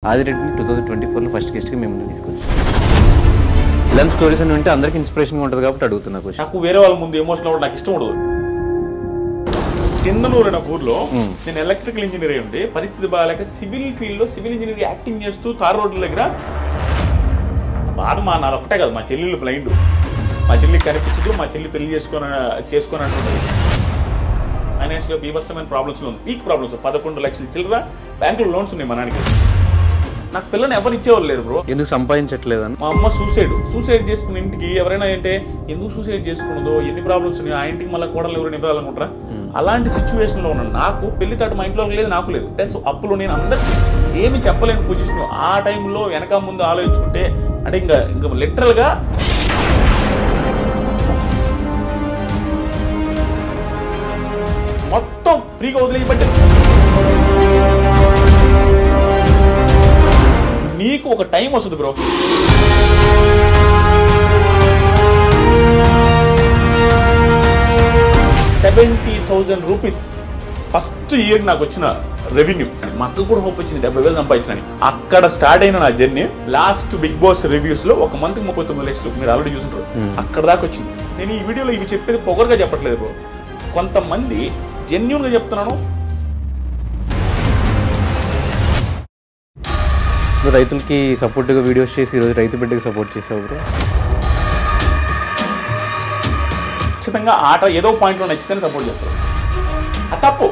ఆదిరెడ్డిని 2024లో first గెస్ట్గా మేము ముందు తీసుకొచ్చాం. ఇలాంటి స్టోరీస్ అని ఉంటే అందరికి ఇన్స్పిరేషన్గా ఉంటుంది కాబట్టి అడుగుతున్నా క్వశ్చన్. నాకు వేరే వాళ్ళ ముందు ఎమోషనల్ అవ్వడం నాకు ఇష్టం ఉండదు. సింధనూరు అనే ఊర్లో నేను ఎలక్ట్రికల్ ఇంజనీర్ అయి ఉండి పరిస్థితి బాగాలేక సివిల్ ఫీల్డ్లో సివిల్ ఇంజనీర్ యాక్టింగ్ చేస్తూ తార్ రోడ్ల దగ్గర బాధ నాది ఒకటే కాదు, మా చెల్లెళ్ళు బ్లైండ్, మా చెల్లికి కనిపించదు, మా చెల్లి పెళ్లి చేసుకొని అంటుంది. ఫైనాన్షియల్గా బీభత్సమైన ప్రాబ్లమ్స్లో ఉంది, పీక్ ప్రాబ్లమ్స్. 11 లక్షల చిల్లర బ్యాంకులో లోన్స్ ఉన్నాయి మా నాన్నకి. నాకు పిల్లని ఎవరు ఇచ్చేవాళ్ళు లేరు బ్రో. ఎందుకు సంపాదించట్లేదని మా అమ్మ సూసైడ్ చేసుకున్న ఇంటికి ఎవరైనా అంటే ఎందుకు సూసైడ్ చేసుకున్నదో, ఎన్ని ప్రాబ్లమ్స్ ఉన్నాయి, ఆ ఇంటికి మళ్ళీ కోడలు ఎవరు నింపాలనుకుంటారా? అలాంటి సిచ్యువేషన్లో ఉన్నాను. నాకు పెళ్లి తాట మా ఇంట్లో లేదు, నాకు లేదు. ప్లస్ అప్పులు నేను అందరికి ఏమి చెప్పలేని పొజిషన్. ఆ టైంలో వెనక ముందు ఆలోచించుకుంటే అంటే ఇంకా లిటరల్గా మొత్తం ఫ్రీగా వదిలేయబట్టే. నీకు ఒక టైం వస్తుంది బ్రో. ₹70,000 ఫస్ట్ ఇయర్ నాకు వచ్చిన రెవెన్యూ. మా అక్క కూడా హోప్ వచ్చింది 70,000 సంపాదించిన. అక్కడ స్టార్ట్ అయిన నా journey last Bigg Boss reviews లో ఒక మంత్ 39 లక్షలు మీరు ఆల్రెడీ చూసుంటారు. అక్కడ దాకా వచ్చింది. నేను ఈ వీడియోలో ఇవి చెప్పేది పొగరుగా చెప్పట్లేదు బ్రో. కొంతమంది జెన్యూన్ గా చెప్తున్నాను. రైతులకి సపోర్ట్గా వీడియోస్ చేసి ఈరోజు రైతు బిడ్డకి సపోర్ట్ చేసావు బ్రో. ఖచ్చితంగా ఆట ఏదో పాయింట్లో నచ్చితేనే సపోర్ట్ చేస్తారు. అది తప్పు.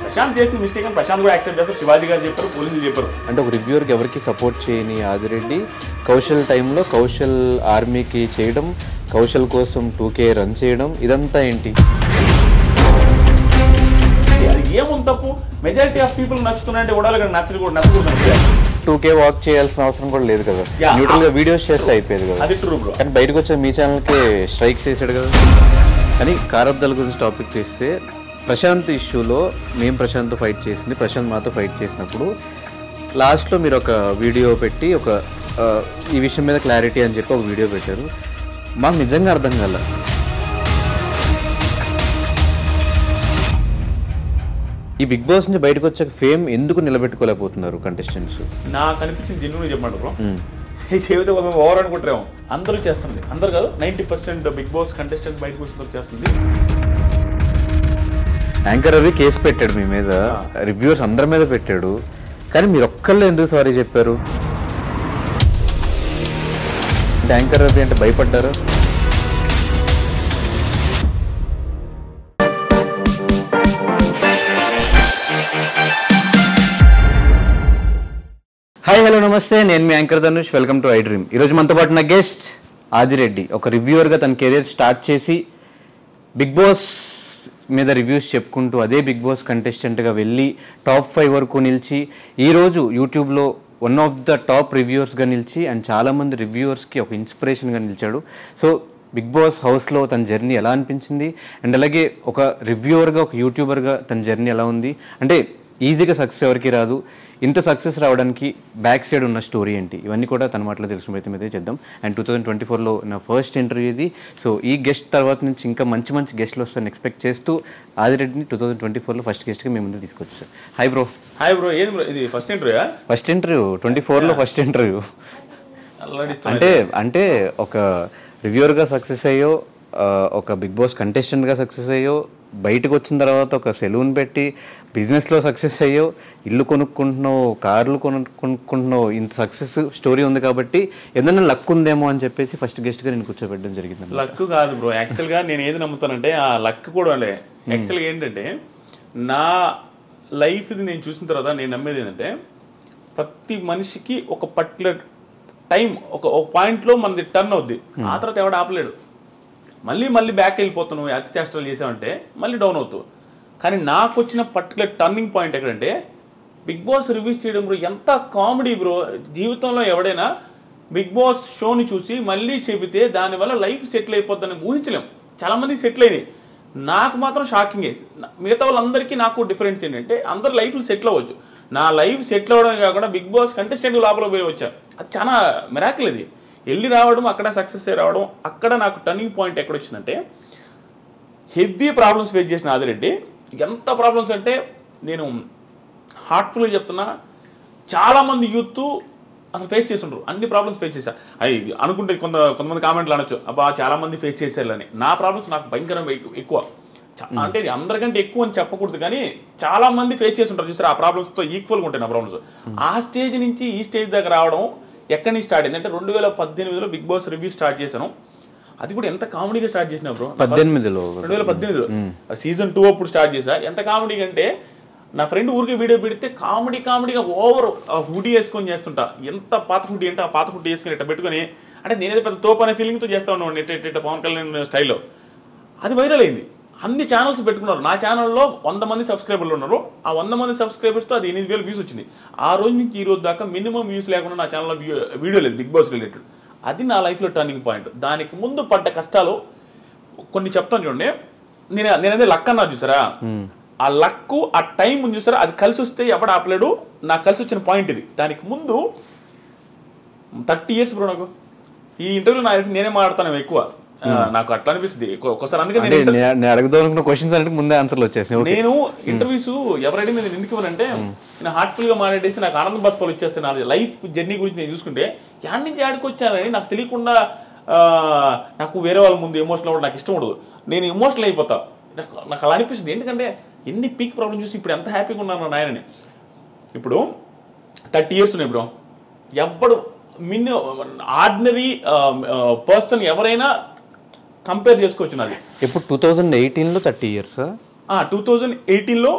ప్రశాంత్ చేసిన మిస్టేక్ అని ప్రశాంత్ కూడా యాక్సెప్ట్ చేస్తారు, శివాజీ గారు చెప్పారు, పోలీసులు చెప్పారు. అంటే ఒక రివ్యూవర్కి ఎవరికి సపోర్ట్ చేయని ఆదిరెడ్డి కౌశల్ టైంలో కౌశల్ ఆర్మీకి చేయడం, కౌశల్ కోసం 2K రన్ చేయడం, ఇదంతా ఏంటి? ఏముంది తప్పు? మెజారిటీ ఆఫ్ పీపుల్ నచ్చుతున్నాయంటే ఉడాలి, నచ్చకూడదు. 2K వాక్ చేయాల్సిన అవసరం కూడా లేదు కదా, న్యూట్రల్ గా వీడియోస్ చేస్తే అయిపోయేది కదా. అది ట్రూ బ్రో. కానీ బయటకు వచ్చే మీ ఛానల్కి స్ట్రైక్స్ చేశాడు కదా. కానీ కారబ్దాల గురించి టాపిక్ తీస్తే ప్రశాంత్ ఇష్యూలో మేము ప్రశాంత్తో ఫైట్ చేసింది, ప్రశాంత్ మాతో ఫైట్ చేసినప్పుడు లాస్ట్లో మీరు ఒక వీడియో పెట్టి ఈ విషయం మీద క్లారిటీ అని చెప్పి ఒక వీడియో పెట్టారు. మాకు నిజంగా అర్థం కాల. ఈ బిగ్ బాస్ నుంచి బయటకు వచ్చాక ఫేమ్ ఎందుకు నిలబెట్టుకోలేకపోతున్నారు కంటెస్టెంట్స్? నాకు అనిపించింది జెన్యూన్ చెప్పండి బ్రో. చెబితే ఓవర్ అనుకుంటారేమో. అందరూ చేస్తుంది, అందరు కాదు 90% బిగ్ బాస్ కంటెస్టెంట్స్ బయటకు వచ్చినందుకు చేస్తుంది. యాంకర్ రవి కేసు పెట్టాడు మీ మీద, రివ్యూవర్స్ అందరి మీద పెట్టాడు, కానీ మీరు ఒక్కళ్ళే ఎందుకు సారీ చెప్పారు? యాంకర్ రవి అంటే భయపడ్డారు? హాయ్, హలో, నమస్తే. నేను మీ anchor Dhanush. Welcome to I dream. ఈరోజు మనతో పాటు నా గెస్ట్ ఆదిరెడ్డి. ఒక రివ్యూవర్గా తన కెరీర్ స్టార్ట్ చేసి బిగ్ బాస్ మీద రివ్యూస్ చెప్పుకుంటూ అదే బిగ్ బాస్ కంటెస్టెంట్గా వెళ్ళి టాప్ 5 వరకు నిలిచి ఈరోజు యూట్యూబ్లో వన్ ఆఫ్ ద టాప్ రివ్యూవర్స్గా నిలిచి అండ్ చాలామంది రివ్యూవర్స్కి ఒక ఇన్స్పిరేషన్గా నిలిచాడు. సో బిగ్ బాస్ హౌస్లో తన జర్నీ ఎలా అనిపించింది, అండ్ అలాగే ఒక రివ్యూవర్గా ఒక యూట్యూబర్గా తన జర్నీ ఎలా ఉంది, అంటే ఈజీగా సక్సెస్ ఎవరికి రాదు, ఇంత సక్సెస్ రావడానికి బ్యాక్ సైడ్ ఉన్న స్టోరీ ఏంటి, ఇవన్నీ కూడా తన మాటలో తెలిసిన ప్రయత్నం అయితే చేద్దాం. అండ్ 2024లో నా ఫస్ట్ ఇంటర్వ్యూ ఇది. సో ఈ గెస్ట్ తర్వాత నుంచి ఇంకా మంచి మంచి గెస్ట్లు వస్తారని ఎక్స్పెక్ట్ చేస్తూ ఆదిరెడ్డిని 2024లో ఫస్ట్ గెస్ట్గా మేము ముందు తీసుకొచ్చాం. Hi bro. Hi bro. ఏది బ్రో ఇది ఫస్ట్ ఇంటర్వ్యూ? ఫస్ట్ ఇంటర్వ్యూ 24లో ఫస్ట్ ఇంటర్వ్యూ. అంటే ఒక రివ్యూవర్గా సక్సెస్ అయ్యో, ఒక బిగ్ బాస్ కంటెస్టెంట్గా సక్సెస్ అయ్యో, బయటకు వచ్చిన తర్వాత ఒక సెలూన్ పెట్టి బిజినెస్లో సక్సెస్ అయ్యో, ఇల్లు కొనుక్కుంటున్నావు, కార్లు కొనుక్కుంటున్నావు, ఇంత సక్సెస్ స్టోరీ ఉంది కాబట్టి ఏదైనా లక్ ఉందేమో అని చెప్పేసి ఫస్ట్ గెస్ట్గా నేను కూర్చోబెట్టడం జరిగింది. లక్ కాదు బ్రో, యాక్చువల్గా నేను ఏది నమ్ముతానంటే ఆ లక్ కూడా యాక్చువల్గా ఏంటంటే నా లైఫ్ది నేను చూసిన తర్వాత నేను నమ్మేది ఏంటంటే ప్రతి మనిషికి ఒక పర్టికులర్ టైం ఒక పాయింట్లో మనది టర్న్ అవుద్ది. ఆ తర్వాత ఎవడు ఆపలేడు. మళ్ళీ బ్యాక్ వెళ్ళిపోతున్నావు, అతి చేష్టలు చేసావంటే మళ్ళీ డౌన్ అవుతావు. కానీ నాకు వచ్చిన పర్టికులర్ టర్నింగ్ పాయింట్ ఎక్కడంటే బిగ్ బాస్ రివ్యూస్ చేయడం బ్రో. ఎంత కామెడీ బ్రో. జీవితంలో ఎవడైనా బిగ్ బాస్ షోని చూసి మళ్ళీ చెబితే దానివల్ల లైఫ్ సెటిల్ అయిపోద్దని ఊహించలేం. చాలామందికి సెటిల్ అయినాయి, నాకు మాత్రం షాకింగ్. మిగతా వాళ్ళందరికీ నాకు డిఫరెన్స్ ఏంటంటే అందరు లైఫ్లు సెటిల్ అవ్వచ్చు, నా లైఫ్ సెటిల్ అవ్వడమే కాకుండా బిగ్ బాస్ కంటెస్టెంట్ లోపల పోయి వచ్చా. అది చాలా మిరాకిల్. ఇది వెళ్ళి రావడం, అక్కడ సక్సెస్ అయ్యి రావడం. అక్కడ నాకు టర్నింగ్ పాయింట్ ఎక్కడొచ్చిందంటే హెవీ ప్రాబ్లమ్స్ ఫేస్ చేసిన ఆదిరెడ్డి. ఎంత ప్రాబ్లమ్స్ అంటే నేను హార్ట్ఫుల్గా చెప్తున్నా, చాలా మంది యూత్ అసలు ఫేస్ చేస్తుండ్రు, అన్ని ప్రాబ్లమ్స్ ఫేస్ చేశారు. అవి అనుకుంటే కొంతమంది కామెంట్లు అనొచ్చు, అబ్బా చాలా మంది ఫేస్ చేశారని. నా ప్రాబ్లమ్స్ నాకు భయంకరంగా ఎక్కువ, అంటే అందరికంటే ఎక్కువ అని చెప్పకూడదు కానీ చాలా మంది ఫేస్ చేస్తుంటారు చూసారు. ఆ ప్రాబ్లమ్స్తో ఈక్వల్గా ఉంటాయి నా ప్రాబ్లమ్స్. ఆ స్టేజ్ నుంచి ఈ స్టేజ్ దగ్గర రావడం ఎక్కడి నుంచి స్టార్ట్ అయింది అంటే 2018లో బిగ్ బాస్ రివ్యూ స్టార్ట్ చేశాను. అది కూడా ఎంత కామెడీగా స్టార్ట్ చేసినా బ్రో, 2018లో సీజన్ 2 అప్పుడు స్టార్ట్ చేశా. ఎంత కామెడీగా అంటే నా ఫ్రెండ్ ఊరికి వీడియో పెడితే కామెడీగా ఓవర్ హుడీ వేసుకొని చేస్తుంటా. ఎంత పాత హుడీ అంటే ఆ పాత హుడీ వేసుకొని ఇట్లా పెట్టుకొని, అంటే నేనేదో పెద్ద తోపు అనే ఫీలింగ్తో చేస్తా ఉన్నాను ఇట్ట పవన్ కళ్యాణ్ స్టైల్లో. అది వైరల్ అయింది, అన్ని ఛానల్స్ పెట్టుకున్నారు. నా ఛానల్లో 100 మంది సబ్స్క్రైబర్లు ఉన్నారు. ఆ 100 మంది సబ్స్క్రైబర్స్తో అది 8,000 వ్యూస్ వచ్చింది. ఆ రోజు నుంచి ఈ రోజు దాకా మినిమం వ్యూస్ లేకుండా నా ఛానల్లో వీడియో లేదు బిగ్ బాస్ రిలేటెడ్. అది నా లైఫ్లో టర్నింగ్ పాయింట్. దానికి ముందు పడ్డ కష్టాలు కొన్ని చెప్తాను చూడండి. నేనదే లక్ అన్నా చూసారా, ఆ లక్ ఆ టైం ఉంది చూసారా, అది కలిసి వస్తే ఎవడు ఆపలేడు. నాకు కలిసి వచ్చిన పాయింట్ ఇది. దానికి ముందు 30 years బ్రో నాకు. ఈ ఇంటర్వ్యూలో నాకు తెలిసి నేనే మాట్లాడతాను ఎక్కువ, నాకు అట్లా అనిపిస్తుంది ఒకసారి. అందుకే నేను అడగదనుకున్న క్వశ్చన్స్ అంటే ముందే ఆన్సర్లు వచ్చేసాయి. నేను ఇంటర్వ్యూస్ ఎవరైనా నేను ఎందుకు ఇవ్వనంటే, నేను హార్ట్ఫుల్గా మాట్లాడేసి నాకు ఆనంద బాష్పాలు వచ్చేస్తాయి. నా లైఫ్ జర్నీ గురించి నేను చూసుకుంటే యాడ్ నుంచి యాడ్కి వచ్చానని నాకు తెలియకుండా నాకు వేరే వాళ్ళ ముందు ఎమోషనల్ అవ్వడం నాకు ఇష్టం ఉండదు. నేను ఎమోషనల్ అయిపోతా. నాకు అలా అనిపిస్తుంది. ఎందుకంటే ఎన్ని పీక్ ప్రాబ్లమ్స్ చూసి ఇప్పుడు ఎంత హ్యాపీగా ఉన్నాను నాయనని. ఇప్పుడు 30 years ఉన్నాయి బ్రో. ఎప్పుడు ఆర్డినరీ పర్సన్ ఎవరైనా కంపేర్ చేసుకోవచ్చు నాది. ఇప్పుడు 2018లో 30 years, 2018లో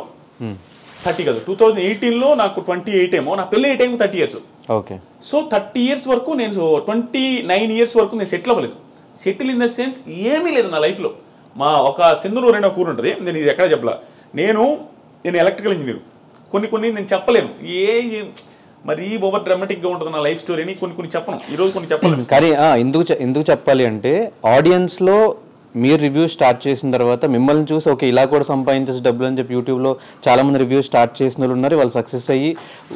30 కాదు, 2018లో నాకు 28 ఏమో. నా పెళ్ళి 8 30 years. ఓకే. సో 30 years వరకు నేను 29 years వరకు నేను సెటిల్ అవ్వలేదు. సెటిల్ ఇన్ ద సెన్స్ ఏమీ లేదు నా లైఫ్లో. మా ఒక సింధనూరు అనే ఊరు ఉంటుంది, నేను ఇది ఎక్కడ చెప్పలా. నేను ఎలక్ట్రికల్ ఇంజనీర్. కొన్ని నేను చెప్పలేను, మరి ఓవర్ డ్రామాటిక్గా ఉంటుంది నా లైఫ్ స్టోరీ అని కొన్ని చెప్పను. ఈరోజు కొన్ని చెప్పలేను. కానీ ఎందుకు చెప్పాలి అంటే, ఆడియన్స్లో మీరు రివ్యూ స్టార్ట్ చేసిన తర్వాత మిమ్మల్ని చూసి ఓకే ఇలా కూడా సంపాదించేసి డబ్బులు అని చెప్పి యూట్యూబ్లో చాలామంది రివ్యూ స్టార్ట్ చేసిన వాళ్ళు ఉన్నారు. వాళ్ళు సక్సెస్ అయ్యి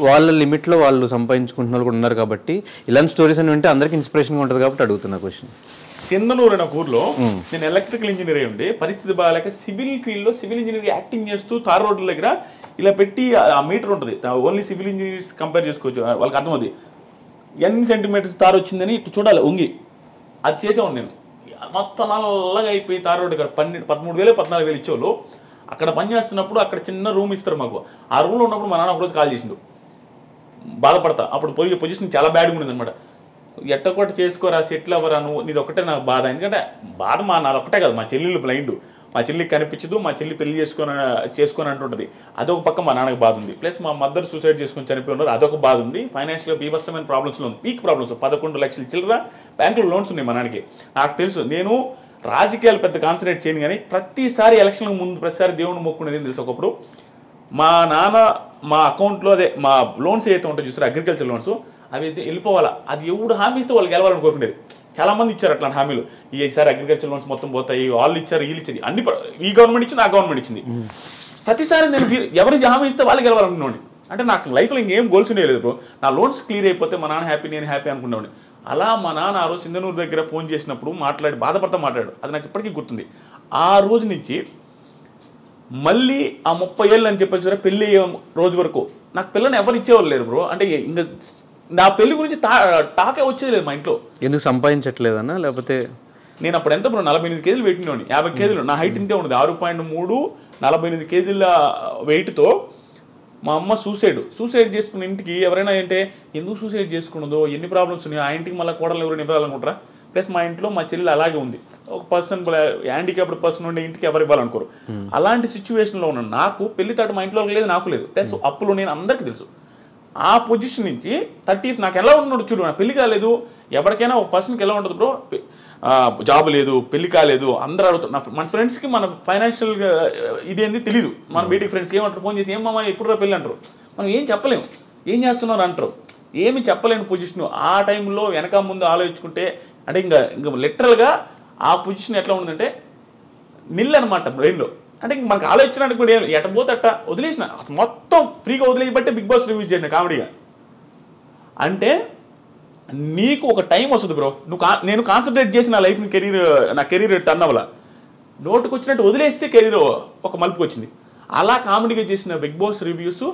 వాళ్ళ లిమిట్లో వాళ్ళు సంపాదించుకుంటున్న వాళ్ళు కూడా ఉన్నారు. కాబట్టి ఇలాంటి స్టోరీస్ అని వింటే అందరికీ ఇన్స్పిరేషన్గా ఉంటుంది కాబట్టి అడుగుతున్నా క్వశ్చన్. సింధనూరు అనే ఊర్లో నేను ఎలక్ట్రికల్ ఇంజనీర్ అయి ఉండి పరిస్థితి బాగాలేక సివిల్ ఫీల్డ్లో సివిల్ ఇంజనీర్ యాక్టింగ్ చేస్తూ తార్ రోడ్ల దగ్గర ఇలా పెట్టి ఆ మీటర్ ఉంటుంది. ఓన్లీ సివిల్ ఇంజనీర్స్ కంపేర్ చేసుకోవచ్చు, వాళ్ళకి అర్థమవుతుంది. ఎన్ని సెంటీమీటర్స్ తారు వచ్చిందని ఇటు చూడాలి ఉంగి. అది చేసేవాడు నేను. మొత్తం నల్లగా అయిపోయి తార్ రోడ్డు ఇక్కడ 13,000 14,000 ఇచ్చేవాళ్ళు. అక్కడ పని చేస్తున్నప్పుడు అక్కడ చిన్న రూమ్ ఇస్తారు మాకు. ఆ రూమ్లో ఉన్నప్పుడు మా నాన్న ఒకరోజు కాల్ చేసిండు, బాధపడతా. అప్పుడు పొజిషన్ చాలా బ్యాడ్గా ఉండేది అనమాట. ఎట్టొకటి చేసుకోరా, సెటిల్ అవ్వరా, నువ్వు నీది ఒకటే నాకు బాధ. ఎందుకంటే బాధ నాది ఒకటే కాదు, మా చెల్లెళ్ళు బ్లైండ్, మా చెల్లికి కనిపించదు, మా చెల్లి పెళ్లి చేసుకొని అంటుంటుంది, అదొక పక్క మా నాన్నకి బాధ ఉంది. ప్లస్ మా మదర్ సూసైడ్ చేసుకొని చనిపోయి ఉన్నారు, అదొక బాధ ఉంది. ఫైనాన్షియల్గా బీభత్సమైన ప్రాబ్లమ్స్లో ఉంది, పీక్ ప్రాబ్లమ్స్. 11 లక్షల చిల్లర బ్యాంకులో లోన్స్ ఉన్నాయి మా నాన్నకి. నాకు తెలుసు, నేను రాజకీయాలు పెద్ద కాన్సన్ట్రేట్ చేయను కానీ ప్రతిసారి ఎలక్షన్లకు ముందు ప్రతిసారి దేవుడిని మొక్కునేది తెలుసు. ఒకప్పుడు మా నాన్న మా అకౌంట్లో అదే మా లోన్స్ ఏదైతే ఉంటాయో చూస్తారు అగ్రికల్చర్ లోన్స్, అవి అయితే వెళ్ళిపోవాలా. అది ఎవడు హామీ ఇస్తే వాళ్ళు గెలవాలని కోరుకునేది. చాలా మంది ఇచ్చారు అట్లాంటి హామీలు. ఈసారి అగ్రికల్చర్ లోన్స్ మొత్తం పోతాయి, వాళ్ళు ఇచ్చారు వీళ్ళు ఇచ్చారు, అన్ని ఈ గవర్నమెంట్ ఇచ్చింది, ఆ గవర్నమెంట్ ఇచ్చింది. ప్రతిసారి నేను ఎవరికి హామీ ఇస్తే వాళ్ళు గెలవాలనుకున్నాను. అంటే నాకు లైఫ్లో ఇంకేం గోల్స్ ఉండేది బ్రో. నా లోన్స్ క్లియర్ అయిపోతే మా నాన్న హ్యాపీ, నేను హ్యాపీ అనుకునేవాడిని. అలా మా నాన్న ఆ రోజు సింధనూరు దగ్గర ఫోన్ చేసినప్పుడు బాధపడతా మాట్లాడాడు. అది నాకు ఇప్పటికీ గుర్తుంది. ఆ రోజు నుంచి మళ్ళీ ఆ 30 ఏళ్ళు అని చెప్పేసి పెళ్ళి అయ్యే రోజు వరకు నాకు పిల్లని ఎవరు ఇచ్చేవాళ్ళు లేరు బ్రో. అంటే ఇంకా నా పెళ్లి గురించి టాకే వచ్చేది లేదు మా ఇంట్లో. ఎందుకు సంపాదించట్లేదన్నా, లేకపోతే నేను అప్పుడు ఎంత బ్రో 48 కేజీలు వెయిట్ ఉండేవాడిని. 50 కేజీలు నా హైట్ ఇంతే ఉండదు, 6.3, 48 కేజీల వెయిట్తో. మా అమ్మ సూసైడ్ చేసుకున్న ఇంటికి ఎవరైనా అంటే ఎందుకు సూసైడ్ చేసుకున్నదో, ఎన్ని ప్రాబ్లమ్స్ ఉన్నాయో, ఆ ఇంటికి మళ్ళీ కోడలు ఎవరైనా ఇవ్వాలనుకుంటారా. ప్లస్ మా ఇంట్లో మా చెల్లి అలాగే ఉంది, ఒక పర్సన్ హ్యాండిక్యాప్డ్ పర్సన్ ఉండే ఇంటికి ఎవరు ఇవ్వాలనుకోరు. అలాంటి సిచ్యువేషన్లో ఉన్న నాకు పెళ్లి తాట మా ఇంట్లో లేదు, నాకు లేదు. ప్లస్ అప్పులు నేను అందరికీ తెలుసు. ఆ పొజిషన్ నుంచి 30 years నాకు ఎలా ఉన్నాడు చూడు. నా పెళ్లి కాలేదు, ఎవరికైనా ఒక పర్సన్కి ఎలా ఉంటుంది బ్రో, జాబ్ లేదు, పెళ్లి కాలేదు, అందరూ అడుగుతారు. మన ఫ్రెండ్స్కి మన ఫైనాన్షియల్గా ఇదేంది తెలియదు. మన బయటికి ఫ్రెండ్స్కి ఏమంటారు, ఫోన్ చేసి ఏమమ్మా ఎప్పుడు పెళ్ళి అంటారు. మనం ఏం చెప్పలేము, ఏం చేస్తున్నారు అంటారు, ఏమి చెప్పలేని పొజిషన్. ఆ టైంలో వెనక ముందు ఆలోచించుకుంటే అంటే ఇంకా లిటరల్గా ఆ పొజిషన్ ఎట్లా ఉందంటే నిల్ అనమాట బ్రెయిన్లో. అంటే మనకు ఆలోచించడానికి కూడా ఎట పోతే అట్ట వదిలేసిన, అసలు మొత్తం ఫ్రీగా వదిలేయబట్టే బిగ్ బాస్ రివ్యూ చేయండి కామెడీగా. అంటే నీకు ఒక టైం వస్తుంది బ్రో, నేను కాన్సన్ట్రేట్ చేసి నా లైఫ్ని నా కెరీర్ టర్న్ అవ్వాల. నోటుకు వచ్చినట్టు వదిలేస్తే కెరీర్ ఒక మలుపుకి వచ్చింది. అలా కామెడీగా చేసిన బిగ్ బాస్ రివ్యూస్.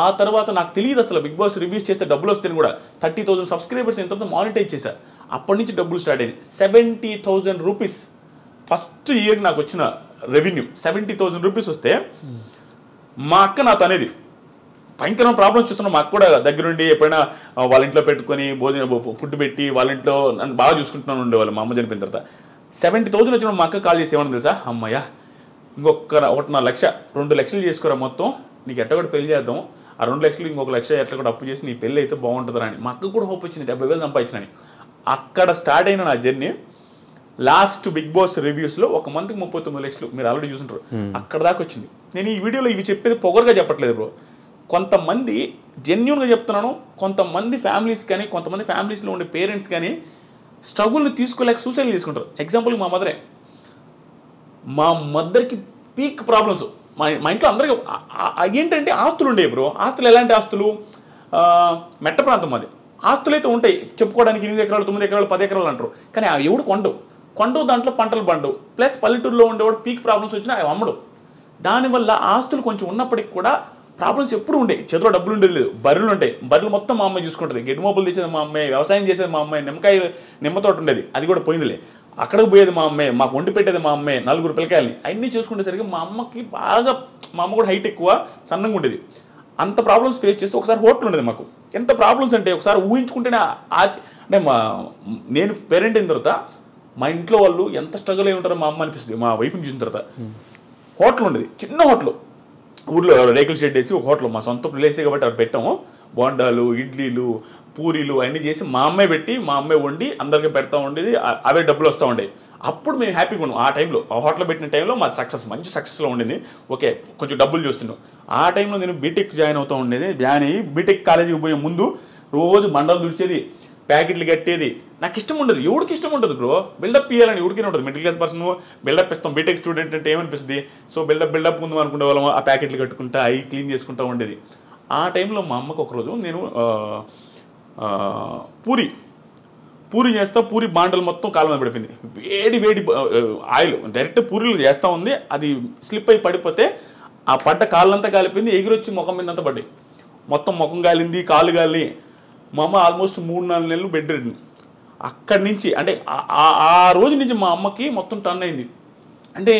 ఆ తర్వాత నాకు తెలియదు అసలు బిగ్ బాస్ రివ్యూస్ చేస్తే డబ్బులు వస్తాయని కూడా. 30,000 సబ్స్క్రైబర్స్ ఎంతో మానిటైజ్ చేశారు. అప్పటి నుంచి డబ్బులు స్టార్ట్ అయింది. 70,000 రూపీస్ ఫస్ట్ ఇయర్ నాకు వచ్చిన రెవెన్యూ. 70,000 రూపీస్ వస్తే మా అక్క నాతో అనేది భయంకరమైన ప్రాబ్లమ్స్ చూస్తున్నాం. మా అక్క కూడా దగ్గరుండి ఎప్పుడైనా వాళ్ళ ఇంట్లో పెట్టుకొని ఫుడ్ పెట్టి వాళ్ళ ఇంట్లో నన్ను బాగా చూసుకుంటున్నాను ఉండేవాళ్ళు. మా అమ్మ చనిపోయిన తర్వాత 70,000 వచ్చిన మా అక్క కాల్ చేసి ఏమన్నా తెలుసా, అమ్మయ్య ఇంకొక 1.5 లక్ష 2 లక్షలు చేసుకోరా మొత్తం, నీకు ఎట్ట కూడా పెళ్లి చేద్దాం, ఆ 2 లక్షలు ఇంకొక 1 లక్ష ఎట్లా కూడా అప్పు చేసి నీ పెళ్ళి అయితే బాగుంటుందని అని. మా అక్క కూడా హోప్ వచ్చింది 70,000 సంపాదించినని. అక్కడ స్టార్ట్ అయిన నా జర్నీ. లాస్ట్ బిగ్ బాస్ రివ్యూస్లో ఒక మంత్కి 39 లక్షలు మీరు ఆల్రెడీ చూసుంటారు. అక్కడ దాకా వచ్చింది. నేను ఈ వీడియోలో ఇవి చెప్పేది పొగరుగా చెప్పట్లేదు బ్రో. కొంతమంది జెన్యూన్గా చెప్తున్నాను. కొంతమంది ఫ్యామిలీస్ కానీ కొంతమంది ఫ్యామిలీస్లో ఉండే పేరెంట్స్ కానీ స్ట్రగుల్ని తీసుకోలేక సూసైడ్ తీసుకుంటారు. ఎగ్జాంపుల్ మా మదర్కి పీక్ ప్రాబ్లమ్స్. మా ఇంట్లో అందరికీ ఏంటంటే ఆస్తులు ఉండేవి బ్రో. ఆస్తులు ఎలాంటి ఆస్తులు, మెట్ట ప్రాంతం అది. ఆస్తులు అయితే ఉంటాయి చెప్పుకోవడానికి, 8 ఎకరాలు 9 ఎకరాలు 10 ఎకరాలు అంటారు. కానీ అవి ఎవడు కొండవు దాంట్లో పంటలు పండవు. ప్లస్ పల్లెటూరులో ఉండేవాడు పీక్ ప్రాబ్లమ్స్ వచ్చినా అవి అమ్మడు. దానివల్ల ఆస్తులు కొంచెం ఉన్నప్పటికి కూడా ప్రాబ్లమ్స్ ఎప్పుడు ఉండే. చేతిలో డబ్బులు ఉండేది లేదు. బర్రెలు ఉంటాయి. బర్రెలు మొత్తం మా అమ్మాయి చూసుకుంటుంది. గెడ్డి మోపులు తెచ్చేది మా అమ్మాయి, వ్యవసాయం చేసేది మా అమ్మాయి, నిమ్మతోట ఉండేది అది కూడా పోయిందిలే. అక్కడికి పోయేది మా అమ్మాయి, మాకు వండి పెట్టేది మా అమ్మాయి, 4 పిల్లకాయలని. అన్నీ చూసుకునేసరికి మా అమ్మకి బాగా, మా అమ్మ కూడా హైట్ ఎక్కువ, సన్నంగా ఉండేది. అంత ప్రాబ్లమ్స్ ఫేస్ చేస్తే ఒకసారి హోటల్ ఉండేది మాకు. ఎంత ప్రాబ్లమ్స్ అంటే ఒకసారి ఊహించుకుంటేనే అంటే నేను పేరెంట్ అయిన తర్వాత మా ఇంట్లో వాళ్ళు ఎంత స్ట్రగుల్ అయి ఉంటారో మా అమ్మ అనిపిస్తుంది. మా వైఫ్ని చూసిన తర్వాత హోటల్ ఉండేది, చిన్న హోటల్, ఊర్లో రేకుల షెడ్ వేసి ఒక హోటల్, మా సొంత ప్లేసే కాబట్టి అక్కడ పెట్టాము. బోండాలు, ఇడ్లీలు, పూరీలు అన్నీ చేసి మా అమ్మాయి పెట్టి మా అమ్మాయి వండి అందరికీ పెడతా ఉండేది. అవే డబ్బులు వస్తూ ఉండేవి. అప్పుడు మేము హ్యాపీగా ఉన్నాం. ఆ టైంలో ఆ హోటల్ పెట్టిన టైంలో మాది మంచి సక్సెస్లో ఉండేది. ఓకే కొంచెం డబ్బులు చూస్తున్నాం. ఆ టైంలో నేను బీటెక్ జాయిన్ అవుతూ ఉండేది. జాయిన్ అయ్యి బీటెక్ కాలేజీకి పోయే ముందు రోజు మండలు దుడిచేది, ప్యాకెట్లు కట్టేది. నాకు ఇష్టం ఉండదు. ఎవరికి ఇష్టం ఉంటుంది బ్రో? బిల్డప్ ఇవ్వాలని ఎవరికైనా ఉంటుంది. మిడిల్ క్లాస్ పర్సన్ బిల్డప్ ఇస్తాం. బీటెక్ స్టూడెంట్ అంటే ఏమనిపిస్తుంది? సో బిల్డప్ ముందు అనుకునే వాళ్ళం. ఆ ప్యాకెట్లు కట్టుకుంటా అవి క్లీన్ చేసుకుంటూ ఉండేది. ఆ టైంలో మా అమ్మకు ఒకరోజు నేను పూరి చేస్తా, పూరి బాండలు మొత్తం కాలం మీద పడిపోయింది. వేడి ఆయిల్ డైరెక్ట్ పూరీలు చేస్తూ ఉంది. అది స్లిప్ అయి పడిపోతే ఆ పడ్డ కాళ్ళంతా కాలిపోయింది. ఎగిరొచ్చి ముఖం మీద అంతా పడ్డాయి. మొత్తం ముఖం కాలింది, కాళ్ళు కాలి. మా అమ్మ ఆల్మోస్ట్ 3-4 నెలలు బెడ్ రెడ్. అక్కడి నుంచి అంటే ఆ రోజు నుంచి మా అమ్మకి మొత్తం టర్న్ అయింది. అంటే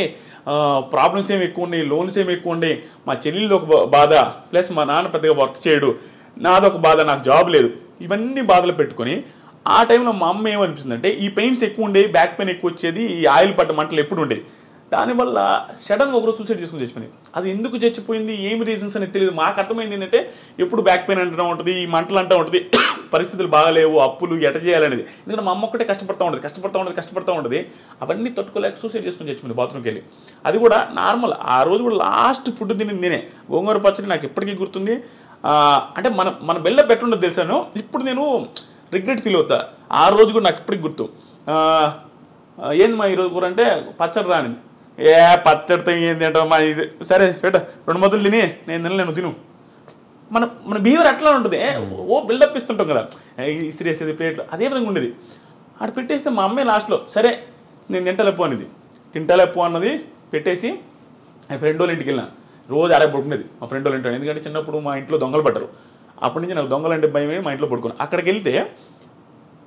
ప్రాబ్లమ్స్ ఏమి ఎక్కువ ఉన్నాయి, లోన్స్ ఏమి ఎక్కువ ఉన్నాయి. మా చెల్లెలది ఒక బాధ, ప్లస్ మా నాన్న పెద్దగా వర్క్ చేయడు, నాదొక బాధ, నాకు జాబ్ లేదు. ఇవన్నీ బాధలు పెట్టుకొని ఆ టైంలో మా అమ్మ ఏమనిపిస్తుంది అంటే ఈ పెయిన్స్ ఎక్కువ ఉండేవి, బ్యాక్ పెయిన్ ఎక్కువ వచ్చేది, ఈ ఆయిల్ పడ్డ మంటలు ఎప్పుడు ఉండేవి. దానివల్ల సడన్గా ఒకరోజు సూసైడ్ చేసుకుని చచ్చిపోయింది. అది ఎందుకు చచ్చిపోయింది, ఏమి రీజన్స్ అనేది తెలియదు. మాకు అర్థమైంది ఏంటంటే ఎప్పుడు బ్యాక్ పెయిన్ అంటూ ఉంటుంది, ఈ మంటలు అంటూ ఉంటుంది, పరిస్థితులు బాగాలేవు, అప్పులు ఎట చేయాలనేది. ఎందుకంటే మా అమ్మ ఒక్కటే కష్టపడుతూ ఉంటుంది. అవన్నీ తట్టుకోలేక సూసైడ్ చేసుకుని చచ్చిపోయింది బాత్రూమ్కి వెళ్ళి. అది కూడా నార్మల్. ఆ రోజు కూడా లాస్ట్ ఫుడ్ తినింది నేనే. గోంగూర పచ్చడి నాకు ఎప్పటికీ గుర్తుంది. అంటే మన బెల్ల పెట్టుండదు తెలుసాను. ఇప్పుడు నేను రిగ్రెట్ ఫీల్ అవుతా. ఆ రోజు కూడా నాకు ఇప్పటికి గుర్తు. ఏంది మా ఈరోజు కూర అంటే పచ్చడి రానిది. పచ్చడితో ఏంది అంటే మా ఇది సరే పెట్ట 2 ముద్దలు తిని నేను తినలేను తిను. మన బిహేవియర్ అట్లా ఉంటుంది. బిల్డప్ ఇస్తుంటాం కదా, ఇసిరేసేది ప్లేట్లు, అదే విధంగా ఉండేది. అక్కడ పెట్టేస్తే మా అమ్మాయి లాస్ట్లో సరే నేను తింటలేపు అన్నది పెట్టేసి ఆ ఫ్రెండ్ వాళ్ళ ఇంటికి వెళ్ళిన. రోజు ఆడే పడుకునేది మా ఫ్రెండ్ వాళ్ళ ఇంట్లో. ఎందుకంటే చిన్నప్పుడు మా ఇంట్లో దొంగలు పడ్డారు. అప్పటి నుంచి నాకు దొంగలు అంటే భయమే. మా ఇంట్లో పడుకున్నాను. అక్కడికి వెళ్తే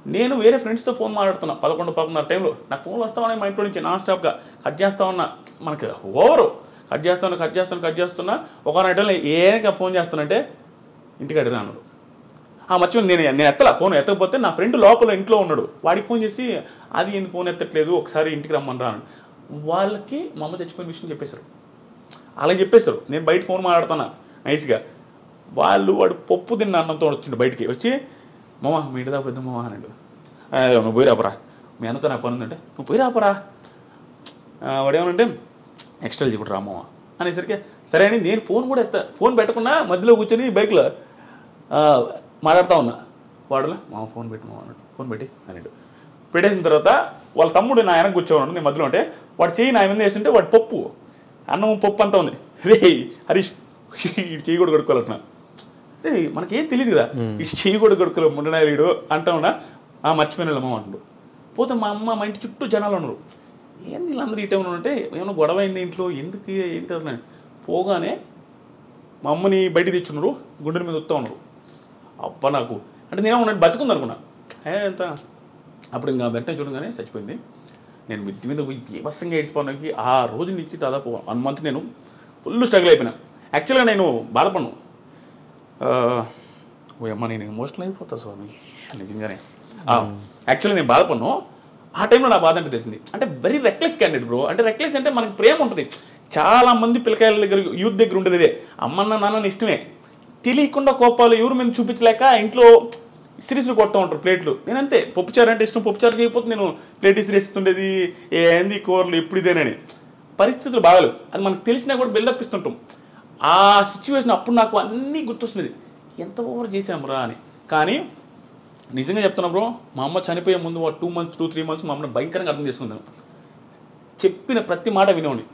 నేను వేరే ఫ్రెండ్స్తో ఫోన్ మాట్లాడుతున్నా 11-11:30 టైంలో. నాకు ఫోన్లు వస్తా ఉన్నాయి మా ఇంట్లో నుంచి నాన్ స్టాప్గా. కట్ చేస్తా ఉన్నా, మనకి ఓవరు కట్ చేస్తున్నా. ఒక టైంలో ఫోన్ చేస్తానంటే ఇంటికి అడిగినా అన్నాడు. మర్చిపోయింది. నేను ఫోన్ ఎత్తకపోతే నా ఫ్రెండ్ లోపల ఇంట్లో ఉన్నాడు. వాడికి ఫోన్ చేసి అది ఈయన ఫోన్ ఎత్తట్లేదు, ఒకసారి ఇంటికి రమ్మని రాను. వాళ్ళకి మా అమ్మ చచ్చిపోయిన విషయం చెప్పేశారు. అలా చెప్పేశారు. నేను బయట ఫోన్ మాట్లాడుతున్నా నైస్గా. వాడు పప్పు తిన్న అన్నంతో వచ్చిండు. బయటికి వచ్చి మామ మీ ఇంటి దాకా పెద్ద మామ అన్నాడు. నువ్వు పోయి రాపరా, మీ అన్నతో నాకు పని ఉందంటే నువ్వు పోయి రాపరా. వాడేమనంటే ఎక్స్ట్రా చెప్పుడు రామావ అనేసరికి సరే అని నేను ఫోన్ పెట్టకుండా మధ్యలో కూర్చొని బైక్లో మాట్లాడుతూ ఉన్నా. వాడులా మామ ఫోన్ పెట్టి మామ అన్నాడు. ఫోన్ పెట్టి అన్నాడు. పెట్టేసిన తర్వాత వాళ్ళ తమ్ముడు నా వెనక కూర్చోన్నాడు. నేను మధ్యలో ఉంటే వాడు చెయ్యి నా మీద వేస్తుంటే వాడు అన్నం పప్పు అంతా ఉంది. రే హరీష్ చెయ్యి కూడా కడుక్కోవాలన్నా. రే మనకేం తెలియదు కదా, ఇటు చెయ్యి కూడా కడుక్కోలే ముండనాయుడు అంటా ఉన్నా. మర్చిపోయిన అమ్మ అంటున్నాడు. పోతే మా ఇంటి చుట్టూ జనాలు ఉన్నారు. ఏంది వీళ్ళందరూ ఈ టైంలో ఉంటే ఏమైనా గొడవ అయింది ఇంట్లో, ఎందుకు ఏంటి అసలు పోగానే మా అమ్మని బయట తెచ్చున్నారు, గుండెల మీద వస్తూ ఉన్నారు. అబ్బా నాకు అంటే నేనే ఉన్నాను బతుకుంది అనుకున్నా. ఎంత అప్పుడు ఇంకా వెంటనే చూడగానే చచ్చిపోయింది. నేను మిద్ది మీద పోయి బీభత్సంగా ఏడ్చిపోవడానికి ఆ రోజు నుంచి దాదాపు 1 month నేను ఫుల్ స్ట్రగుల్ అయిపోయినా. యాక్చువల్గా నేను బాధపడను, ఓ అమ్మ నేను ఎమోషనల్ అయిపోతా స్వామి నిజంగానే. యాక్చువల్గా నేను బాధపడను. ఆ టైంలో నా బాధ అంటే తెలిసింది. అంటే వెరీ రెక్లెస్ క్యాండిడేట్ బ్రో. అంటే రెక్లెస్ అంటే మనకి ప్రేమ ఉంటుంది. చాలామంది పిల్లకాయల దగ్గర యూత్ దగ్గర ఉండేది ఇదే, అమ్మన్న నాన్న ఇష్టమే, తెలియకుండా కోపాలు ఎవరు మేము చూపించలేక ఇంట్లో సిరీస్లు కొడుతూ ఉంటారు ప్లేట్లు. నేనంతే, పప్పుచారు అంటే ఇష్టం, పప్పుచారు చేయకపోతే నేను ప్లేట్ ఇసిరేస్తుండేది, ఏంది కూరలు ఎప్పుడు ఇదేనని. పరిస్థితులు బాగాలేవు, అది మనకు తెలిసినా కూడా బిల్డప్ ఇస్తుంటాం. ఆ సిచ్యువేషన్ అప్పుడు నాకు అన్నీ గుర్తొస్తుంది, ఎంత ఓవర్ చేసామురా అని. కానీ నిజంగా చెప్తున్నా బ్రో, మా అమ్మ చనిపోయే ముందు 2 months 2-3 months మా అమ్మని భయంకరంగా అర్థం చేసుకుందాను. చెప్పిన ప్రతి మాట వినేవాడిని.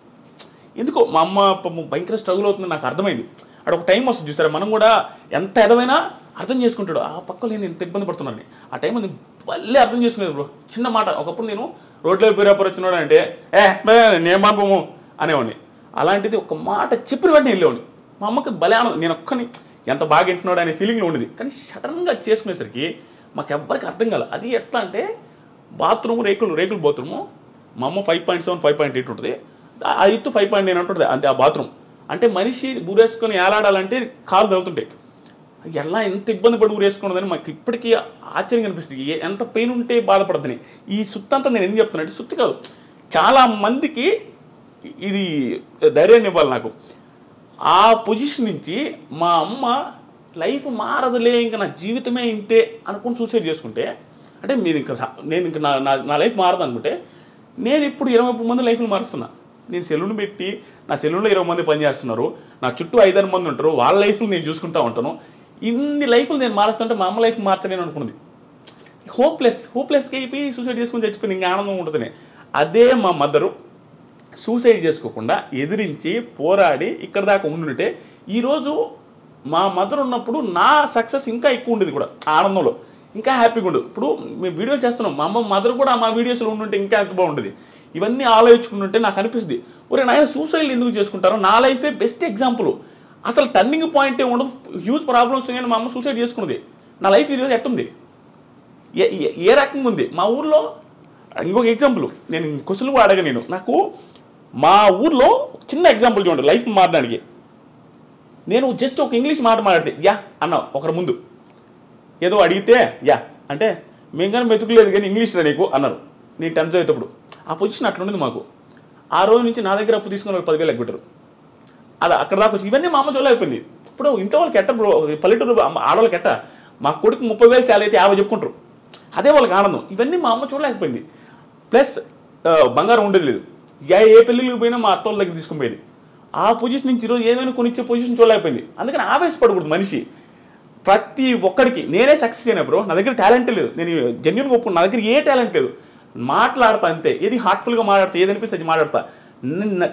ఎందుకో మా అమ్మ భయంకర స్ట్రగుల్ అవుతుంది నాకు అర్థమైంది. అక్కడ ఒక టైం వస్తుంది చూసారా, మనం కూడా ఎంత ఎదవైనా అర్థం చేసుకుంటాడు, ఆ పక్కలో నేను ఎంత ఇబ్బంది పడుతున్నాను. ఆ టైం అది మళ్ళీ అర్థం చేసుకునేది బ్రో. చిన్న మాట, ఒకప్పుడు నేను రోడ్లో పేరాపర్ వచ్చినాడు అంటే నేను మాపము అనేవాడిని. అలాంటిది ఒక మాట చెప్పిన వెంటనే వెళ్ళేవాడిని. మా అమ్మకి భలే నేను ఒక్కని ఎంత బాగా వింటున్నాడు అనే ఫీలింగ్లో ఉండేది. కానీ సడన్గా చేసుకునేసరికి మాకు ఎవ్వరికి అర్థం కాదు. అది ఎట్లా అంటే బాత్రూమ్ రేకులు బాత్రూము, మా అమ్మ 5.7 5.8 ఉంటుంది, ఆ ఎత్తు 5.9 ఉంటుంది అంతే ఆ బాత్రూమ్. అంటే మనిషి ఊరేసుకొని ఏలాడాలంటే కాలు తగులుతుంటాయి. ఎలా ఎంత ఇబ్బంది పడి ఊరేసుకున్నదని మాకు ఇప్పటికీ ఆశ్చర్యంగా అనిపిస్తుంది, ఎంత పెయిన్ ఉంటే బాధపడద్దని. ఈ సుత్తి అంతా నేను ఎందుకు చెప్తున్నా అంటే, సుత్తి కాదు, చాలా మందికి ఇది ధైర్యాన్ని ఇవ్వాలి నాకు. ఆ పొజిషన్ నుంచి మా అమ్మ లైఫ్ మారదులే, ఇంకా నా జీవితమే ఇంతే అనుకుని సూసైడ్ చేసుకుంటే, అంటే మీరు నేను ఇంకా నా లైఫ్ మారదు అనుకుంటే, నేను ఇప్పుడు 20 మంది లైఫ్ని మారుస్తున్నా. నేను సెలూన్ పెట్టి నా సెలూన్లో 20 మంది పనిచేస్తున్నారు, నా చుట్టూ 5-6 మంది ఉంటారు, వాళ్ళ లైఫ్లు నేను చూసుకుంటూ ఉంటాను. ఇన్ని లైఫ్లు నేను మారుస్తుంటే మా అమ్మ లైఫ్ మార్చలేను అనుకున్నది. హోప్లెస్గా అయిపోయి సూసైడ్ చేసుకుని చచ్చిపోయింది, ఇంకా ఆనందం ఉంటుంది. అదే మా మదరు సూసైడ్ చేసుకోకుండా ఎదిరించి పోరాడి ఇక్కడ దాకా ఉండుంటే, ఈరోజు మా మదర్ ఉన్నప్పుడు నా సక్సెస్ ఇంకా ఎక్కువ ఉండేది కూడా, ఆనందంలో ఇంకా హ్యాపీగా ఉండదు. ఇప్పుడు మేము వీడియో చేస్తున్నాం, మా అమ్మ మదర్ కూడా మా వీడియోస్లో ఉండుంటే ఇంకా ఎంత బాగుంటుంది. ఇవన్నీ ఆలోచించుకుంటుంటే నాకు అనిపిస్తుంది, ఒరే నాయన సూసైడ్ ఎందుకు చేసుకుంటారో, నా లైఫే బెస్ట్ ఎగ్జాంపుల్. అసలు టర్నింగ్ పాయింటే ఉండదు, హ్యూజ్ ప్రాబ్లమ్స్ కానీ మా అమ్మ సూసైడ్ చేసుకున్నది. నా లైఫ్ ఈరోజు ఎట్టుంది, ఏ రకంగా ఉంది. మా ఊర్లో ఇంకొక ఎగ్జాంపుల్ నేను క్వశ్చన్ కూడా అడగా, నాకు మా ఊర్లో చిన్న ఎగ్జాంపుల్ చూడండి లైఫ్ మారడానికి. నేను జస్ట్ ఒక ఇంగ్లీష్ మాట మాట్లాడితే యా అన్న ఒకరి ముందు ఏదో అడిగితే యా అంటే మేము కానీ మెతుకులేదు కానీ ఇంగ్లీష్ రా నీకు అన్నారు. నేను 10th చదివేటప్పుడు ఆ పొజిషన్ అట్లా ఉండేది మాకు. ఆ రోజు నుంచి నా దగ్గర అప్పు తీసుకుని వాళ్ళు 10,000 ఎగ్గొట్టారు. అది అక్కడ దాకా వచ్చి ఇవన్నీ మా అమ్మ జోలు అయిపోయింది. ఇప్పుడు ఇంట్లో వాళ్ళకి ఎట్ట బ్రో, పల్లెటూరు ఆడవాళ్ళకి ఎట్ట, మా కొడుకు 30,000 శాలరీ అయితే 50 చెప్పుకుంటారు, అదే వాళ్ళకి ఆనందం. ఇవన్నీ మా అమ్మ చూడలేకపోయింది. ప్లస్ బంగారం ఉండేది లేదు, ఏ పెళ్ళిళ్ళకి పోయినా మా అత్తోళ్ళ దగ్గర తీసుకుని పోయేది. ఆ పొజిషన్ నుంచి ఈరోజు ఏమైనా కొనిచ్చే పొజిషన్ చూడలేకపోయింది. అందుకని ఆవేశపడకూడదు మనిషి. ప్రతి ఒక్కడికి నేనే సక్సెస్ అయినా బ్రో, నా దగ్గర టాలెంట్ లేదు, నేను జెన్యున్గా ఒప్పుకున్నా, నా దగ్గర ఏ టాలెంట్ లేదు, మాట్లాడతా అంతే. ఏది హార్ట్ఫుల్గా మాట్లాడతా, ఏది అనిపిస్తే అది మాట్లాడతా.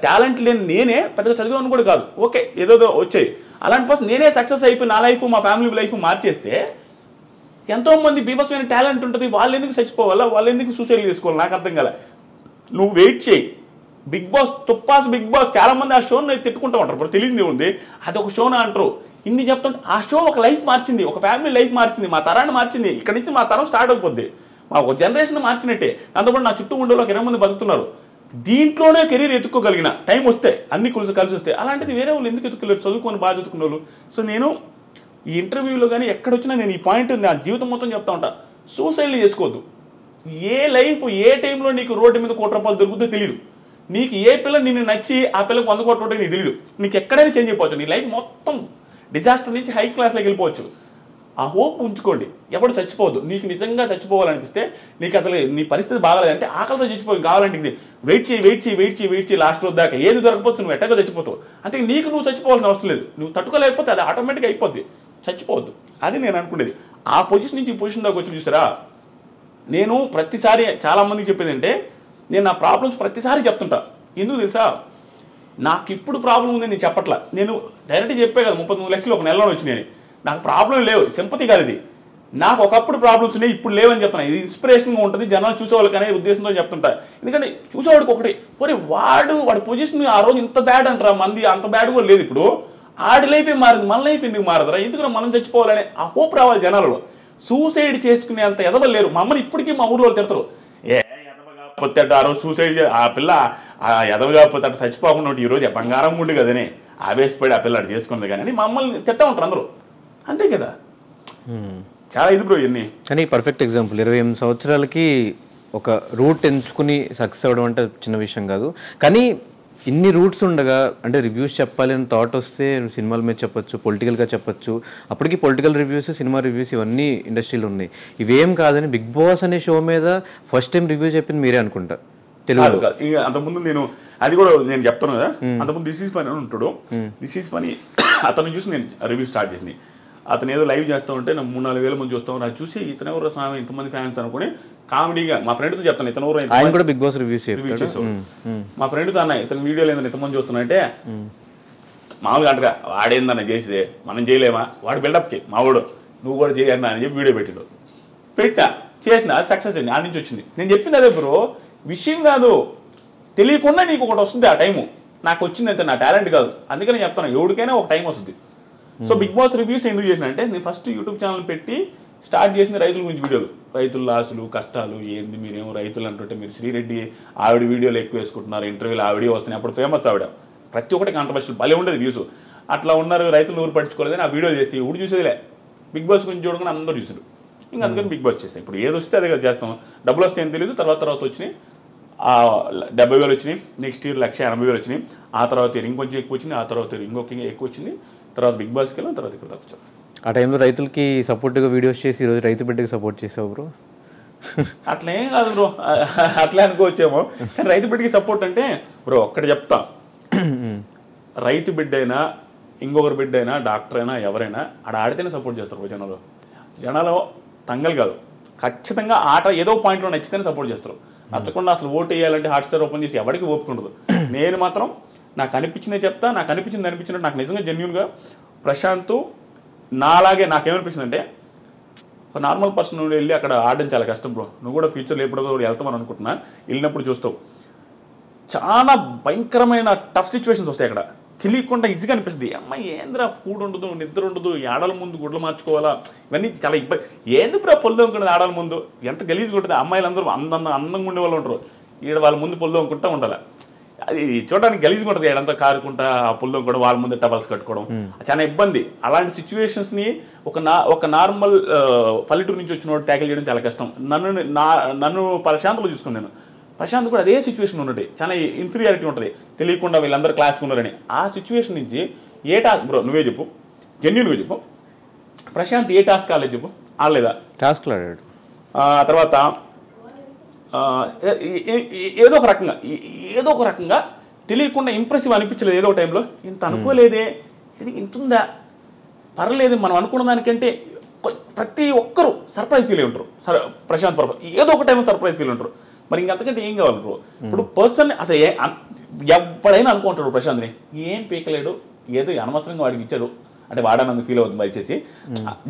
టాలెంట్ లేని నేనే పెద్దగా చదివాను కూడా కాదు, ఓకే ఏదో వచ్చాయి. అలాంటి పర్సన్ నేనే సక్సెస్ అయిపోయి నా లైఫ్ మా ఫ్యామిలీ లైఫ్ మార్చేస్తే, ఎంతోమంది బీభత్సమైన టాలెంట్ ఉంటుంది, వాళ్ళు ఎందుకు చచ్చిపోవాలా, వాళ్ళు ఎందుకు సూసైడ్ చేసుకోవాలి, నాకు అర్థం కాలే. నువ్వు వెయిట్ చేయి. బిగ్ బాస్ తుప్పాస్ బిగ్ బాస్ చాలా మంది ఆ షోని తిట్టుకుంటూ ఉంటారు, ఇప్పుడు తెలియదు ఉంది అది ఒక షోనా అంటారు. ఇన్ని చెప్తుంటే ఆ షో ఒక లైఫ్ మార్చింది, ఒక ఫ్యామిలీ లైఫ్ మార్చింది, మా తరాన్ని మార్చింది. ఇక్కడ నుంచి మా తరం స్టార్ట్ అయిపోద్ది, మా ఒక జనరేషన్ మార్చినట్టే. దాంతోపాటు నా చుట్టూ ఉండే ఒక 20 మంది బతుకుతున్నారు. దీంట్లోనే కెరీర్ ఎత్తుక్కోగలిగిన టైం వస్తే, అన్ని కలిసి వస్తే. అలాంటిది వేరే వాళ్ళు ఎందుకు ఎత్తుకోలేరు, చదువుకొని బాగా చదువుకున్న వాళ్ళు. సో నేను ఈ ఇంటర్వ్యూలో కానీ ఎక్కడొచ్చినా నేను ఈ పాయింట్ నా జీవితం మొత్తం చెప్తా ఉంటా, సూసైడ్లు చేసుకోవద్దు. ఏ లైఫ్ ఏ టైంలో నీకు రోడ్డు మీద 1 కోటి రూపాయలు దొరుకుతుందో తెలియదు. నీకు ఏ పిల్ల నిన్ను నచ్చి ఆ పిల్లకి 100 కోట్ల రూపాయలు నీకు తెలియదు. నీకు ఎక్కడైనా చేంజ్ అయిపోవచ్చు, నీ లైఫ్ మొత్తం డిజాస్టర్ నుంచి హై క్లాస్లోకి వెళ్ళిపోవచ్చు. ఆ హోప్ ఉంచుకోండి, ఎప్పుడు చచ్చిపోవద్దు. నీకు నిజంగా చచ్చిపోవాలనిపిస్తే, నీకు అసలు నీ పరిస్థితి బాగాలేదంటే, ఆకలితో చచ్చిపోయి కావాలంటే ఇది వెయిట్ చేయి లాస్ట్ రోజు దాకా ఏది దొరకపోవచ్చు, నువ్వు ఎట్టగా చచ్చిపోతావు. అంటే నీకు నువ్వు చచ్చిపోవాల్సిన అవసరం లేదు, నువ్వు తట్టుకోలేకపోతే అది ఆటోమేటిక్గా అయిపోద్ది. చచ్చిపోవద్దు, అది నేను అనుకునేది. ఆ పొజిషన్ నుంచి ఈ పొజిషన్ దాకా వచ్చి చూసారా, నేను ప్రతిసారి చాలామందికి చెప్పేది అంటే, నేను నా ప్రాబ్లమ్స్ ప్రతిసారి చెప్తుంటా. ఎందుకు తెలుసా, నాకు ఇప్పుడు ప్రాబ్లం ఉంది నేను చెప్పట్లా. నేను డైరెక్ట్గా చెప్పే కదా 39 లక్షలు ఒక నెలలో వచ్చినాయని. నాకు ప్రాబ్లం లేవు, సింపతి కాదు ఇది. నాకు ఒకప్పుడు ప్రాబ్లమ్స్ ఉన్నాయి, ఇప్పుడు లేవని చెప్తున్నా. ఇది ఇన్స్పిరేషన్గా ఉంటుంది, జనాలు చూసేవాళ్ళకి అనే ఉద్దేశంతో చెప్తుంటా. ఎందుకంటే చూసేవాడికి ఒకటి, పోనీ వాడి పొజిషన్ ఆ రోజు ఇంత బ్యాడ్ అంటారా, మంది అంత బ్యాడ్ కూడా లేదు. ఇప్పుడు ఆడి లైఫే మారింది, మన లైఫ్ ఎందుకు మారదురా, ఎందుకు మనం చచ్చిపోవాలనే ఆ హోప్ రావాలి జనాలలో. సూసైడ్ చేసుకునే అంత ఎదవలు లేరు. మా అమ్మని ఇప్పటికీ మా ఊర్లో తిడతారు, ఎదవగాపోతే ఆ రోజు సూసైడ్, ఆ పిల్ల ఆ ఎదవగాపోతే అటు చచ్చిపోకుండా ఈ రోజు బంగారం గుండు కదనే ఆవేశపడి ఆ పిల్ల అటు చేసుకున్నది కానీ మా అమ్మల్ని తిట్టా ఉంటారు అందరూ. అంతే కదా, చాలా ఇది బ్రో ఇవన్నీ. కానీ పర్ఫెక్ట్ ఎగ్జాంపుల్ 28 సంవత్సరాలకి ఒక రూట్ ఎంచుకుని సక్సెస్ అవ్వడం అంటే చిన్న విషయం కాదు. కానీ ఇన్ని రూట్స్ ఉండగా అంటే రివ్యూస్ చెప్పాలి అని థాట్ వస్తే సినిమాల మీద చెప్పొచ్చు, పొలిటికల్గా చెప్పొచ్చు. అప్పటికి పొలిటికల్ రివ్యూస్, సినిమా రివ్యూస్ ఇవన్నీ ఇండస్ట్రీలో ఉన్నాయి. ఇవేం కాదని బిగ్ బాస్ అనే షో మీద ఫస్ట్ టైం రివ్యూ చెప్పింది మీరే అనుకుంటా తెలుగు. అంతకుముందు నేను అది కూడా నేను చెప్తాను కదా, అంతకుముందు దిస్ ఈజ్ ఫనీ అని ఉంటాడు. దిస్ ఈజ్ ఫనీ అతను చూసి నేను రివ్యూ స్టార్ట్ చేసింది. అతను ఏదో లైవ్ చేస్తూ ఉంటే నాకు 3-4 వేల మంది చూస్తాం, అది చూసి ఇతను ఎవరు స్వామి ఇంతమంది ఫ్యాన్స్ అనుకుని కామెడీగా మా ఫ్రెండ్తో చెప్తాను, ఇతను ఎవరు ఆయన కూడా బిగ్ బాస్ రివ్యూ చేస్తాడు. మా ఫ్రెండ్తో అన్న ఇతను వీడియోలు ఏందని ఇంతమంది చూస్తున్నాయంటే మామూలుగా అంటగా వాడేందన్న చేసేదే మనం చేయలేమా, వాడు బిల్డప్కి మావాడు నువ్వు కూడా చేయన్నా అని చెప్పి వీడియో పెట్టా చేసిన, అది సక్సెస్ అయింది, ఆ నుంచి వచ్చింది. నేను చెప్పింది అదే బ్రో, విషయం కాదు, తెలియకుండా నీకు ఒకటి వస్తుంది ఆ టైము. నాకు వచ్చింది అంతే, నా టాలెంట్ కాదు. అందుకని చెప్తాను, ఎవరికైనా ఒక టైం వస్తుంది. సో బిగ్ బాస్ రివ్యూస్ ఎందుకు చేసిన అంటే, నేను ఫస్ట్ యూట్యూబ్ ఛానల్ పెట్టి స్టార్ట్ చేసింది రైతుల గురించి వీడియోలు, రైతుల లాసులు కష్టాలు ఏంది, మీరేమో రైతులు అంటుంటే మీరు శ్రీరెడ్డి ఆవిడ వీడియోలు ఎక్కువ వేసుకుంటున్నారు, ఇంటర్వ్యూలు ఆవిడే వస్తున్నాయి, అప్పుడు ఫేమస్ ఆవిడ, ప్రతి ఒక్కటి కాంట్రవర్షియల్ భలే ఉండేది వ్యూస్. అట్లా ఉన్నారు, రైతులు ఊరు పట్టించుకోలేదని ఆ వీడియోలు చేస్తే ఊరు చూసేదిలే, బిగ్ బాస్ గురించి చూడగానే అందరూ చూసారు. ఇంకా అందుకని బిగ్ బాస్ చేస్తాం. ఇప్పుడు ఏది వస్తే అదే చేస్తాం, డబ్బులు వస్తే ఏం తెలియదు. తర్వాత వచ్చినాయి 70,000 వచ్చినాయి, నెక్స్ట్ ఇయర్ 180,000 వచ్చినాయి, ఆ తర్వాత ఇంకొంచెం ఎక్కువ వచ్చింది, ఆ తర్వాత ఇంకొక ఎక్కువ వచ్చింది, తర్వాత బిగ్ బాస్కి వెళ్ళాం, తర్వాత ఇక్కడ దాకా వచ్చాం. ఆ టైంలో రైతులకి సపోర్ట్గా వీడియోస్ చేసి ఈరోజు రైతు బిడ్డకి సపోర్ట్ చేసావు బ్రో. అట్లా ఏం కాదు బ్రో, అట్లా అనుకోవచ్చేమో. కానీ రైతు బిడ్డకి సపోర్ట్ అంటే బ్రో ఒక్కటి చెప్తా, రైతు బిడ్డ అయినా ఇంకొకరి బిడ్డ అయినా డాక్టర్ అయినా ఎవరైనా ఆడితేనే సపోర్ట్ చేస్తారు జనాలు తంగలు కాదు, ఖచ్చితంగా ఆట ఏదో పాయింట్లో నచ్చితేనే సపోర్ట్ చేస్తారు. నచ్చకుండా అసలు ఓటు వేయాలంటే హాట్స్టార్ ఓపెన్ చేసి ఎవరికి ఓపుకుండదు. నేను మాత్రం నాకు అనిపించిందే చెప్తా, నాకు అనిపించినట్టు నాకు నిజంగా జెన్యూన్గా ప్రశాంత్ నాలాగే నాకేమనిపించిందంటే, ఒక నార్మల్ పర్సన్ వెళ్ళి అక్కడ ఆడడం చాలా కష్టం బ్రో. నువ్వు కూడా ఫ్యూచర్లో ఎప్పుడో కూడా వెళ్తామని అనుకుంటున్నా, వెళ్ళినప్పుడు చూస్తావు చాలా భయంకరమైన టఫ్ సిచ్యువేషన్స్ వస్తాయి అక్కడ. తెలియకుండా ఈజీగా అనిపిస్తుంది, అమ్మాయి ఏంద్రా ఫుడ్ ఉండదు, నిద్ర ఉండదు, ఆడల ముందు గుడ్లు మార్చుకోవాలా, ఇవన్నీ చాలా ఇబ్బంది. ఏంది బ్రో పొల్లు అనుకుంటుంది ఆడల ముందు, ఎంత గలీజ్గా ఉంటుంది. అమ్మాయిలందరూ అందంగా ఉండే వాళ్ళు ఉంటారు, ఈడ వాళ్ళ ముందు పొల్లు అనుకుంటా ఉండాలి. అది చూడడానికి గలీజ్గా ఉంటుంది, ఏడంతా కారుకుంటా ఆ పుల్లం కూడా వాళ్ళ ముందు టవల్స్ కట్టుకోవడం చాలా ఇబ్బంది. అలాంటి సిచ్యువేషన్స్ని ఒక నార్మల్ పల్లెటూరు నుంచి వచ్చిన ట్యాకిల్ చేయడం చాలా కష్టం. నన్ను ప్రశాంత్లో చూసుకున్నాను, ప్రశాంత్ కూడా అదే సిచ్యువేషన్ ఉన్నది, చాలా ఇన్ఫీరియారిటీ ఉంటుంది, తెలియకుండా వీళ్ళందరూ క్లాస్కి ఉన్నారని. ఆ సిచ్యువేషన్ నుంచి ఏ టాస్క్ బ్రో నువ్వే చెప్పు, జెన్యూన్గా చెప్పు, ప్రశాంత్ ఏ టాస్క్ ఆడలేదు చెప్పు, ఆడలేదా? టాస్క్లు ఆడాడు. తర్వాత ఏదో ఒక రకంగా తెలియకుండా ఇంప్రెసివ్ అనిపించలేదు. ఏదో టైంలో ఇంత అనుకోలేదే, ఇది ఇంతుందా, పర్లేదు మనం అనుకున్న దానికంటే ప్రతి ఒక్కరూ సర్ప్రైజ్ ఫీల్ అయి ఉంటారు. ప్రశాంత్ ఏదో ఒక టైంలో సర్ప్రైజ్ ఫీల్ ఉంటారు. మరి ఇంకంతకంటే ఏం కావాలి బ్రో? ఇప్పుడు పర్సన్ అసలు ఎవడైనా అనుకుంటాడు ప్రశాంత్ని ఏం పీకలేడు, ఏదో అనవసరంగా వాడికి ఇచ్చాడు అంటే వాడనందుకు ఫీల్ అవుతుంది వచ్చేసి.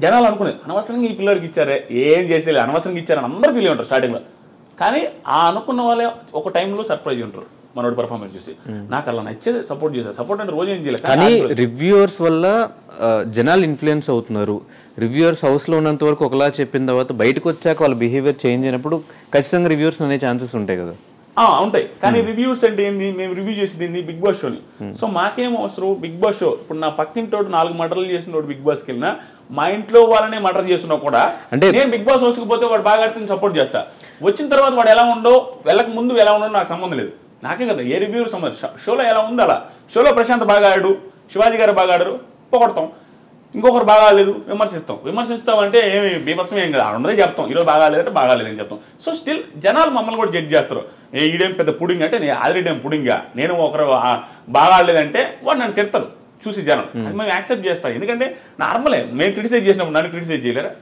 జనాలు అనుకునేది అనవసరంగా ఈ పిల్లడికి ఇచ్చారే, ఏం చేసేది అనవసరంగా ఇచ్చారని అందరూ ఫీల్ అయి ఉంటారు స్టార్టింగ్లో. కానీ ఆ అనుకున్న వాళ్ళే ఒక టైంలో సర్ప్రైజ్ ఉంటారు మనోడి పర్ఫార్మెన్స్ చూసి. నాకు అలా నచ్చేది సపోర్ట్ చేశారు. సపోర్ట్ అంటే రోజు ఏం చేయలేదు, కానీ రివ్యూవర్స్ వల్ల జనాలు ఇన్ఫ్లుయెన్స్ అవుతున్నారు. రివ్యూవర్స్ హౌస్లో ఉన్నంత వరకు ఒకలా చెప్పిన తర్వాత బయటకు వచ్చాక వాళ్ళ బిహేవియర్ చేంజ్ అయినప్పుడు ఖచ్చితంగా రివ్యూవర్స్ అనే ఛాన్సెస్ ఉంటాయి కదా. ఉంటాయి, కానీ రివ్యూస్ అంటే ఏంది, మేము రివ్యూ చేసేది ఏంది బిగ్ బాస్ షోని. సో మాకేం అవసరం బిగ్ బాస్ షో. ఇప్పుడు నా పక్కింటోడు 4 మర్డర్లు చేసిన బిగ్ బాస్కి వెళ్ళినా, మా ఇంట్లో వాళ్ళనే మర్డర్ చేస్తున్నా కూడా అంటే నేను బిగ్ బాస్ హౌస్కి పోతే వాడు బాగా ఆడితే సపోర్ట్ చేస్తా. వచ్చిన తర్వాత వాడు ఎలా ఉండో, వెళ్ళక ముందు ఎలా ఉండో నాకు సంబంధం లేదు, నాకే కదా ఏ రివ్యూ సంబంధం. షోలో ఎలా ఉంది అలా. షోలో ప్రశాంత్ బాగా ఆడాడు, శివాజీ గారు బాగా ఆడారు, పొగడతాం. ఇంకొకరు బాగా లేదు విమర్శిస్తామంటే ఏమి బీభత్సం ఏం కదా, అందరే చెప్తాం ఈరోజు బాగా లేదంటే బాగా లేదని చెప్తాం. సో స్టిల్ జనాలు మమ్మల్ని కూడా జడ్జ్ చేస్తారు. ఈడేం పెద్ద పుడింగ్ అంటే నేను ఆల్రెడీ ఏం పుడింగా, నేను ఒకరు బాగా ఆడలేదంటే వాడు నన్ను తిడతారు చూసి జనం. అది మేము యాక్సెప్ట్ చేస్తాం, ఎందుకంటే నార్మలే. మేము క్రిటిసైజ్ చేసినప్పుడు నన్ను క్రిటిసైజ్ చేయలేరా,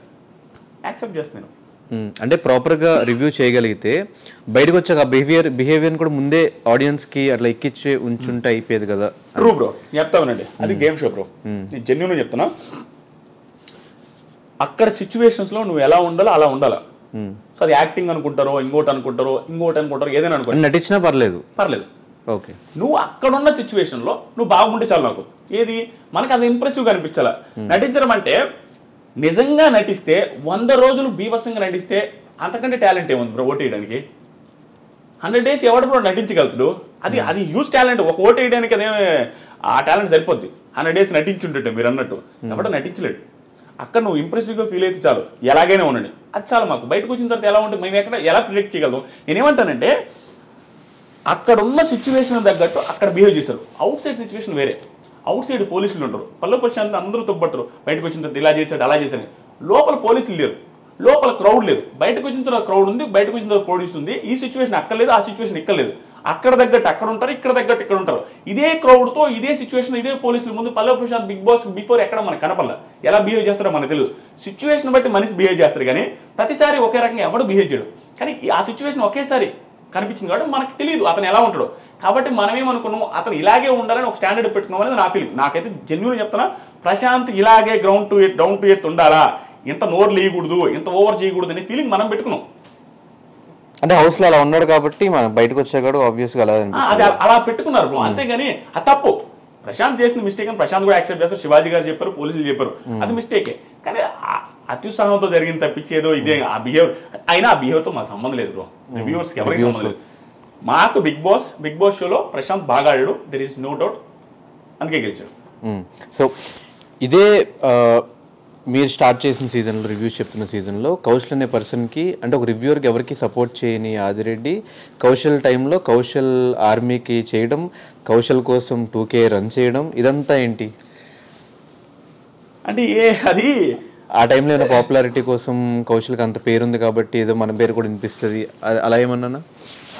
యాక్సెప్ట్ చేస్తాను. అంటే ప్రాపర్గా రివ్యూ చేయగలిగితే బయటకు వచ్చాక బిహేవియర్ కూడా ముందే ఆడియన్స్కి అట్లా ఎక్కిచ్చే ఉంచుంటే అయిపోయేది కదా. ట్రూ బ్రో, చెప్తామనండి, అది గేమ్ షో బ్రో. నేను జెన్యూన్గా చెప్తున్నా. అక్కడ సిచ్యువేషన్స్లో నువ్వు ఎలా ఉండాలో అలా ఉండాలి. సో అది యాక్టింగ్ అనుకుంటారో ఇంకోటి అనుకుంటారో ఏదైనా అనుకుంటారు, నటించినా పర్లేదు. ఓకే, నువ్వు అక్కడున్న సిచ్యువేషన్లో నువ్వు బాగుంటే చాలు. నాకు ఏది మనకు అది ఇంప్రెసివ్గా అనిపించాల. నటించడం అంటే నిజంగా నటిస్తే 100 రోజులు బీభత్సంగా నటిస్తే అంతకంటే టాలెంట్ ఏముంది బ్రో ఓటు వేయడానికి? 100 days ఎవడు బ్రో నటించగలుగుతాడు? అది యూజ్ టాలెంట్. ఒక ఓటు వేయడానికి అదే ఆ టాలెంట్ సరిపోద్ది. 100 days నటించుంటే మీరు అన్నట్టు ఎవడో నటించలేడు. అక్కడ నువ్వు ఇంప్రెసివ్గా ఫీల్ అయితే చాలు, ఎలాగైనా ఉండండి, అది చాలు. మాకు బయటకు వచ్చిన తర్వాత ఎలా ఉంటుంది మేము ఎక్కడ ఎలా ప్రిడిక్ట్ చేయగలం? నేనేమంటానంటే అక్కడ ఉన్న సిచ్యువేషన్ తగ్గట్టు అక్కడ బిహేవ్ చేస్తారు. అవుట్ సైడ్ సిచ్యువేషన్ వేరే. అవుట్ సైడ్ పోలీసులు ఉంటారు, పల్లె ప్రశాంత్ అందరూ తొబ్బట్టరు, బయటకు వచ్చిన తర్వాత ఇలా చేశాడు అలా చేశాడు. లోపల పోలీసులు లేరు, లోపల క్రౌడ్ లేదు. బయటకు వచ్చిన తర్వాత క్రౌడ్ ఉంది, బయటకు వచ్చిన తర్వాత పోలీసు ఉంది. ఈ సిచ్యువేషన్ అక్కడ లేదు, ఆ సిచ్యువేషన్ ఇక్కడ లేదు. అక్కడ తగ్గట్టు అక్కడ ఉంటారు, ఇక్కడ తగ్గట్టు ఇక్కడ ఉంటారు. ఇదే క్రౌడ్తో ఇదే సిచ్యువేషన్ ఇదే పోలీసుల ముందు పల్లె ప్రశాంత్ బిగ్ బాస్ బిఫోర్ ఎక్కడ మనకు కనపడలే. ఎలా బిహేవ్ చేస్తారో మనకు తెలియదు. సిచ్యువేషన్ బట్టి మనిషి బిహేవ్ చేస్తారు కానీ ప్రతిసారి ఒకే రకంగా ఎవడు బిహేవ్ చేయడు. కానీ ఆ సిచ్యువేషన్ ఒకేసారి కనిపించింది కాబట్టి మనకు తెలియదు అతను ఎలా ఉంటాడో. కాబట్టి మనమేమనుకున్నాము అతను ఇలాగే ఉండాలని ఒక స్టాండర్డ్ పెట్టుకున్నాం అనేది నా ఫీలింగ్. నాకైతే జెన్యూన్ చెప్తున్నా, ప్రశాంత్ ఇలాగే డౌన్ టు ఎర్త్ ఉండాలా, ఇంత నోరు లేయకూడదు, ఇంత ఓవర్ చేయకూడదు అనే ఫీలింగ్ మనం పెట్టుకున్నాం. అంటే హౌస్లో అలా ఉన్నాడు కాబట్టి మనం బయటకు వచ్చాడు ఆబ్వియస్గా అలా పెట్టుకున్నారు బ్రో. అంతేగాని అది తప్పు. ప్రశాంత్ చేసిన మిస్టేక్ అని ప్రశాంత్ కూడా యాక్సెప్ట్ చేస్తారు, శివాజీ గారు చెప్పారు, పోలీసులు చెప్పారు, అది మిస్టేకే. కానీ అత్యుత్సాహంతో జరిగింది తప్పించేదో ఇదే ఆ బిహేవియర్. అయినా ఆ బిహేవియర్తో మాకు సంబంధం లేదు బ్రో, రివ్యూవర్స్కి ఎవరికి సంబంధం లేదు. మాకు బిగ్ బాస్ షోలో ప్రశాంత్ బాగా ఆడాడు, దెర్ ఈస్ నో డౌట్, అందుకే గెలిచాడు. సో ఇదే మీరు స్టార్ట్ చేసిన సీజన్లో రివ్యూస్ చెప్తున్న సీజన్లో కౌశల్ అనే పర్సన్కి అంటే ఒక రివ్యూవర్కి ఎవరికి సపోర్ట్ చేయని ఆదిరెడ్డి కౌశల్ టైంలో కౌశల్ ఆర్మీకి చేయడం, కౌశల్ కోసం 2K రన్ చేయడం, ఇదంతా ఏంటి అంటే అది ఆ టైంలో ఏమైనా పాపులారిటీ కోసం కౌశల్కి అంత పేరుంది కాబట్టి ఏదో మన పేరు కూడా వినిపిస్తుంది అలా ఏమన్నా?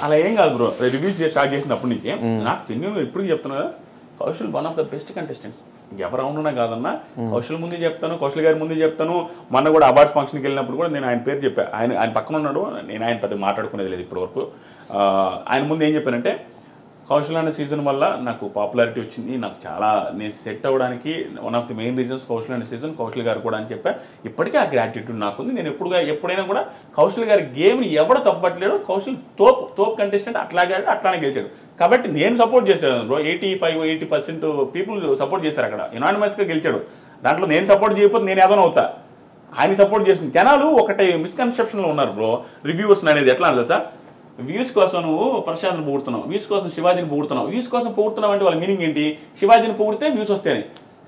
అలా ఏం కాదు బ్రో. రివ్యూ స్టార్ట్ చేసినప్పటి నుంచి నాకు జెన్యూన్గా ఇప్పుడు చెప్తున్నా, Kaushal one of the best contestants. ఎవరు అవునున్నా కాదన్నా కౌశల్ ముందే చెప్తాను, కౌశల్ గారి ముందే చెప్తాను. మొన్న కూడా అవార్డ్స్ ఫంక్షన్కి వెళ్ళినప్పుడు కూడా నేను ఆయన పేరు చెప్పాను. ఆయన పక్కన ఉన్నాడు, నేను ఆయన పెద్ద మాట్లాడుకునేది లేదు ఇప్పటి వరకు. ఆయన ముందు ఏం చెప్పానంటే కౌశల్ అనే సీజన్ వల్ల నాకు పాపులారిటీ వచ్చింది, నాకు చాలా నేను సెట్ అవ్వడానికి one of the main reasons Kaushal అనే సీజన్, కౌశల్ గారు కూడా అని చెప్పా. ఇప్పటికీ ఆ గ్రాటిట్యూడ్ నాకుంది. నేను ఎప్పుడైనా కూడా కౌశల్ గారి గేమ్ని ఎవడు తప్పట్లేడు. కౌశల్ తోప్ కంటెస్టెంట్, అట్లానే గెలిచాడు. కాబట్టి నేను సపోర్ట్ చేశాను బ్రో. 85-80% పీపుల్ సపోర్ట్ చేశారు అక్కడ, యునానిమస్గా గెలిచాడు. దాంట్లో నేను సపోర్ట్ చేయకపోతే నేను ఏదైనా అవుతా. ఆయన సపోర్ట్ చేస్తుంది. జనాలు ఒకటి మిస్కన్సెప్షన్లో ఉన్నారు బ్రో. రివ్యూవర్స్ అనేది ఎట్లా అంటే తెలుసా, వ్యూస్ కోసం నువ్వు ప్రశాంత్ని పొగుడుతున్నావు, వ్యూస్ కోసం శివాజీని పొగుడుతున్నావు. వ్యూస్ కోసం పొగుడుతున్నావు అంటే వాళ్ళ మీనింగ్ ఏంటి? శివాజీని పొగిడితే వ్యూస్ వస్తాయని,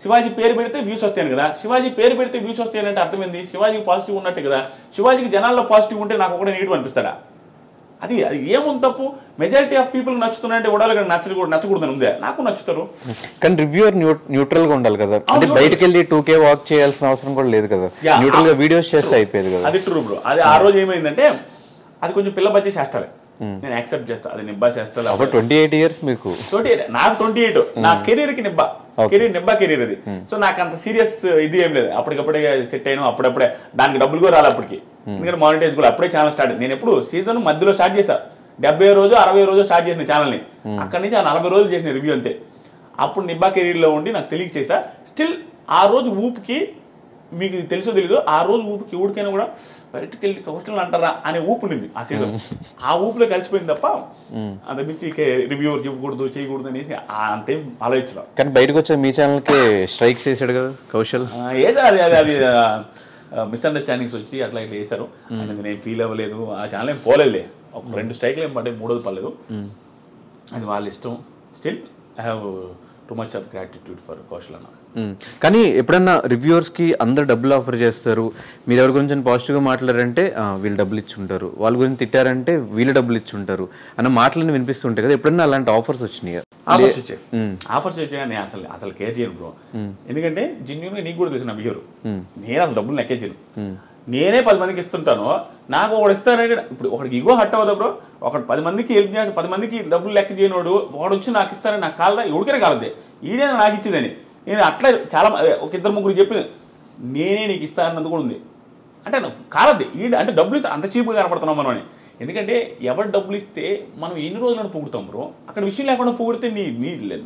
శివాజీ పేరు పెడితే వ్యూస్ వస్తాయని కదా. శివాజీ పేరు పెడితే వ్యూస్ వస్తాయని అర్థమైంది శివాజీకి పాజిటివ్ ఉన్నట్టే కదా. శివాజీకి జనాల్లో పాజిటివ్ ఉంటే నాకు ఒకటే నెగిటివ్ అనిపిస్తాడా? అది ఏముంది తప్పు? మెజారిటీ ఆఫ్ పీపుల్ నచ్చుతున్నాయంటే ఉడాలి నచ్చకూడదని ఉందే. నాకు నచ్చుతారు. కానీ రివ్యూవర్ న్యూట్రల్ గా ఉండాలి కదా. అంటే బయటకు వెళ్ళి 2K వాక్ చేయాల్సిన అవసరం కూడా లేదు కదా, న్యూట్రల్ గా వీడియోస్ చేస్తే అయిపోయేది కదా. అది ట్రూ బ్రో. అది ఆ రోజు ఏమైందంటే అది కొంచెం పిల్ల బచ్చే చేస్తాలే, నేను యాక్సెప్ట్ చేస్తా. అది నిబ్బా చేస్తా. 28 years మీకు? 28. నాకు 28. నా కెరీర్ కి నిబ్బా కెరీర్ అది. సో నాకు అంత సీరియస్ ఇది ఏం లేదు. అప్పటికప్పుడే సెట్ అయినా, అప్పుడప్పుడే దానికి డబ్బులు కూడా రాలి అప్పటికి. ఎందుకంటే మానిటైజ్ కూడా అప్పుడే ఛానల్ స్టార్ట్. నేను ఎప్పుడు సీజన్ మధ్యలో స్టార్ట్ చేశా, 70 రోజు 60 రోజు స్టార్ట్ చేసిన ఛానల్ని. అక్కడి నుంచి ఆ 40 రోజులు చేసిన రివ్యూ అంతే. అప్పుడు నిబ్బా కెరీర్లో ఉండి నాకు తెలియక చేశా. స్టిల్ ఆ రోజు ఊపుకి, మీకు తెలుసో తెలీదు, ఆ రోజు ఊపికి ఊడికైనా కూడా బయటకు వెళ్ళి కౌశల్ అంటారా అనే ఊపు ఉండింది ఆ సీజన్. ఆ ఊపులో కలిసిపోయింది తప్ప అంత మించి రివ్యూవర్ చెప్పకూడదు చేయకూడదు అనేసి అంతేం ఆలోచించడం. కానీ బయటకు వచ్చే మీ ఛానల్కి స్ట్రైక్స్ వేసాడు కదా కౌశల్. ఏదో అది మిస్అండర్స్టాండింగ్స్ వచ్చి అట్లా ఇట్లా వేశారు. నేను ఫీల్ అవ్వలేదు. ఆ ఛానల్ ఏం పోలేదులే. ఒక 2 స్ట్రైక్లు ఏం పడ్డాయి, 3ది పర్లేదు. అది వాళ్ళ ఇష్టం. Still I have too much of gratitude for Kaushal అన్న. కానీ ఎప్పుడన్నా రివ్యూవర్స్కి అందరు డబ్బులు ఆఫర్ చేస్తారు, మీరు ఎవరి గురించి పాజిటివ్గా మాట్లాడారంటే వీళ్ళు డబ్బులు ఇచ్చి ఉంటారు, వాళ్ళ గురించి తిట్టారంటే వీళ్ళు డబ్బులు ఇచ్చి ఉంటారు అన్న మాటలని వినిపిస్తుంటాయి కదా. ఎప్పుడన్నా అలాంటి ఆఫర్స్ వచ్చినాయి? ఆఫర్స్ వచ్చాయి. నేను అసలు కేర్ చేయను బ్రో. ఎందుకంటే జెన్యూన్గా నీకు కూడా తెలుసు నా బిహేవియర్. నేను అసలు డబ్బులు లెక్కే చేయను. నేనే 10 మందికి ఇస్తుంటాను. నాకు ఒకడు ఇస్తానంటే ఇప్పుడు ఒకడికి ఇగో హట్ అవుతా బ్రో. ఒకటి 10 మందికి హెల్ప్ చేసి 10 మందికి డబ్బులు లెక్క చేయనోడు వాడు వచ్చి నాకు ఇస్తానని నాకు కాలదా? ఎవరికైనా కాలదే, ఈడే నాకు ఇచ్చేదని. నేను అట్లా చాలా ఒక 2-3 చెప్పింది, నేనే నీకు ఇస్తానన్నది కూడా ఉంది. అంటే కాలద్ది ఈడ, అంటే డబ్బులు ఇస్తే అంత చీప్గా కనపడుతున్నాం మనం అని. ఎందుకంటే ఎవరు డబ్బులు ఇస్తే మనం ఎన్ని రోజులను పొగుడుతాం బ్రో. అక్కడ విషయం లేకుండా పొగిడితే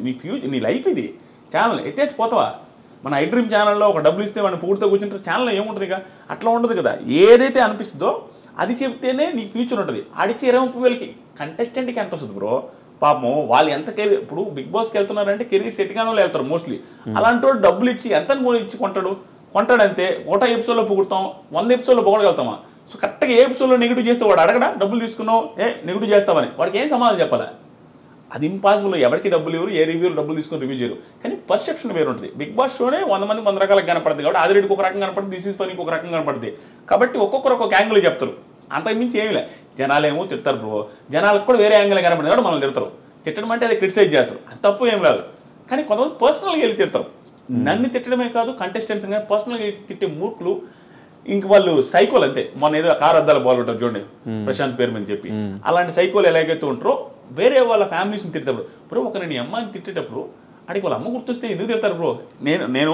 నీ ఫ్యూచర్, నీ లైఫ్ ఇది. ఛానల్ ఎత్తేసి పోతావా? మన ఐ డ్రీమ్ ఛానల్లో ఒక డబ్బులు ఇస్తే మనం పూర్తిగా కూర్చుంటే ఛానల్లో ఏముంటుంది ఇక అట్లా ఉండదు కదా. ఏదైతే అనిపిస్తుందో అది చెప్తేనే నీకు ఫ్యూచర్ ఉంటుంది. అడిచే 20,000కి కంటెస్టెంట్కి ఎంత వస్తుంది బ్రో? పాపం వాళ్ళు ఎంత కెరీర్, ఇప్పుడు బిగ్ బాస్కి వెళ్తున్నారంటే కెరీర్ సెట్ కాని వాళ్ళు వెళ్తారు మోస్ట్లీ. అలాంటి వాడు డబ్బులు ఇచ్చి ఎంత ఇచ్చి కొంటాడంతే. ఒకటో ఎపిసోడ్లో పొగుడతాం, 100 ఎపిసోడ్లో పొగడగలుగుతామా? సో కరెక్ట్గా ఏ ఎపిసోడ్లో నెగిటివ్ చేస్తే వాడు అడగడా డబ్బులు తీసుకున్నావు నెగిటివ్ చేస్తామని? వాడికి ఏం సమాధానం చెప్పాలా? అది ఇంపాసిబుల్. ఎవరికి డబ్బులు ఇవ్వరు, ఏ రివ్యూలు డబ్బులు తీసుకొని రివ్యూ చేయరు. కానీ పర్సెప్షన్ వేరు ఉంటుంది. బిగ్ బాస్ షోనే 100 మంది 100 రకాలుగా కనపడుతుంది కాబట్టి ఆదిరెడ్డికి ఒక రకంగా కనపడుతుంది, దిస్ ఈజ్ ఫనీకి ఒక రకంగా కనపడుతుంది కాబట్టి ఒక్కొక్కరు ఒక్కొక్క యాంగిల్ చెప్తారు. అంతకుమించి ఏమి లే. జనాలేమో తిడతారు బ్రో, జనాలకు కూడా వేరే యాంగిల్ కనపడింది కాబట్టి మనల్ని తిడతారు. తిట్టడం అంటే అది క్రిటిసైజ్ చేస్తారు, అది తప్పు ఏం లేదు. కానీ కొంతమంది పర్సనల్గా వెళ్ళి తిడతారు. నన్ను తిట్టడమే కాదు, కంటెస్టెంట్స్ కానీ పర్సనల్గా తిట్టే మూర్ఖులు ఇంక వాళ్ళు సైకోలు అంతే. మొన్న ఏదో కారు అద్దాల బాల్ ఉంటారు చూడండి, ప్రశాంత్ పేరు అని చెప్పి, అలాంటి సైకోలు ఎలాగైతే ఉంటారో వేరే వాళ్ళ ఫ్యామిలీస్ని తిట్టేటప్పుడు బ్రో, ఒక నేను అమ్మాయిని తిట్టేటప్పుడు అడిగి వాళ్ళ అమ్మ గుర్తొస్తే ఎందుకు తిడతారు బ్రో? నేను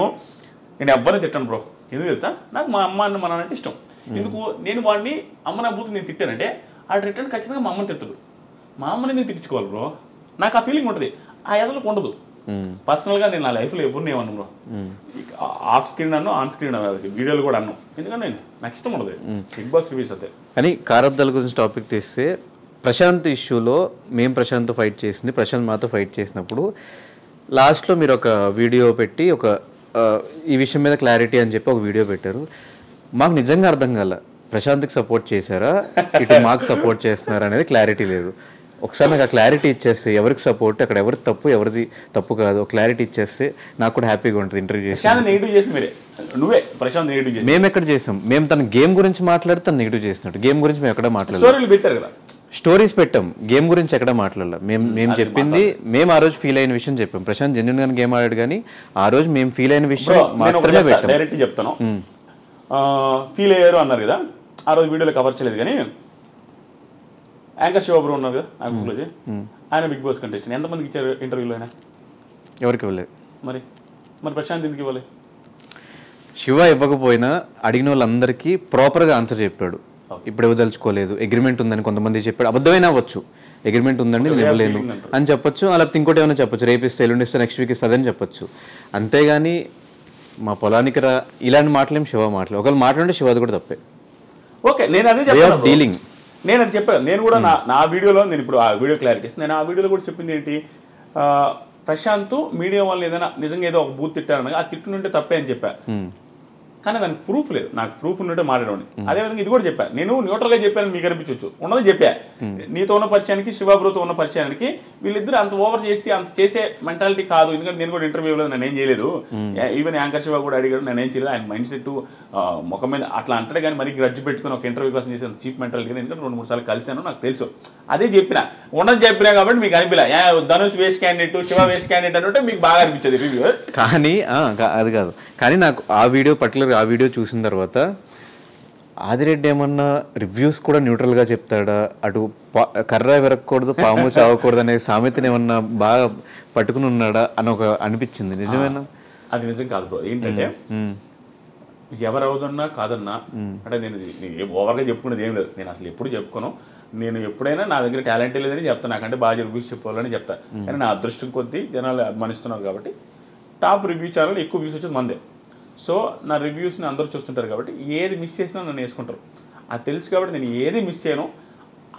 ఎవరిని తిట్టాను బ్రో, ఎందుకు తెలుసా? నాకు మా అమ్మ అన్న మన అంటే ఇష్టం. ఎందుకు నేను వాడిని అమ్మ నా బూతు నేను తిట్టానంటే ఆ రిటర్న్ ఖచ్చితంగా మా అమ్మని తిడతాడు. మా అమ్మని నేను తిట్టించుకోవాలి బ్రో, నాకు ఆ ఫీలింగ్ ఉంటుంది. ఆ ఎదలకు ఉండదు. పర్సనల్గా నేను నా లైఫ్లో ఎప్పుడు ఏమన్నాను బ్రో, ఆఫ్ స్క్రీన్ అన్నాను, ఆన్ స్క్రీన్ వీడియోలు కూడా అన్నాను. ఎందుకంటే నాకు ఇష్టం ఉండదు బిగ్ బాస్ రివ్యూస్ అయితే. కానీ కారబ్దాల గురించి టాపిక్ తీస్తే ప్రశాంత్ ఇష్యూలో మేము ప్రశాంత్తో ఫైట్ చేసింది, ప్రశాంత్ మాతో ఫైట్ చేసినప్పుడు లాస్ట్లో మీరు ఒక వీడియో పెట్టి ఒక ఈ విషయం మీద క్లారిటీ అని చెప్పి ఒక వీడియో పెట్టారు. మాకు నిజంగా అర్థం కాల, ప్రశాంత్కి సపోర్ట్ చేశారా ఇటు మాకు సపోర్ట్ చేస్తున్నారా అనేది క్లారిటీ లేదు. ఒకసారి నాకు ఆ క్లారిటీ ఇచ్చేస్తే ఎవరికి సపోర్ట్, అక్కడ ఎవరికి తప్పు, ఎవరిది తప్పు కాదు, క్లారిటీ ఇచ్చేస్తే నాకు కూడా హ్యాపీగా ఉంటుంది. ఇంటర్వ్యూ చేసి మేము ఎక్కడ చేసాం? మేము తన గేమ్ గురించి మాట్లాడితే తను నెగిటివ్ చేసినట్టు. గేమ్ గురించి మేము ఎక్కడ మాట్లాడలేదు, స్టోరీస్ పెట్టాం, గేమ్ గురించి ఎక్కడ మాట్లాడాలి. మేము చెప్పింది, మేము ఆ రోజు ఫీల్ అయిన విషయం చెప్పాం. ప్రశాంత్ జెన్యున్ గానే గేమ్ ఆడాడు, కానీ ఆ రోజు మేము ఫీల్ అయిన విషయం మాత్రమే పెట్టాం. డైరెక్ట్ చెప్తాను, ఫీల్ అయ్యారు అన్నారు కదా, ఆ రోజు వీడియోలో కవర్ చేయలేదు. కానీ యాంకర్ శివబ్రో ఉన్నారు కదా యాంకర్లోజీ, ఆయన బిగ్ బాస్ కంటెస్టెంట్, ఎంతమందికి ఇచ్చారు ఇంటర్వ్యూలో? ఆయన ఎవరికి ఇవ్వలేదు. మరి ప్రశాంత్ ఎందుకు ఇవ్వాలి? శివ ఇవ్వకపోయినా అడిగిన వాళ్ళందరికీ ప్రాపర్గా ఆన్సర్ చెప్పాడు. ఇప్పుడు ఇవ్వదలుచుకోలేదు, అగ్రిమెంట్ ఉందని కొంతమంది చెప్పాడు. అబద్ధమైనా అవ్వచ్చు, అగ్రిమెంట్ ఉందండి నేను ఇవ్వలేను అని చెప్పొచ్చు, అలా ఇంకోటి ఏమైనా చెప్పొచ్చు, రేపిస్తే ఎల్లుండి ఇస్తే నెక్స్ట్ వీక్ ఇస్తుందని చెప్పొచ్చు. అంతేగాని మా పొలానికి రా ఇలాంటి మాటలేం శివ మాటలు. ఒకవేళ మాట్లాడే శివది కూడా తప్పే. ఓకే, నేను అదే చెప్పాను, డీలింగ్ నేను అది చెప్పాను. నేను కూడా నా వీడియోలో, నేను ఇప్పుడు ఆ వీడియో క్లారిటీ ఇస్తాను. నేను ఆ వీడియోలో కూడా చెప్పింది ఏంటి, ప్రశాంత్ మీడియా వాళ్ళు ఏదైనా నిజంగా ఏదో ఒక బూత్ తిట్టారనగా ఆ తిట్టునుంటే తప్పే అని చెప్పా. కానీ దానికి ప్రూఫ్ లేదు, నాకు ప్రూఫ్ ఉన్నట్టే మాట్లాడండి. అదేవిధంగా ఇది కూడా చెప్పాను, నేను న్యూట్రల్గా చెప్పాను, మీకు అనిపించవచ్చు, ఉన్నది చెప్పా. నీతో ఉన్న పరిచయానికి శివబ్రోతో ఉన్న పరిచయానికి వీళ్ళిద్దరు అంత ఓవర్ చేసి అంత చేసే మెంటాలిటీ కాదు. ఎందుకంటే నేను కూడా ఇంటర్వ్యూలో నేను ఏం చేయలేదు, ఈవెన్ యాంకర్ శివ కూడా అడిగాడు, నేను ఏం చేయలేదు. ఆయన మైండ్ సెట్ ముఖం మీద అట్లా అంటాడు, కానీ మరి గ్రడ్జ్ పెట్టుకుని ఒక ఇంటర్వ్యూ కోసం చేసే చీప్ మెంటాలిటీ. ఎందుకంటే 2-3 సార్లు కలిసాను, నాకు తెలుసు. అదే చెప్పినా, ఉండదు చెప్పినా కాబట్టి మీకు అనిపించలే Dhanush waste candidate, Shiva waste candidate అంటే మీకు బాగా అనిపించేది రివ్యూ. కానీ అది కాదు, కానీ నాకు ఆ వీడియో పర్టికులర్ ఆ వీడియో చూసిన తర్వాత ఆదిరెడ్డి ఏమన్నా రివ్యూస్ కూడా న్యూట్రల్గా చెప్తాడా, అటు కర్ర విరగకూడదు పాము చావకూడదు అనే సామెతను ఏమన్నా బాగా పట్టుకుని ఉన్నాడా అని ఒక అనిపించింది. నిజమేనా? అది నిజం కాదు బ్రో. ఏంటంటే ఎవరు అవుదన్నా కాదన్నా అంటే నేను ఓవర్గా చెప్పుకునేది ఏం లేదు. నేను అసలు ఎప్పుడు చెప్పుకోను. నేను ఎప్పుడైనా నా దగ్గర టాలెంట్ లేదని చెప్తాను, నాకంటే బాగా రివ్యూస్ చెప్పుకోవాలని చెప్తాను. కానీ నా అదృష్టం కొద్దీ జనాలు అభిమానిస్తున్నారు కాబట్టి టాప్ రివ్యూ ఛానల్ ఎక్కువ వ్యూస్ వచ్చేది మందే. సో నా రివ్యూస్ని అందరూ చూస్తుంటారు కాబట్టి ఏది మిస్ చేసినా నన్ను వేసుకుంటారు. అది తెలుసు కాబట్టి నేను ఏది మిస్ చేయను.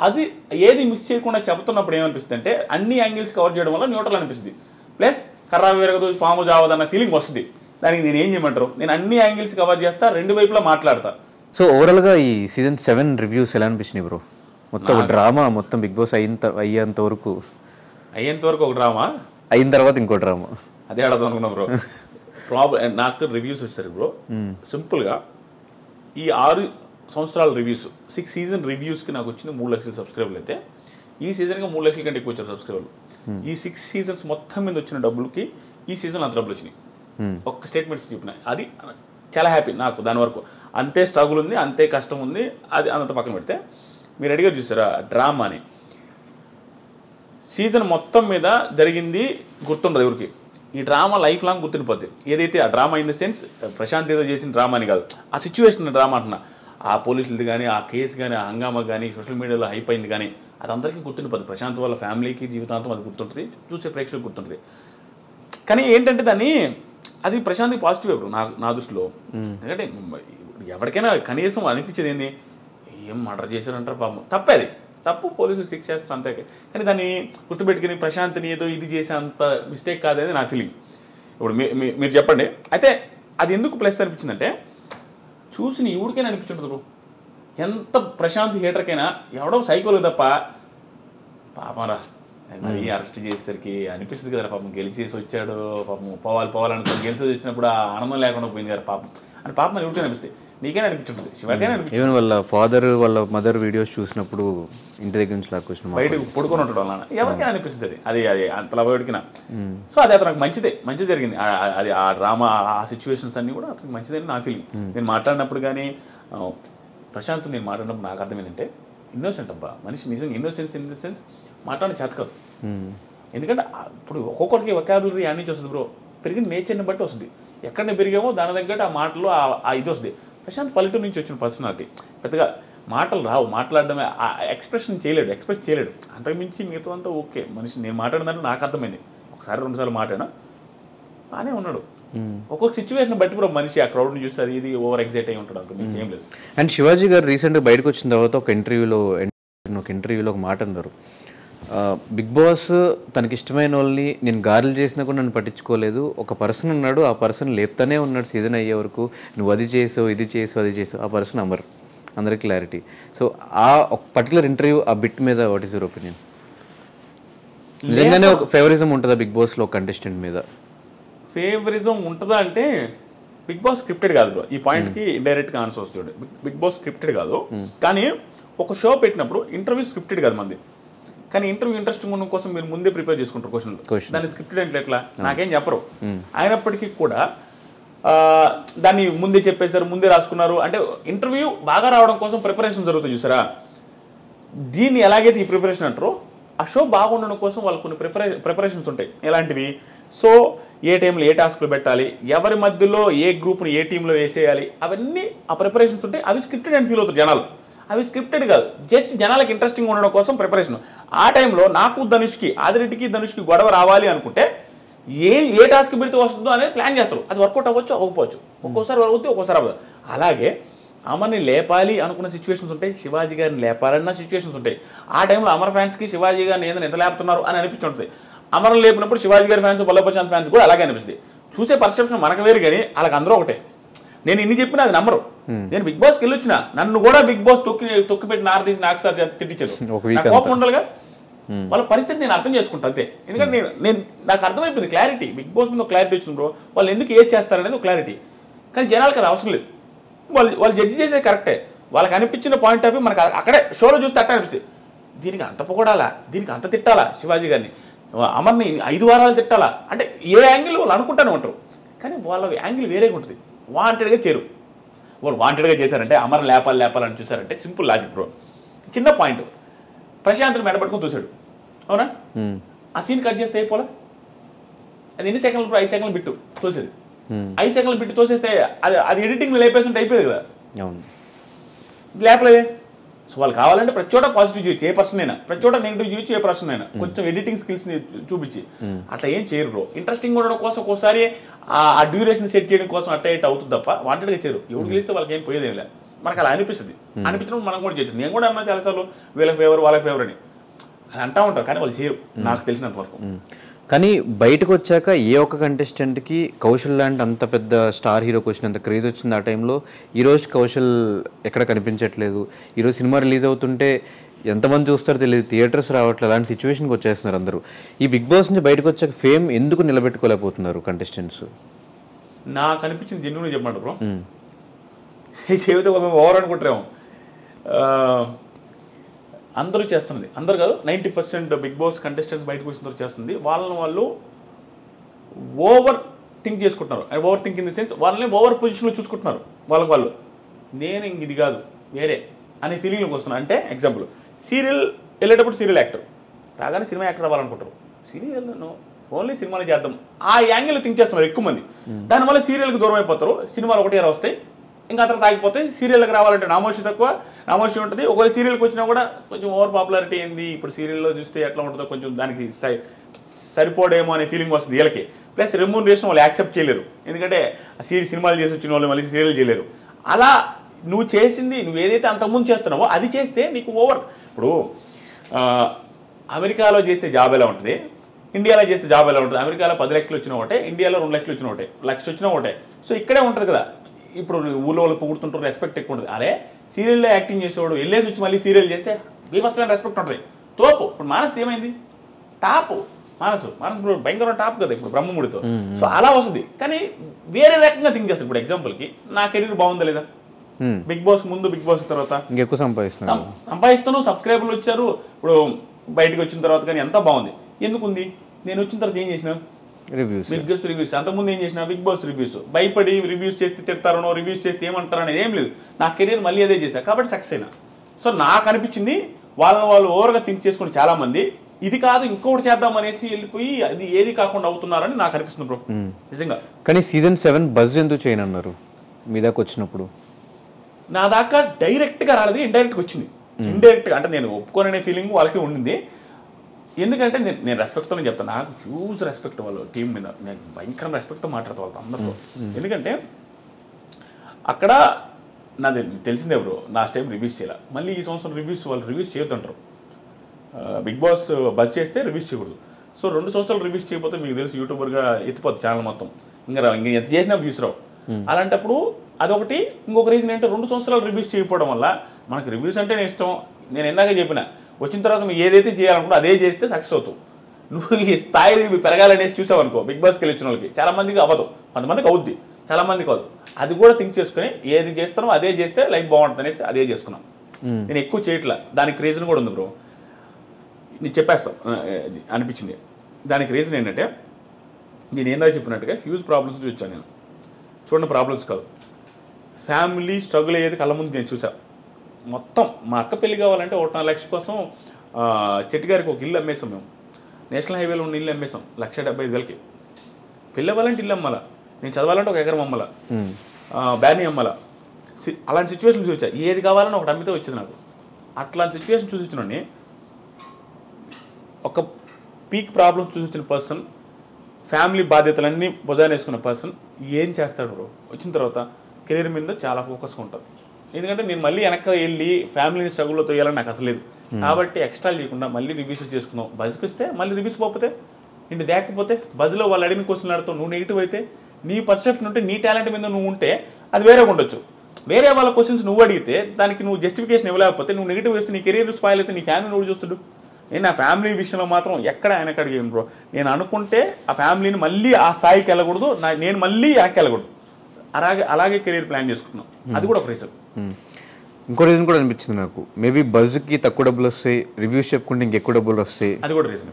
అది ఏది మిస్ చేయకుండా చెప్తున్నప్పుడు ఏమనిపిస్తుంది అంటే అన్ని యాంగిల్స్ కవర్ చేయడం వల్ల న్యూట్రల్ అనిపిస్తుంది. ప్లస్ కర్రా వేరగదు పాము జావదన్న ఫీలింగ్ వస్తుంది. దానికి నేను ఏం చేయమంటారు, నేను అన్ని యాంగిల్స్ కవర్ చేస్తా, రెండు వైపులా మాట్లాడతా. సో ఓవరాల్గా ఈ సీజన్ 7 రివ్యూస్ ఎలా అనిపించినాయి బ్రో? మొత్తం డ్రామా, మొత్తం బిగ్ బాస్ అయ్యేంత వరకు ఒక డ్రామా, అయిన తర్వాత ఇంకో డ్రామా, అదే అడదాం అనుకున్నా బ్రో. నాకు రివ్యూస్ వచ్చారు బ్రో. సింపుల్గా ఈ 6 సంవత్సరాల రివ్యూస్, 6 సీజన్ రివ్యూస్కి నాకు వచ్చింది 3 లక్షల సబ్స్క్రైబర్లు. అయితే ఈ సీజన్గా 3 లక్షల కంటే ఎక్కువ వచ్చారు సబ్స్క్రైబర్లు. ఈ 6 సీజన్స్ మొత్తం మీద వచ్చిన డబ్బులకి ఈ సీజన్ అంత డబ్బులు వచ్చినాయి. ఒక్క స్టేట్మెంట్స్ చెప్పినాయి. అది చాలా హ్యాపీ నాకు. దాని వరకు అంతే స్ట్రగుల్ ఉంది, అంతే కష్టం ఉంది. అది అంత పక్కన పెడితే మీరు అడిగారు చూసారా డ్రామాని, సీజన్ మొత్తం మీద జరిగింది గుర్తుండదు ఎవరికి. ఈ డ్రామా లైఫ్ లాంగ్ గుర్తుండిపోద్ది. ఏదైతే ఆ drama in the sense Prashanth ఏదో చేసిన డ్రామా అని కాదు, ఆ సిచ్యువేషన్ డ్రామా అంటున్నా. ఆ పోలీసులది కానీ, ఆ కేసు కానీ, ఆ హంగామా కానీ, సోషల్ మీడియాలో హైప్ అయింది కానీ, అది అందరికీ గుర్తుండిపోద్ది. ప్రశాంత్ వాళ్ళ ఫ్యామిలీకి జీవితాంతం అది గుర్తుంటుంది, చూసే ప్రేక్షకులకు గుర్తుంటుంది. కానీ ఏంటంటే దాన్ని అది ప్రశాంత్కి పాజిటివ్ బ్రో నా దృష్టిలో. ఎందుకంటే ఎవరికైనా కనీసం అనిపించేది ఏంది, ఏం మర్డర్ చేశారంటారు పాపం, తప్పే అది తప్పు, పోలీసులు శిక్ష చేస్తారు అంతే. కానీ దాన్ని గుర్తుపెట్టుకుని ప్రశాంత్ని ఏదో ఇది చేసే అంత మిస్టేక్ కాదనేది నా ఫీలింగ్. ఇప్పుడు మీరు చెప్పండి. అయితే అది ఎందుకు ప్లస్ అనిపించిందంటే చూసి ఎవరికైనా అనిపించుంటుంది బ్రో, ఎంత ప్రశాంత్ హేటర్కైనా ఎవడో సైకోలు తప్ప పాపం రా మరి అరెస్ట్ చేసేసరికి అనిపిస్తుంది కదా పాపం, గెలిచేసి వచ్చాడు పాపం, పోవాలనుకుని గెలిచేసి వచ్చినప్పుడు ఆ ఆనందం లేకుండా పోయింది కదా పాపం అని పాపం ఎవరికైనా అనిపిస్తుంది. నీకైనా అనిపించుంటుంది, శివకైనా అనిపిస్తుంది. ఈవెన్ వాళ్ళ ఫాదర్ వాళ్ళ మదర్ వీడియోస్ చూసినప్పుడు ఇంటి దగ్గర నుంచి లాక్కొచ్చిన బయటకు పడుకొని ఉంటాడు వాళ్ళ, ఎవరికైనా అనిపిస్తుంది అది అంతలా బయటకినా. సో అది అతనికి మంచి జరిగింది. అది ఆ డ్రామా ఆ సిచ్యువేషన్స్ అన్ని కూడా అతనికి మంచిదని నా ఫీలింగ్. నేను మాట్లాడినప్పుడు కానీ ప్రశాంత్ నేను మాట్లాడినప్పుడు నాకు అర్థం ఏంటంటే ఇన్నోసెంట్ అబ్బా మనిషి, నిజంగా ఇన్నోసెన్స్ ఇన్ ద సెన్స్ మాట్లాడిన చేత కాదు. ఎందుకంటే ఇప్పుడు ఒక్కొక్కరికి వొకాబులరీ యాడ్ నుంచి వస్తుంది బ్రో, పెరిగిన నేచర్ని బట్టి వస్తుంది. ఎక్కడ పెరిగామో దాని తగ్గట్టు ఆ మాటలు ఆ ఇది వస్తుంది. ప్రశాంత్ పల్లెటూరు నుంచి వచ్చిన పర్సనాలిటీ, పెద్దగా మాటలు రావు, మాట్లాడడమే ఎక్స్ప్రెస్ చేయలేడు. అంతకుమించి మిగతా అంతా ఓకే మనిషి. నేను మాట్లాడినంటే నాకు అర్థమైంది, ఒకసారి 2 సార్లు మాట్లాడినా బాగానే ఉన్నాడు. ఒక్కొక్క సిచ్యువేషన్ బట్టి కూడా మనిషి ఆ క్రౌడ్ని చూసి అది ఇది ఓవర్ ఎగ్జైట్ అయి ఉంటాడు, అంతకుమించి ఏం లేదు. అండ్ శివాజీ గారు రీసెంట్గా బయటకు వచ్చిన తర్వాత ఒక ఇంటర్వ్యూలో ఒక మాట అన్నారు, బిగ్ బాస్ తనకి ఇష్టమైన వాళ్ళని నేను గారెలు చేసినా కూడా నన్ను పట్టించుకోలేదు, ఒక పర్సన్ ఉన్నాడు ఆ పర్సన్ లేపుతానే ఉన్నాడు సీజన్ అయ్యే వరకు, నువ్వు అది చేసావు ఇది చేసావు అది చేసావు, ఆ పర్సన్ అమర్, అందరికి క్లారిటీ. సో ఆ ఒక పర్టికులర్ ఇంటర్వ్యూ ఆ బిట్ మీద వాట్ ఈస్ యువర్ ఒపీనియన్? నిజంగానే ఒక ఫేవరిజం ఉంటుందా బిగ్ బాస్లో కంటెస్టెంట్ మీద? ఫేవరిజం ఉంటుందా అంటే బిగ్ బాస్ స్క్రిప్టెడ్ కాదు బ్రో. ఈ పాయింట్కి డైరెక్ట్గా ఆన్సర్ వస్తుంది. బిగ్ బాస్ స్క్రిప్టెడ్ కాదు, కానీ ఒక షో పెట్టినప్పుడు ఇంటర్వ్యూ స్క్రిప్టెడ్ కాదు మంది. కానీ ఇంటర్వ్యూ ఇంట్రెస్టింగ్ ఉండడం కోసం మీరు ముందే ప్రిపేర్ చేసుకుంటారు క్వశ్చన్లు. దాన్ని స్క్రిప్టెడ్ అంటే ఎట్లా నాకేం చెప్పరు. అయినప్పటికీ కూడా దాన్ని ముందే చెప్పేశారు, ముందే రాసుకున్నారు. అంటే ఇంటర్వ్యూ బాగా రావడం కోసం ప్రిపరేషన్ జరుగుతుంది చూసారా. దీన్ని ఎలాగైతే ఈ ప్రిపరేషన్ అంటారో ఆ షో బాగుండడం కోసం వాళ్ళకు కొన్ని ప్రిపరేషన్స్ ఉంటాయి. ఎలాంటివి? సో ఏ టైంలో ఏ టాస్క్లు పెట్టాలి, ఎవరి మధ్యలో ఏ గ్రూప్ని ఏ టీంలో వేసేయాలి, అవన్నీ ఆ ప్రిపరేషన్స్ ఉంటాయి. అవి స్క్రిప్టెడ్ అని ఫీల్ అవుతారు జనాలు. అవి స్క్రిప్టెడ్ కాదు, జస్ట్ జనాలకు ఇంట్రెస్టింగ్ ఉండడం కోసం ప్రిపరేషన్. ఆ టైంలో నాకు ఆదిరెడ్డికి ధనుష్కి గొడవ రావాలి అనుకుంటే ఏ టాస్క్ పెడితే వస్తుందో అనేది ప్లాన్ చేస్తారు. అది వర్కౌట్ అవ్వచ్చు అవ్వకపోవచ్చు, ఒక్కోసారి అవుతుంది ఒక్కోసారి అవ్వదు. అలాగే అమర్ని లేపాలి అనుకున్న సిచ్యువేషన్స్ ఉంటాయి, శివాజీ గారిని లేపాలన్న సిచ్యువేషన్స్ ఉంటాయి. ఆ టైంలో అమర్ ఫ్యాన్స్కి శివాజీ గారిని ఏదైనా ఎంత లేపుతున్నారు అని అనిపించుంటుంది. అమర్ని లేపినప్పుడు శివాజీ గారి ఫ్యాన్స్ పల్లవి ప్రశాంత్ ఫ్యాన్స్ కూడా అలాగే అనిపిస్తుంది. చూసే పర్సెప్షన్ మనకు వేరు, కానీ వాళ్ళకి అందరూ ఒకటే. నేను ఇన్ని చెప్పినా అది నమ్మరు. నేను బిగ్ బాస్కి వెళ్ళి వచ్చిన, నన్ను కూడా బిగ్ బాస్ తొక్కి పెట్టి నారదీసి నాకు సార్ తిట్టించారు. కోపం ఉండాలిగా, వాళ్ళ పరిస్థితి నేను అర్థం చేసుకుంటా అంతే. ఎందుకంటే నేను నాకు అర్థమైపోయింది క్లారిటీ, బిగ్ బాస్ మీద క్లారిటీ వచ్చింది బ్రో. వాళ్ళు ఎందుకు ఏది చేస్తారనేది ఒక క్లారిటీ. కానీ జనాలకు అది అవసరం లేదు. వాళ్ళు జడ్జి చేసేది కరెక్టే, వాళ్ళకి అనిపించిన పాయింట్ ఆఫ్ వ్యూ మనకు అక్కడే షోలో చూస్తే అట్ట అనిపిస్తుంది. దీనికి అంత పొగడాలా, దీనికి అంత తిట్టాలా, శివాజీ గారిని అమర్ని 5 వారాలు తిట్టాలా అంటే ఏ యాంగిల్ వాళ్ళు అనుకుంటానే ఉంటారు. కానీ వాళ్ళ యాంగిల్ వేరేగా ఉంటుంది. వాంటెడ్గా వాళ్ళు వాంటెడ్గా చేశారంటే అమర్ లేపాలని చూసారంటే సింపుల్ లాజిక్ బ్రో. చిన్న పాయింట్, ప్రశాంత్ని మెడపట్టుకుని తోసాడు అవునా, ఆ సీన్ కట్ చేస్తే అయిపోలే. అది ఎన్ని సెకండ్లు బ్రో? 5 సెకండ్లు బిట్టు తోసేది. 5 సెకండ్లు బిట్టు తోసేస్తే అది ఎడిటింగ్లో లేపేస్తుంటే అయిపోయేది కదా, లేపలేదే. సో వాళ్ళు కావాలంటే ప్రతి చోట పాజిటివ్ చూపించి ఏ పర్సన్ అయినా, ప్రతి చోట నెగిటివ్ చూపించి ఏ పర్సన్ అయినా కొంచెం ఎడిటింగ్ స్కిల్స్ని చూపించి అట్లా ఏం చేయరు బ్రో. ఇంట్రెస్టింగ్ ఉండడం కోసం ఒక్కోసారి ఆ డ్యూరేషన్ సెట్ చేయడం కోసం అట్ట ఇట్ అవుతుంది తప్ప వాంటెడ్గా చేయరు. ఎవరు గెలిస్తే వాళ్ళకి ఏం పోయేదేం లేదు. మనకు అలా అనిపిస్తుంది, అనిపించినప్పుడు మనం కూడా చేస్తుంది. నేను కూడా అన్నా చాలాసార్లు వీళ్ళ ఫేవర్ వాళ్ళ ఫేవర్ అని అది అంటా ఉంటాం, కానీ వాళ్ళు చేయరు నాకు తెలిసినంత వరకు. కానీ బయటకు వచ్చాక ఏ ఒక్క కంటెస్టెంట్కి కౌశల్ లాంటి అంత పెద్ద స్టార్ హీరోకి వచ్చినంత క్రేజ్ వచ్చింది ఆ టైంలో. ఈరోజు కౌశల్ ఎక్కడ కనిపించట్లేదు. ఈరోజు సినిమా రిలీజ్ అవుతుంటే ఎంతమంది చూస్తారో తెలియదు, థియేటర్స్ రావట్లేదు, అలాంటి సిచ్యువేషన్కి వచ్చేస్తున్నారు అందరూ. ఈ బిగ్ బాస్ నుంచి బయటకు వచ్చాక ఫేమ్ ఎందుకు నిలబెట్టుకోలేకపోతున్నారు కంటెస్టెంట్స్? నాకు అనిపించింది జెన్యూన్గా చెప్పమంట బ్రో, చెబితే ఓవర్ అనుకుంటారేమో. అందరూ చేస్తున్నది, అందరు కాదు 90% బిగ్ బాస్ కంటెస్టెంట్స్ బయటకు వచ్చిన చేస్తుంది. వాళ్ళు ఓవర్ థింక్ చేసుకుంటున్నారు. Over think in the sense వాళ్ళని ఓవర్ పొజిషన్లో చూసుకుంటున్నారు. వాళ్ళు నేను ఇంక ఇది కాదు వేరే అనే ఫీలింగ్లోకి వస్తున్నాను. అంటే ఎగ్జాంపుల్, సీరియల్ వెళ్ళేటప్పుడు సీరియల్ యాక్టర్ రాగానే సినిమా యాక్టర్ అవ్వాలనుకుంటారు. సీరియల్ ఓన్లీ సినిమాలు చేద్దాం ఆ యాంగిల్ థింక్ చేస్తున్నారు ఎక్కువ మంది. దానివల్ల సీరియల్కి దూరం అయిపోతారు. సినిమాలు ఒకటే వస్తాయి, ఇంకా అతను తాగిపోతాయి. సీరియల్కి రావాలంటే నామోషి తక్కువ, నామోషి ఉంటుంది. ఒకవేళ సీరియల్కి వచ్చినా కూడా కొంచెం ఓవర్ పాపులారిటీ ఏంది, ఇప్పుడు సీరియల్లో చూస్తే ఎట్లా ఉంటుందో కొంచెం దానికి సరిపోడేమో అనే ఫీలింగ్ వస్తుంది వీళ్ళకి. ప్లస్ రెమ్యూనరేషన్ వాళ్ళు యాక్సెప్ట్ చేయలేరు, ఎందుకంటే సినిమాలు చేసి వచ్చిన వాళ్ళు మళ్ళీ సీరియల్ చేయలేరు. అలా నువ్వు చేసింది నువ్వు ఏదైతే అంతకుముందు చేస్తున్నావో అది చేస్తే నీకు ఓవర్. ఇప్పుడు అమెరికాలో చేస్తే జాబ్ ఎలా ఉంటుంది, ఇండియాలో చేస్తే జాబ్ ఎలా ఉంటుంది? అమెరికాలో 10 లక్షలు వచ్చిన ఒకటే, ఇండియాలో 2 లక్షలు వచ్చిన ఒకటే, 1 లక్ష వచ్చిన ఒకటే. సో ఇక్కడే ఉంటుంది కదా. ఇప్పుడు ఊళ్ళో వాళ్ళు పొగుడుతుంటారు, రెస్పెక్ట్ ఎక్కువ ఉంటుంది. అదే సీరియల్లో యాక్టింగ్ చేసేవాడు వెళ్ళేసి వచ్చి మళ్ళీ సీరియల్ చేస్తే బీభత్సమైన రెస్పెక్ట్ ఉంటుంది. తోపు. ఇప్పుడు మానస్ ఏమైంది? టాప్. మానసు ఇప్పుడు భయంకరమైన టాప్ కదా ఇప్పుడు బ్రహ్మముడితో. సో అలా వస్తుంది. కానీ వేరే రకంగా థింక్ చేస్తారు. ఇప్పుడు ఎగ్జాంపుల్కి నా కెరీర్ బాగుందా లేదా, బిగ్ బాస్ ముందు బిగ్ బాస్ తర్వాత ఇంకెక్కువ సంపాదిస్తాను, సబ్స్క్రైబర్లు వచ్చారు. ఇప్పుడు బయటకు వచ్చిన తర్వాత కానీ ఎంత బాగుంది. ఎందుకుంది? నేను వచ్చిన తర్వాత ఏం చేసిన? Reviews, Bigg Boss reviews. అంతకుముందు ఏం చేసిన? Bigg Boss reviews. భయపడి రివ్యూస్ చేస్తే తిడతారనో, రివ్యూస్ చేస్తే ఏమంటారో అనేది ఏం లేదు. నా కెరీర్ మళ్ళీ అదే చేశాను కాబట్టి సక్సెస్ అయినా. సో నాకు అనిపించింది వాళ్ళు ఓవర్గా థింక్ చేసుకుని చాలా మంది ఇది కాదు ఇంకొకటి చేద్దాం అనేసి వెళ్ళిపోయి అది ఏది కాకుండా అవుతున్నారని నాకు అనిపిస్తుంది బ్రో నిజంగా. కానీ సీజన్ 7 బజ్ ఎందుకు చేయనన్నారు మీ దాకా వచ్చినప్పుడు? నా దాకా డైరెక్ట్గా రాలేదు, ఇండైరెక్ట్గా వచ్చింది. ఇండైరెక్ట్గా అంటే నేను ఒప్పుకోననే ఫీలింగ్ వాళ్ళకి ఉండింది. ఎందుకంటే నేను రెస్పెక్ట్తోనే చెప్తాను. నాకు హ్యూజ్ రెస్పెక్ట్ వాళ్ళు టీం మీద. నేను భయంకర రెస్పెక్ట్తో మాట్లాడతా వాళ్ళతో అందరితో. ఎందుకంటే అక్కడ నాది తెలిసిందే బ్రో, లాస్ట్ టైం రివ్యూస్ చేయాలి. మళ్ళీ ఈ సంవత్సరం వాళ్ళు రివ్యూస్ చేయొద్దంటారు. బిగ్ బాస్ బజ్ చేస్తే రివ్యూస్ చేయకూడదు. సో 2 సంవత్సరాలు రివ్యూస్ చేయకపోతే మీకు తెలుసు యూట్యూబర్గా ఎత్తిపోద్ది ఛానల్ మొత్తం. ఇంకా ఎంత చేసినా వ్యూస్ రావు. అలాంటప్పుడు అదొకటి. ఇంకొక రీజన్ ఏంటంటే 2 సంవత్సరాలు రివ్యూస్ చేయకపోవడం వల్ల మనకు రివ్యూస్ అంటే ఇష్టం. నేను ఎందాక చెప్పిన వచ్చిన తర్వాత మీరు ఏదైతే చేయాలనుకుంటే అదే చేస్తే సక్సెస్ అవుతావు. నువ్వు ఈ స్థాయి పెరగాలనేసి చూసావనుకో బిగ్ బాస్కి వెళ్ళి వచ్చిన వాళ్ళకి చాలా మందికి అవ్వదు, కొంతమందికి అవుద్ది, చాలా మందికి అవ్వదు. అది కూడా థింక్ చేసుకుని ఏది చేస్తానో అదే చేస్తే లైఫ్ బాగుంటుంది అనేసి అదే చేసుకున్నాం. నేను ఎక్కువ చేయట్లా. దానికి రీజన్ కూడా ఉంది బ్రో, నేను చెప్పేస్తాను అనిపించింది. దానికి రీజన్ ఏంటంటే నేను ఏందో చెప్పినట్టుగా హ్యూజ్ ప్రాబ్లమ్స్ చూసాను. నేను చూడండి ప్రాబ్లమ్స్ కాదు, ఫ్యామిలీ స్ట్రగుల్ అయ్యేది కళ్ళ ముందు నేను చూసాను. మొత్తం మా అక్క పెళ్లి కావాలంటే 1.5 లక్ష కోసం చెట్టు గారికి ఒక ఇల్లు అమ్మేసాం మేము. నేషనల్ హైవేలో ఉన్న ఇల్లు అమ్మేసాం 1,75,000కి. పెళ్ళి అవ్వాలంటే ఇల్లు అమ్మాల, నేను చదవాలంటే 1 ఎకరం అమ్మాల, బ్యానీ అమ్మాల. అలాంటి సిచ్యువేషన్ చూసా. ఏది కావాలని ఒకటి అమ్మితే వచ్చింది నాకు. అట్లాంటి సిచ్యువేషన్ చూసి వచ్చినండి. ఒక పీక్ ప్రాబ్లమ్ చూసి వచ్చిన పర్సన్, ఫ్యామిలీ బాధ్యతలన్నీ భుజాన వేసుకున్న పర్సన్ ఏం చేస్తాడు బ్రో? వచ్చిన తర్వాత కెరీర్ మీద చాలా ఫోకస్గా ఉంటుంది. ఎందుకంటే నేను మళ్ళీ వెనక్కి వెళ్ళి ఫ్యామిలీని స్ట్రగుల్లో తోయాలని నాకు అసలు లేదు. కాబట్టి ఎక్స్ట్రా చేయకుండా మళ్ళీ రివ్యూస్ చేసుకున్నావు. బజ్కి వస్తే మళ్ళీ రివ్యూస్ పోతే ఇంటి దేకపోతే బజ్లో వాళ్ళు అడిగిన క్వశ్చన్ అడుగుతావు. నువ్వు నెగిటివ్ అయితే నీ పర్సెప్షన్ ఉంటే నీ టాలెంట్ మీద నువ్వు ఉంటే అది వేరే ఉండొచ్చు. వేరే వాళ్ళ క్వశ్చన్స్ నువ్వు అడిగితే దానికి నువ్వు జస్టిఫికేషన్ ఇవ్వలేకపోతే నువ్వు నెగిటివ్ వేస్తే నీ కెరీర్ స్పాయిల్ అయితే నీ ఫ్యామిలీ నువ్వు చూస్తుడు. నేను ఆ ఫ్యామిలీ విషయంలో మాత్రం ఎక్కడ ఆయనకు అడిగాను బ్రో. నేను అనుకుంటే ఆ ఫ్యామిలీని మళ్ళీ ఆ స్థాయికి వెళ్ళకూడదు, నేను మళ్ళీ వెనక్కి వెళ్ళకూడదు. అలాగే కెరీర్ ప్లాన్ చేసుకున్నాం. అది కూడా ఒక రీజన్. ఇంకో రీజన్ కూడా అనిపించింది నాకు, మేబీ బజ్కి తక్కువ డబ్బులు వస్తాయి, రివ్యూస్ చెప్పుకుంటే ఇంకెక్కువ డబ్బులు వస్తాయి. అది కూడా రీజన్.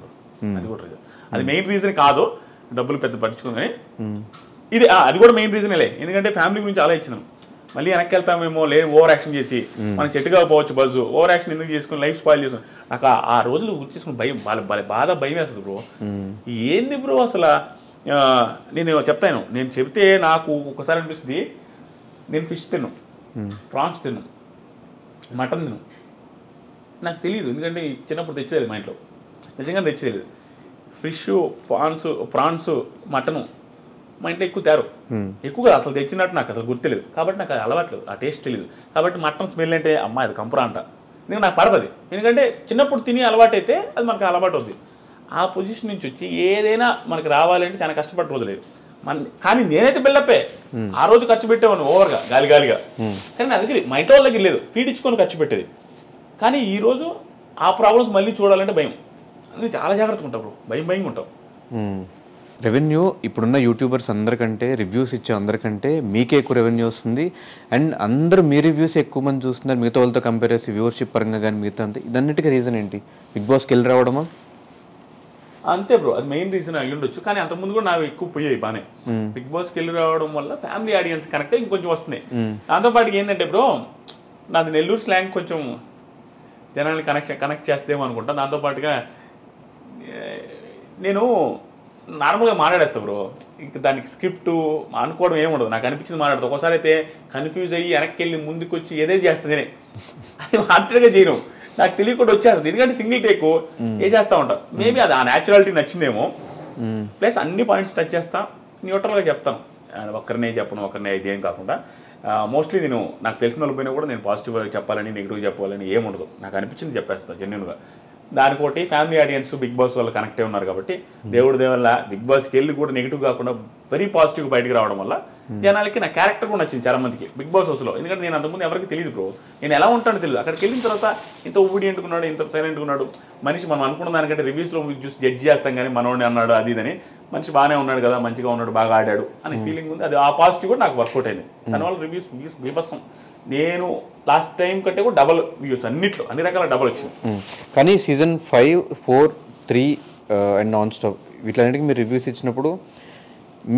అది మెయిన్ రీజన్ కాదు, డబ్బులు పెద్ద పట్టించుకుని ఇది అది కూడా మెయిన్ రీజనేలే. ఎందుకంటే ఫ్యామిలీ గురించి ఆలోచించాను. మళ్ళీ వెనక్కి వెళ్తామేమో, లేదు ఓవర్ యాక్షన్ చేసి మనకి సెట్ కాకపోవచ్చు బజ్జు. ఓవర్ యాక్షన్ ఎందుకు చేసుకుని లైఫ్ స్పాయిల్ చేసుకుని నాకు ఆ రోజులు గుర్తు చేసుకుని భయం, బాధ భయం వేస్తుంది బ్రో. ఏంది బ్రో అసలు? నేను చెప్తాను, నేను చెప్తే నాకు ఒకసారి అనిపిస్తుంది, నేను ఫిష్ తిన్నాను, ప్రాన్స్ తిన్నాను, మటన్ తిన్నాను. నాకు తెలియదు, ఎందుకంటే చిన్నప్పుడు తెచ్చేది మా ఇంట్లో, నిజంగా తెచ్చేది. ఫిష్, ప్రాన్స్, మటను మా ఇంట్లో ఎక్కువ తేరు, ఎక్కువగా అసలు తెచ్చినట్టు నాకు అసలు గుర్తులేదు. కాబట్టి నాకు అది అలవాట్లేదు, ఆ టేస్ట్ తెలియదు. కాబట్టి మటన్ స్మెల్ అంటే అమ్మ అది కంపురా అంట. ఎందుకంటే నాకు పడదు. ఎందుకంటే చిన్నప్పుడు తిని అలవాటు అయితే అది మనకు అలవాటు అవుతుంది. ఆ పొజిషన్ నుంచి వచ్చి ఏదైనా మనకు రావాలంటే చాలా కష్టపడి రోజులేదు. కానీ నేనైతే బిల్డప్పే ఆ రోజు ఖర్చు పెట్టేవాడిని ఓవర్గా, గాలిగా. కానీ నా దగ్గర మా ఇంట్లో వాళ్ళ దగ్గర లేదు, పీడించుకొని ఖర్చు పెట్టేది. కానీ ఈరోజు ఆ ప్రాబ్లమ్స్ మళ్ళీ చూడాలంటే భయం. అందుకే చాలా జాగ్రత్తగా ఉంటావు, భయంగా ఉంటావు. రెవెన్యూ ఇప్పుడున్న యూట్యూబర్స్ అందరికంటే, రివ్యూస్ ఇచ్చే అందరికంటే మీకే ఎక్కువ రెవెన్యూ వస్తుంది. అండ్ అందరూ మీ రివ్యూస్ ఎక్కువ మంది చూస్తున్నారు మిగతా వాళ్ళతో కంపేర్ చేసి, వ్యూవర్షిప్ పరంగా కానీ మిగతా అంతే. ఇదన్నిటికీ రీజన్ ఏంటి? బిగ్ బాస్కి వెళ్ళి రావడమా? అంతే బ్రో, అది మెయిన్ రీజన్ అయ్యి ఉండొచ్చు. కానీ అంతకుముందు కూడా నాకు ఎక్కువ పోయాయి బాగానే. బిగ్ బాస్కి వెళ్ళి రావడం వల్ల ఫ్యామిలీ ఆడియన్స్ కనెక్ట్ ఇంకొంచెం వస్తున్నాయి. దాంతోపాటు ఏంటంటే బ్రో, నాది నెల్లూరు స్లాంగ్ కొంచెం జనాన్ని కనెక్ట్ చేస్తేమో అనుకుంటా. దాంతోపాటుగా నేను నార్మల్గా మాట్లాడేస్తా బ్రో, ఇంక దానికి స్క్రిప్ట్ అనుకోవడం ఏముండదు. నాకు అనిపించింది మాట్లాడతా. ఒకసారి అయితే కన్ఫ్యూజ్ అయ్యి వెనక్కి వెళ్ళి ముందుకు వచ్చి ఏదైతే చేస్తుంది అది వాంటెడ్గా చేయను, నాకు తెలియకుండా వచ్చేస్తుంది. ఎందుకంటే సింగిల్ టేక్ ఏ చేస్తూ ఉంటా. మేబీ అది ఆ న్యాచురాలిటీ నచ్చిందేమో. ప్లస్ అన్ని పాయింట్స్ టచ్ చేస్తా, న్యూట్రల్గా చెప్తాను, ఒక్కరినే చెప్పను, ఒకరినే ఇదేం కాకుండా. మోస్ట్లీ నేను నాకు తెలిసిన వాళ్ళు పోయినా కూడా నేను పాజిటివ్గా చెప్పాలని నెగిటివ్గా చెప్పాలని ఏముండదు, నాకు అనిపించింది చెప్పేస్తాను జెన్యున్గా. దానికోటి ఫ్యామిలీ ఆడియన్స్ బిగ్ బాస్ వాళ్ళు కనెక్ట్ అయి ఉన్నారు కాబట్టి దేవుడి దేవల్ల బిగ్ బాస్కి వెళ్ళి కూడా నెగిటివ్ కాకుండా వెరీ పాజిటివ్గా బయటకు రావడం వల్ల జనాలకి నా క్యారెక్టర్ కూడా నచ్చింది చాలా మందికి బిగ్ బాస్ హౌస్లో. ఎందుకంటే నేను అంతకుముందు ఎవరికి తెలియదు బ్రో, నేను ఎలా ఉంటానో తెలియదు. అక్కడికి వెళ్ళిన తర్వాత ఇంత ఒబీడియంట్గా ఉన్నాడు, ఇంత సైలెంట్గా ఉన్నాడు మనిషి. మనం అనుకున్న దానికంటే రివ్యూస్లో చూసి జడ్జ్ చేస్తాం కానీ మనోడిని అన్నాడు అది ఇదని, మనిషి బాగానే ఉన్నాడు కదా, మంచిగా ఉన్నాడు, బాగా ఆడాడు అనే ఫీలింగ్ ఉంది. అది ఆ పాజిటివ్ కూడా నాకు వర్కౌట్ అయింది. దానివల్ల రివ్యూస్ బీభత్సం. నేను లాస్ట్ టైం కంటే కూడా డబల్ వ్యూస్ అన్నిట్లో, అన్ని రకాల డబల్ వచ్చింది. కానీ సీజన్ 5, 4, 3 అండ్ నాన్ స్టాప్ వీటిలన్నిటికీ మీరు రివ్యూస్ ఇచ్చినప్పుడు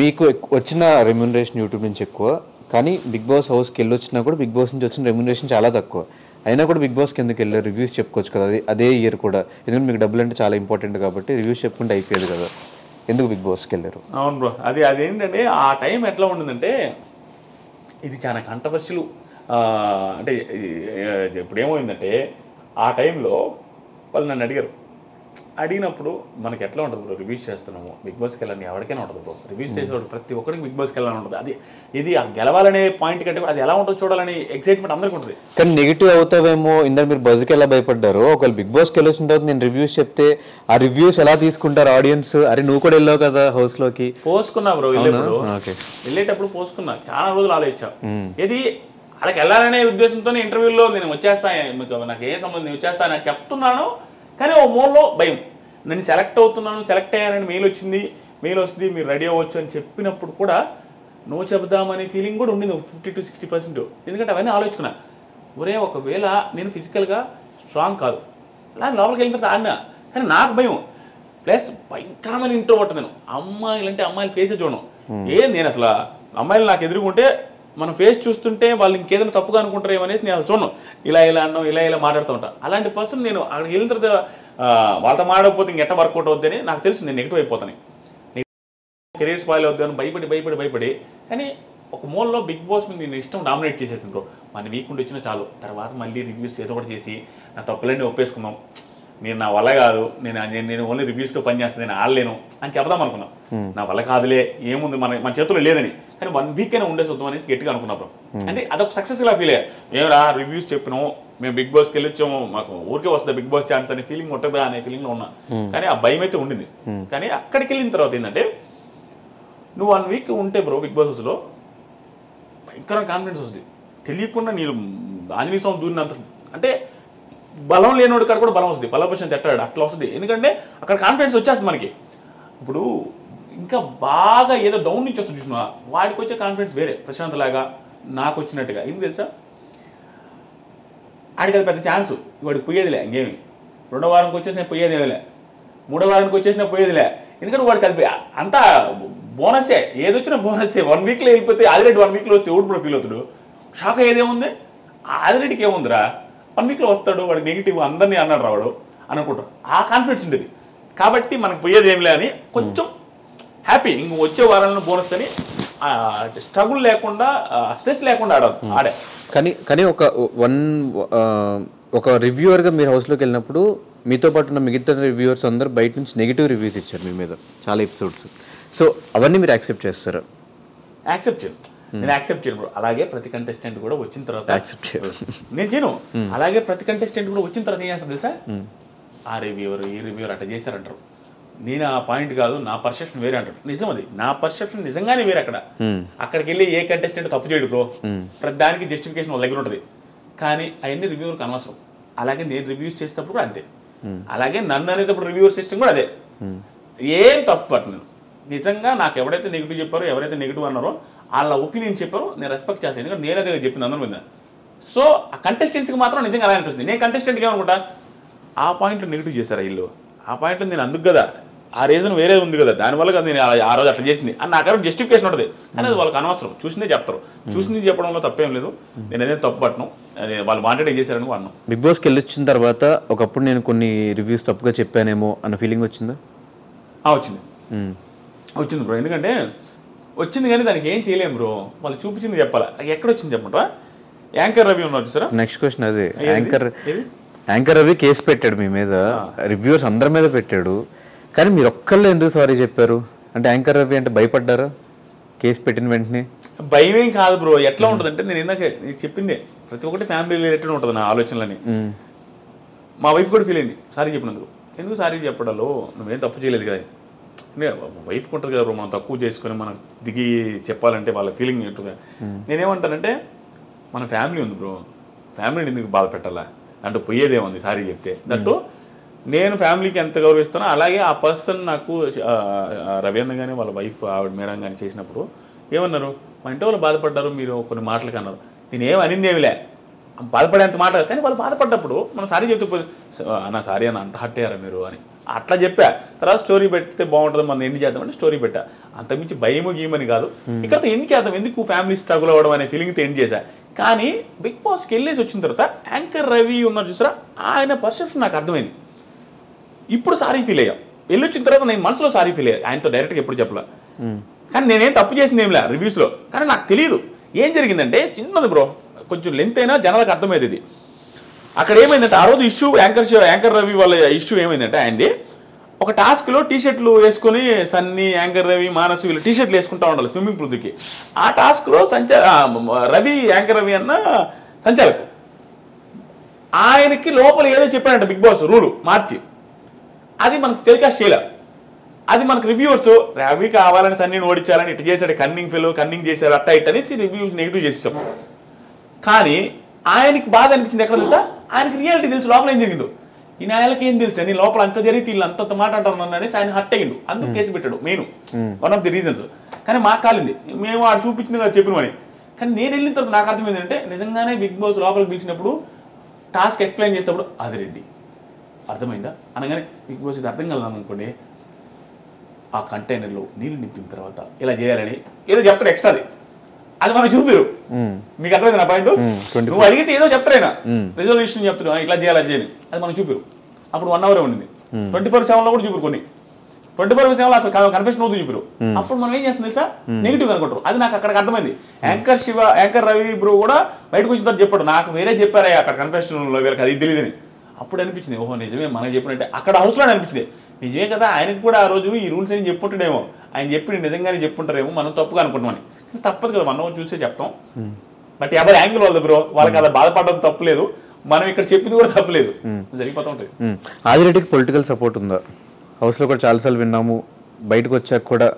మీకు వచ్చిన రెమ్యూనరేషన్ యూట్యూబ్ నుంచి ఎక్కువ, కానీ బిగ్ బాస్ హౌస్కి వెళ్ళి వచ్చినా కూడా బిగ్ బాస్ నుంచి వచ్చిన రెమ్యూనరేషన్ చాలా తక్కువ. అయినా కూడా బిగ్ బాస్కి ఎందుకు వెళ్ళారు? రివ్యూస్ చెప్పుకోవచ్చు కదా అదే ఇయర్ కూడా, ఎందుకంటే మీకు డబ్బులు అంటే చాలా ఇంపార్టెంట్ కాబట్టి రివ్యూస్ చెప్పుకుంటే అయిపోయేది కదా, ఎందుకు బిగ్ బాస్కి వెళ్ళారు? అవును బ్రో, అదేంటంటే ఆ టైం ఎట్లా ఉండిందంటే ఇది చాలా కంట్రవర్షియల్. అంటే ఇప్పుడు ఏమైందంటే ఆ టైంలో వాళ్ళు నన్ను అడిగినప్పుడు మనకి ఎట్లా ఉంటుంది బ్రో, రివ్యూస్ చేస్తున్నాము బిగ్ బాస్కి వెళ్ళాలని ఎవరికైనా ఉంటుంది బ్రో. రివ్యూస్ చేసేవాడు ప్రతి ఒక్కరికి బిగ్ బాస్కి వెళ్ళాలని ఉంటుంది. అది ఇది గెలవాలనే పాయింట్ కంటే అది ఎలా ఉంటుందో చూడాలని ఎక్సైట్మెంట్ అందరికీ ఉంటుంది. కానీ నెగిటివ్ అవుతావేమో, ఇందాక మీరు బజ్కి ఎలా భయపడ్డారు, ఒకవేళ బిగ్ బాస్కి వెళ్ళొచ్చిన తర్వాత నేను రివ్యూస్ చెప్తే ఆ రివ్యూస్ ఎలా తీసుకుంటారు ఆడియన్స్? అరే నువ్వు కూడా వెళ్ళావు కదా హౌస్లోకి. పోసుకున్నా బ్రో, వెళ్ళేటప్పుడు పోసుకున్నా, చాలా రోజులు ఆలోచించా. ఇది వాళ్ళకి వెళ్ళాలనే ఉద్దేశంతో ఇంటర్వ్యూలో నేను వచ్చేస్తాను, నాకు ఏ సంబంధం నేను వచ్చేస్తాను అని చెప్తున్నాను. కానీ ఓ మూలలో భయం, నేను సెలెక్ట్ అవుతున్నాను, సెలెక్ట్ అయ్యానని మెయిల్ వస్తుంది, మీరు రెడీ అవ్వచ్చు అని చెప్పినప్పుడు కూడా నువ్వు చెబుదామనే ఫీలింగ్ కూడా ఉండింది 50 to 60%. ఎందుకంటే అవన్నీ ఆలోచుకున్నా, ఒరే ఒకవేళ నేను ఫిజికల్గా స్ట్రాంగ్ కాదు, అలా లోపలికి వెళ్ళిన తర్వాత ఆడినా, కానీ నాకు భయం. ప్లస్ భయంకరమైన ఇంట్రోవర్ట్ నేను. అమ్మాయిలు ఫేసే చూడను. నేను అసలు అమ్మాయిలు నాకు ఎదురుకుంటే మనం ఫేస్ చూస్తుంటే వాళ్ళు ఇంకేదైనా తప్పుగా అనుకుంటారేమో అనేసి నేను అసలు చూడను. ఇలా అన్నాం, ఇలా మాట్లాడుతూ ఉంటాను. అలాంటి పర్సన్ నేను అక్కడికి వెళ్ళిన తర్వాత వాళ్ళతో మాడకపోతే ఇంకెట్ట వర్కౌట్ అవుద్దని నాకు తెలుసు, నేను నెగిటివ్ అయిపోతాను, కెరీర్ స్పాయిల్ అవుద్దని భయపడి. కానీ ఒక మూలలో బిగ్ బాస్ మీద నేను ఇష్టం డామినేట్ చేసేసింది బ్రో. మన వీక్ ఉండి వచ్చినా చాలు, తర్వాత మళ్ళీ రివ్యూస్ ఏదో ఒకటి చేసి నా తప్పులన్నీ ఒప్పేసుకుందాం, నేను నా వల్ల కాదు, నేను ఓన్లీ రివ్యూస్లో పని చేస్తాను, నేను ఆడలేను అని చెప్దాం అనుకున్నాను. నా వల్ల కాదులే, ఏముంది మన చేతుల్లో లేదని. కానీ 1 వీక్ అయినా ఉండేసి వద్దాం అనేసి గట్టిగా అనుకున్నాం. అంటే అదొక సక్సెస్ ఇలా ఫీల్ అయ్యా. ఏమరా రివ్యూస్ చెప్పినాము, మేము బిగ్ బాస్కి వెళ్ళొచ్చాము, మాకు ఊరికే వస్తుంది బిగ్ బాస్ ఛాన్స్ అనే ఫీలింగ్ ఉంటుందా అనే ఫీలింగ్లో ఉన్నా. కానీ ఆ భయం అయితే ఉండింది. కానీ అక్కడికి వెళ్ళిన తర్వాత ఏంటంటే నువ్వు 1 వీక్ ఉంటే బ్రో బిగ్ బాస్ హౌస్లో భయంకర కాన్ఫిడెన్స్ వస్తుంది. తెలియకుండా నేను ఆంజనేయ స్వామి దూరినంత, అంటే బలం లేనివాడి కాడ కూడా బలం వస్తుంది, బలపరిచిన తెట్టాడు అట్లా వస్తుంది. ఎందుకంటే అక్కడ కాన్ఫిడెన్స్ వచ్చేస్తుంది మనకి. ఇప్పుడు ఇంకా బాగా ఏదో డౌన్ నుంచి వస్తుంది చూసినా, వాడికి వచ్చే కాన్ఫిడెన్స్ వేరే, ప్రశాంత్ లాగా నాకు వచ్చినట్టుగా. ఏం తెలుసా, ఆడికి అది పెద్ద ఛాన్స్, వాడికి పోయేదిలే ఇంకేమి. 2వ వారానికి వచ్చేసిన పోయేదేమిలే, 3వ వారానికి వచ్చేసినా పోయేదిలే. ఎందుకంటే వాడికి అది అంతా బోనస్సే, ఏదొచ్చినా బోనస్సే. 1 వీక్లో వెళ్ళిపోతే ఆదిరెడ్డి 1 వీక్లో వస్తే ఎవడు కూడా ఫీల్ అవుతాడు, షాక్ అయ్యేదేముంది, ఆదిరెడ్డికి ఏముందిరా 1 వీక్లో వస్తాడు, వాడికి నెగిటివ్ అందరినీ అన్నాడు రావాడు అనుకుంటారు. ఆ కాన్ఫిడెన్స్ ఉండేది. కాబట్టి మనకు పోయేది ఏం లే అని కొంచెం హ్యాపీ. ఇంక వచ్చే వారాలను బోనస్ అని స్ట్రగుల్ లేకుండా, స్ట్రెస్ లేకుండా ఆడే. కానీ ఒక రివ్యూవర్గా మీరు హౌస్లోకి వెళ్ళినప్పుడు మీతో పాటు ఉన్న మిగతా రివ్యూవర్స్ అందరూ బయట నుంచి నెగిటివ్ రివ్యూస్ ఇచ్చారు మీ మీద చాలా ఎపిసోడ్స్. సో అవన్నీ మీరు యాక్సెప్ట్ చేస్తారా? నేను యాక్సెప్ట్ చేయను. అలాగే ప్రతి కంటెస్టెంట్ కూడా వచ్చిన తర్వాత నేను చేయను. అలాగే ప్రతి కంటెస్టెంట్ కూడా వచ్చిన తర్వాత ఏం చేస్తాను తెలుసా, ఆ రివ్యూవర్ ఈ రివ్యూవర్ అట్లా చేశారంటారు, నేను ఆ పాయింట్ కాదు, నా పర్సెప్షన్ వేరే అంటారు. నిజం, అది నా పర్సెప్షన్ నిజంగానే వేరే. అక్కడికి వెళ్ళి ఏ కంటెస్టెంట్ తప్పు చేయడు బ్రో, ప్రతి దానికి జస్టిఫికేషన్ వాళ్ళ దగ్గర ఉంటుంది. కానీ అవన్నీ రివ్యూవర్కి అనవసరం. అలాగే నేను రివ్యూస్ చేసేటప్పుడు కూడా అంతే. అలాగే నన్ను అనేటప్పుడు రివ్యూవర్ సిస్టమ్ కూడా అదే. ఏం తప్పు పట్టను. నిజంగా నాకు ఎవరైతే నెగిటివ్ చెప్పారో, ఎవరైతే నెగిటివ్ అన్నారో వాళ్ళ ఒపీనియన్ చెప్పారో నేను రెస్పెక్ట్ చేస్తాను. ఎందుకంటే నేను అదే చెప్పింది అందరి మీద. సో ఆ కంటెస్టెంట్స్కి మాత్రం నిజంగా అలా అనిపిస్తుంది. నేను కంటెస్టెంట్కి ఏమనుకుంటా, ఆ పాయింట్లో నెగిటివ్ చేశారా వీళ్ళు, ఆ పాయింట్లో నేను అందుకు కదా, ఆ రీజన్ వేరే ఉంది కదా, దానివల్ల కదా నేను ఆ రోజు అట్లా చేసింది అని నాకు జస్టిఫికేషన్ ఉంటుంది. కానీ అది వాళ్ళకి అనవసరం. చూసిందే చెప్తారు, చూసింది చెప్పడంలో తప్పేం లేదు. నేను అదే తప్పు పట్టను, అదే వాళ్ళు మాట్లాడే చేశారని వాడినాం. బిగ్ బాస్కి వెళ్ళొచ్చిన తర్వాత ఒకప్పుడు నేను కొన్ని రివ్యూస్ తప్పుగా చెప్పానేమో అన్న ఫీలింగ్ వచ్చిందా? వచ్చింది బ్రో. ఎందుకంటే వచ్చింది కానీ దానికి ఏం చేయలేము బ్రో, వాళ్ళు చూపించింది చెప్పాలి. ఎక్కడ వచ్చింది చెప్పమంటారా? యాంకర్ రవి ఉన్నారు చూసారా, నెక్స్ట్ క్వశ్చన్ అదే. యాంకర్ రవి కేసు పెట్టాడు మీ మీద, రివ్యూవర్స్ అందరి మీద పెట్టాడు. కానీ మీరు ఒక్కళ్ళు ఎందుకు సారీ చెప్పారు? అంటే యాంకర్ రవి అంటే భయపడ్డారా కేసు పెట్టిన వెంటనే? భయం ఏం కాదు బ్రో. ఎట్లా ఉంటుందంటే నేను ఇందాక చెప్పిందే, ప్రతి ఒక్కటి ఫ్యామిలీ రిలేటెడ్ ఉంటుంది నా ఆలోచనలని. మా వైఫ్ కూడా ఫీల్ అయింది సారీ చెప్పినందుకు. ఎందుకు సారీ చెప్పడాలో, నువ్వేం తప్పు చేయలేదు కదా. వైఫ్కి ఉంటుంది కదా బ్రో, మనం తక్కువ చేసుకొని మనం దిగి చెప్పాలంటే వాళ్ళ ఫీలింగ్ ఉంటుంది. నేనేమంటానంటే మన ఫ్యామిలీ ఉంది బ్రో, ఫ్యామిలీని ఎందుకు బాధ పెట్టాలా అంటే పోయేదేముంది సారీ చెప్తే. దట్టు నేను ఫ్యామిలీకి ఎంత గౌరవిస్తానో అలాగే ఆ పర్సన్ నాకు రవీంద్ర కానీ వాళ్ళ వైఫ్ ఆవిడ మేడం కానీ చేసినప్పుడు ఏమన్నారు, మా ఇంటి వాళ్ళు బాధపడ్డారు మీరు కొన్ని మాటలకి అన్నారు. నేను ఏం అనిందేమిలే, బాధపడేంత మాట. కానీ వాళ్ళు బాధపడ్డప్పుడు మనం సారీ చెప్తే అన్న సారీ అన్న అంత హట్ అయ్యారా మీరు అని అట్లా చెప్పా. తర్వాత స్టోరీ పెడితే బాగుంటుంది, మనం ఎండ్ చేద్దామంటే స్టోరీ పెట్టా. అంతకుమించి భయము గీమని కాదు, ఇక్కడతో ఎండ్ చేద్దాం, ఎందుకు ఫ్యామిలీ స్ట్రగుల్ అవ్వడం అనే ఫీలింగ్తో ఎండ్ చేశా. కానీ బిగ్ బాస్కి వెళ్ళేసి వచ్చిన తర్వాత యాంకర్ రవి ఉన్నారు చూసారా, ఆయన పర్సెప్షన్ నాకు అర్థమైంది. ఇప్పుడు సారీ ఫీల్ అయ్యాం, వెళ్ళి వచ్చిన తర్వాత నేను మనసులో సారీ ఫీల్ అయ్యా. ఆయనతో డైరెక్ట్గా ఎప్పుడు చెప్పలే, కానీ నేనేం తప్పు చేసింది ఏమిలే రివ్యూస్లో. కానీ నాకు తెలియదు ఏం జరిగిందంటే, చిన్నది బ్రో, కొంచెం లెంత్ అయినా జనాలకు అర్థమైంది ఇది. అక్కడ ఏమైందంటే ఆ రోజు ఇష్యూ యాంకర్ రవి వాళ్ళ ఇష్యూ ఏమైందంటే, ఆయనది ఒక టాస్క్లో టీషర్ట్లు వేసుకొని సన్నీ, యాంకర్ రవి, మానసు వీళ్ళు టీషర్ట్లు వేసుకుంటా ఉండాలి స్విమ్మింగ్ పూల్కి. ఆ టాస్క్లో రవి యాంకర్ రవి అన్న సంచాలకు ఆయనకి లోపల ఏదో చెప్పాడంట బిగ్ బాస్ రూలు మార్చి, అది మనకు టెలికాస్ట్ చేయలే. అది మనకు రివ్యూవర్స్ రవి కావాలని సన్నీని ఓడించాలని ఇటు చేశాడు, కన్నింగ్ ఫెలో కన్నింగ్ చేశారు అట్ట ఇట్ అనేసి రివ్యూస్ నెగిటివ్ చేసేసాం. కానీ ఆయనకి బాధ అనిపించింది ఎక్కడ తెలుసా, ఆయనకి రియాలిటీ తెలుసు లోపల ఏం జరిగిందో. ఈ నాయలకి ఏం తెలుసు అని లోపల అంత జరిగితే వీళ్ళు అంత మాట అంటారు అనేసి ఆయన హట్ అయ్యిండు, అందుకు కేసు పెట్టాడు main one of the reasons. కానీ మాకు కాలింది, మేము ఆడు చూపించింది కదా చెప్పినవని. కానీ నేను వెళ్ళిన తర్వాత నాకు అర్థమైంది అంటే, నిజంగానే బిగ్ బాస్ లోపలికి పిలిచినప్పుడు టాస్క్ ఎక్స్ప్లెయిన్ చేసేటప్పుడు అది రెడ్డి అర్థమైందా అనగానే బిగ్ బాస్ ఇది అర్థం కలదు అనుకోండి, ఆ కంటైనర్లో నీళ్ళు నింపిన తర్వాత ఇలా చేయాలని ఏదో చెప్తారు ఎక్స్ట్రాది, అది మనకు చూపిరు. మీకు అర్థమైంది నా పాయింట్? నువ్వు అడిగితే ఏదో చెప్తారైనా రిజల్యూషన్ చెప్తున్నా ఇట్లా చేయాలి అది చేయని, అది మనకు చూపిరు. అప్పుడు 1 hour ఉండింది, 24/7 కూడా చూపిరు, కొన్ని 24/7 అసలు కన్ఫెషన్ అవుతుంది చూపిరు. అప్పుడు మనం ఏం చేస్తుంది తెలుసా, నెగిటివ్ అనుకుంటారు. అది నాకు అక్కడికి అర్థమైంది. యాంకర్ రవి బ్రో కూడా బయటకు వచ్చిన తర్వాత చెప్పాడు, నాకు వేరే చెప్పారా అక్కడ కన్ఫెషన్లో వీళ్ళకి అది తెలియదని. అప్పుడు అనిపించింది ఓహో నిజమే మనకి చెప్పినట్టే, అక్కడ హౌస్లో అనిపించింది నిజమే కదా, ఆయనకు కూడా ఆ రోజు ఈ రూల్స్ అని చెప్పుంటాడేమో, ఆయన చెప్పి నిజంగానే చెప్పుంటారేమో, మనం తప్పుగా అనుకుంటామని. తప్పదు కదా, మనం చూసే చెప్తాం. బట్ ఎవరి యాంగిల్ వాళ్ళది బ్రో, వాళ్ళకి అలా బాధపడడం తప్పులేదు, మనం ఇక్కడ చెప్పింది కూడా తప్పులేదు, జరిగిపోతూ ఉంటుంది. ఆదిరెడ్డికి పొలిటికల్ సపోర్ట్ ఉందా? హౌస్లో కూడా చాలాసార్లు విన్నాము, బయటకు వచ్చాక కూడా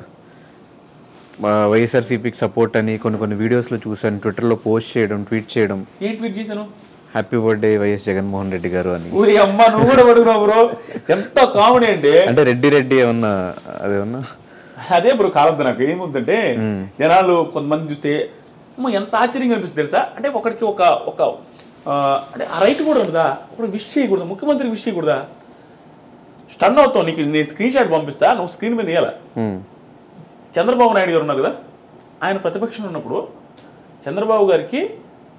వైఎస్ఆర్సీపీకి సపోర్ట్ అని కొన్ని వీడియోస్లో చూశాను, ట్విట్టర్లో పోస్ట్ చేయడం, ట్వీట్ చేయడం. ఏం ట్వీట్ చేశాను? Happy birthday YS Jaganmohan Reddy గారు అని. ఊరి అమ్మ నువ్వు కూడా పడుకున్నావు బ్రో, ఎంత కామెడీ అంటే రెడ్డి ఏమన్నా అదేమన్నా అదే బ్రో కాలద్దు. నాకు ఏముందంటే జనాలు కొంతమంది చూస్తే ఎంత ఆశ్చర్యంగా అనిపిస్తుంది తెలుసా, అంటే ఒకడికి ఒక అంటే ఆ రైట్ కూడా ఉంటుందా, ఒకటి విష్ చేయకూడదా, ముఖ్యమంత్రికి విష్ చేయకూడదా? స్టన్ అవుతావు. నీకు నేను స్క్రీన్ షాట్ పంపిస్తా, నువ్వు స్క్రీన్ మీద వేయాల. చంద్రబాబు నాయుడు గారు ఉన్నారు కదా, ఆయన ప్రతిపక్షంలో ఉన్నప్పుడు చంద్రబాబు గారికి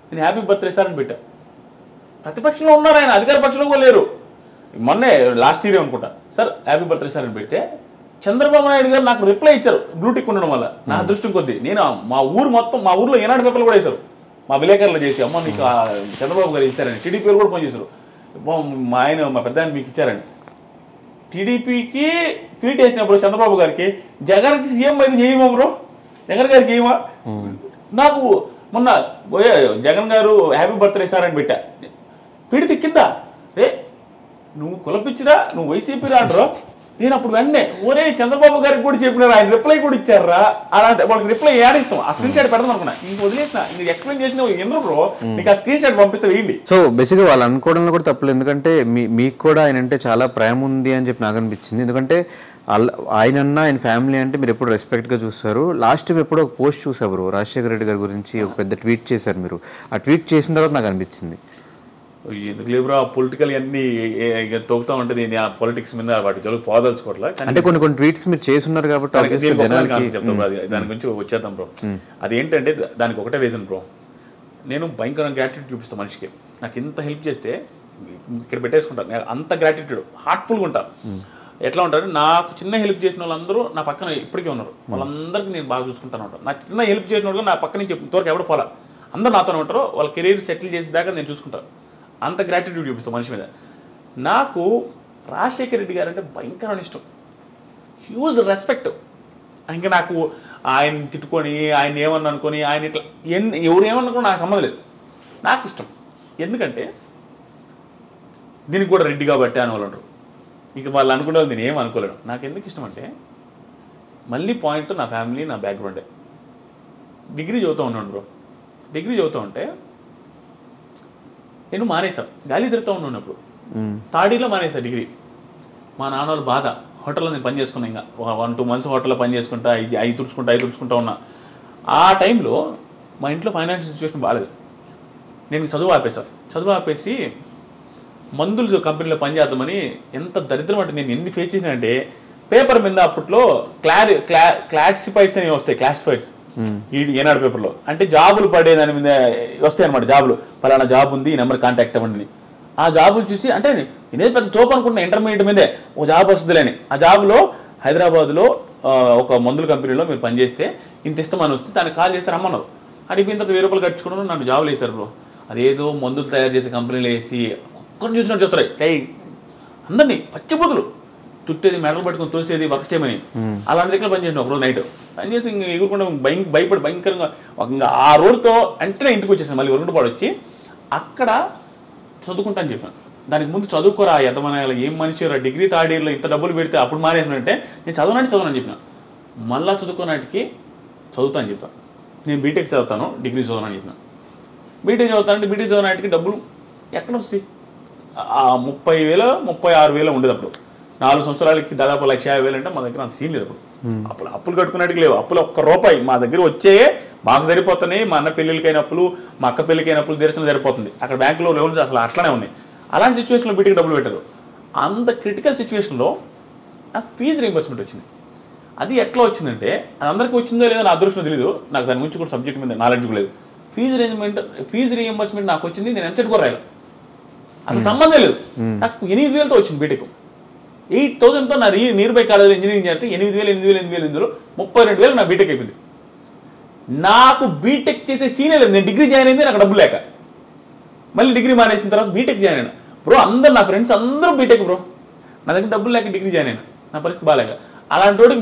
నేను హ్యాపీ బర్త్డే సార్ అని పెట్టా. ప్రతిపక్షంలో ఉన్నారు, ఆయన అధికార పక్షంలో కూడా లేరు. మొన్నే లాస్ట్ ఇయర్ అనుకుంటా, సార్ హ్యాపీ బర్త్డే సార్ అని పెడితే చంద్రబాబు నాయుడు గారు నాకు రిప్లై ఇచ్చారు, బ్లూటిక్ ఉండడం వల్ల. నా అదృష్టం కొద్దీ నేను మా ఊర్లో ఏనాడు పేపర్లు కూడా వేశారు, మా విలేకరులు చేసి అమ్మ నీకు చంద్రబాబు గారు ఇచ్చారని. టీడీపీ కూడా ఫోన్ చేశారు, మా పెద్ద ఆయన మీకు ఇచ్చారని. టీడీపీకి ట్వీట్ వేసినప్పుడు చంద్రబాబు గారికి జగన్కి సీఎం అయితే చేయమా బ్రో, జగన్ గారికి చేయమా? నాకు మొన్న జగన్ గారు హ్యాపీ బర్త్డే సార్ అని పెట్టా, పిడితి కింద నువ్వు కులపిచ్చిరా, నువ్వు వైసీపీ రాడ్రో. నేను అప్పుడు వెంటనే ఒరే చంద్రబాబు గారికి కూడా చెప్పినారు, ఆయన రిప్లై కూడా ఇచ్చారా అలాంటి వాళ్ళకి రిప్లై ఏడిస్తాం, ఆ స్క్రీన్ షాట్ పెడదాం అనుకున్నా. ఇంక వదిలేసిన, ఇంక ఎక్స్ప్లెయిన్ చేసిన ఎందుకు బ్రో నీకు ఆ స్క్రీన్ షాట్ పంపిస్తే వేయండి. సో బేసిక్గా వాళ్ళు అనుకోవడంలో కూడా తప్పలేదు, ఎందుకంటే మీకు కూడా ఆయన అంటే చాలా ప్రేమ ఉంది అని చెప్పి నాకు అనిపించింది. ఎందుకంటే ఆయన ఫ్యామిలీ అంటే మీరు ఎప్పుడు రెస్పెక్ట్గా చూస్తారు. లాస్ట్ టైం ఎప్పుడో ఒక పోస్ట్ చూసారు రాజశేఖర రెడ్డి గారి గురించి, ఒక పెద్ద ట్వీట్ చేశారు మీరు. ఆ ట్వీట్ చేసిన తర్వాత నాకు అనిపించింది ఎందుకు లేవురా పొలిటికల్ అన్ని తొక్కుతా ఉంటుంది, ఆ పొలిటిక్స్ మీద వాటి జోలికి పోదలుచుకోవట్లే. అంటే కొన్ని ట్వీట్స్ మీరు చేస్తున్నారు కాబట్టి చెప్తాం బ్రో, దాని గురించి వచ్చేద్దాం బ్రో. అదేంటంటే దానికి ఒకటే రీజన్ బ్రో, నేను భయంకరంగా గ్రాటిట్యూడ్ చూపిస్తాను మనిషికి. నాకు ఇంత హెల్ప్ చేస్తే ఇక్కడ పెట్టేసుకుంటాను, నేను అంత గ్రాటిట్యూడ్ హార్ట్ఫుల్గా ఉంటాను. ఎట్లా ఉంటారు, నాకు చిన్న హెల్ప్ చేసిన వాళ్ళందరూ నా పక్కన ఇప్పటికీ ఉన్నారు, వాళ్ళందరికీ నేను బాగా చూసుకుంటాను ఉంటాను. నాకు చిన్న హెల్ప్ చేసిన వాళ్ళు నా పక్క నుంచి ఇంతవరకు ఎవరు పోలా, అందరూ నాతోనే ఉంటారు, వాళ్ళ కెరీర్ సెటిల్ చేసేదాకా నేను చూసుకుంటాను. అంత గ్రాటిట్యూడ్ చూపిస్తాను మనిషి మీద. నాకు రాజశేఖర రెడ్డి గారు అంటే భయంకరమైన ఇష్టం. Huge respect. ఇంకా నాకు ఆయన తిట్టుకొని ఆయన ఏమన్నా అనుకొని ఆయన ఇట్లా ఎవరు ఏమనుకున్నా నాకు సంబంధం లేదు, నాకు ఇష్టం. ఎందుకంటే దీనికి కూడా రెడ్డి కాబట్టి అని వాళ్ళు అంటారు. ఇక వాళ్ళు అనుకునే వాళ్ళు నేను ఏం అనుకోలేను. నాకు ఎందుకు ఇష్టం అంటే మళ్ళీ పాయింట్ నా ఫ్యామిలీ, నా బ్యాక్గ్రౌండే. డిగ్రీ చదువుతూ ఉన్నాను బ్రో. డిగ్రీ చదువుతూ ఉంటే నేను మానేసాను, గాలి తిరుగుతూ ఉన్నప్పుడు థర్డ్ మానేసా డిగ్రీ. మా నాన్న వాళ్ళు బాధ, హోటల్లో నేను పని చేసుకున్నా, ఇంకా 1-2 months హోటల్లో పని చేసుకుంటా, అవి తుడుచుకుంటా ఉన్నా. ఆ టైంలో మా ఇంట్లో ఫైనాన్షియల్ సిచ్యువేషన్ బాగాలేదు. నేను చదువు ఆపేసి మందులు కంపెనీలో పనిచేద్దామని, ఎంత దరిద్రం అంటే నేను ఎన్ని ఫేస్ చేసిన అంటే, పేపర్ మీద అప్పట్లో క్లాసిఫైడ్స్ అనేవి వస్తాయి, క్లాసిఫైడ్స్ ఈ ఏనాడు పేపర్లో, అంటే జాబులు పడే దాని మీద వస్తాయి అనమాట. జాబులు పలానా జాబ్ ఉంది, ఈ నెంబర్ కాంటాక్ట్ అవ్వండి. ఆ జాబులు చూసి అంటే నేనే పెద్ద తోపు అనుకుంటున్నా, ఇంటర్మీడియట్ మీదే ఒక జాబ్ వస్తుందిలేని. ఆ జాబ్లో హైదరాబాద్లో ఒక మందుల కంపెనీలో మీరు పనిచేస్తే ఇంత ఇస్తామని వస్తే దానికి కాల్ చేస్తే రమ్మన్నారు. అడిగిన తర్వాత 1000 రూపాయలు ఖర్చుకున్నాను, నన్ను జాబులు వేశారు బ్రో. అదేదో మందులు తయారు చేసే కంపెనీలు వేసి ఒక్కరిని చూసినట్టు చూస్తారు, అందరినీ పచ్చిబూతులు చుట్టేది, మెడలు పట్టుకుని తోసేది, వర్క్ చేయమని. అలాంటి దగ్గర పనిచేసిన ఒకరోజు నైట్ పనిచేసి ఇంకా ఎగురుకుండా భయపడి భయంకరంగా ఇంకా ఆ రోజుతో వెంటనే ఇంటికి వచ్చేసాను. మళ్ళీ ఒరుగుపాడు వచ్చి అక్కడ చదువుకుంటా అని చెప్పాను. దానికి ముందు చదువుకోరా యజమానాలు, ఏం మనిషిరా, డిగ్రీ థర్డ్ ఇయర్లో ఇంత డబ్బులు పెడితే అప్పుడు మానేసినంటే నేను చదవనని చెప్పిన. మళ్ళీ చదువుకోనాటికి చదువుతా అని చెప్పాను. నేను బీటెక్ చదువుతాను, డిగ్రీ చదవనని చెప్పిన. బీటెక్ చదువుతానంటే బీటెక్ చదవనాటికి డబ్బులు ఎక్కడ వస్తాయి? 30,000 36,000 ఉండేది అప్పుడు. 4 సంవత్సరాలకి దాదాపు 1,50,000 అంటే మా దగ్గర అంత సీన్ లేదు అప్పుడు. అప్పులు కట్టుకున్నట్టుకు లేవు. అప్పులు ₹1 మా దగ్గర వచ్చేయే మాకు సరిపోతున్నాయి. మా అన్న పెళ్ళిళ్ళకైన అప్పులు, మా అక్క పెళ్ళికైన అప్పులు తీర్చడం సరిపోతుంది. అక్కడ బ్యాంకులో లోన్స్ అసలు అట్లానే ఉన్నాయి. అలాంటి సిచ్యువేషన్లో బీటెక్ డబ్బులు పెట్టారు. అంత క్రిటికల్ సిచ్యువేషన్లో నాకు ఫీజు రీయింబర్స్మెంట్ వచ్చింది. అది ఎట్లా వచ్చిందంటే, అది అందరికీ వచ్చిందో లేదో నా అదృష్టం తెలియదు, నాకు దాని గురించి కూడా సబ్జెక్ట్ మీద నాలెడ్జ్ లేదు. ఫీజు రీయింబర్స్మెంట్ నాకు వచ్చింది, నేను ఎంసెట్ కూడా రాయాలి, అసలు సంబంధం లేదు. నాకు 8,000తో వచ్చింది బీటెక్. 8,000తో నా నియర్ బై కాలేజీలో ఇంజనీరింగ్ చేస్తే 8,000 32,000 నా బీటెక్ అయిపోయింది. నాకు బీటెక్ చేసే సీనే లేదు. నేను డిగ్రీ జాయిన్ అయింది నాకు డబ్బు లేక, మళ్ళీ డిగ్రీ మానేసిన తర్వాత బీటెక్ జాయిన్ అయినా బ్రో. అందరు నా ఫ్రెండ్స్ అందరూ బీటెక్ బ్రో, నా దగ్గర డబ్బులు లేక డిగ్రీ జాయిన్ అయినా, నా పరిస్థితి బాగాలేక. అలాంటి వాడికి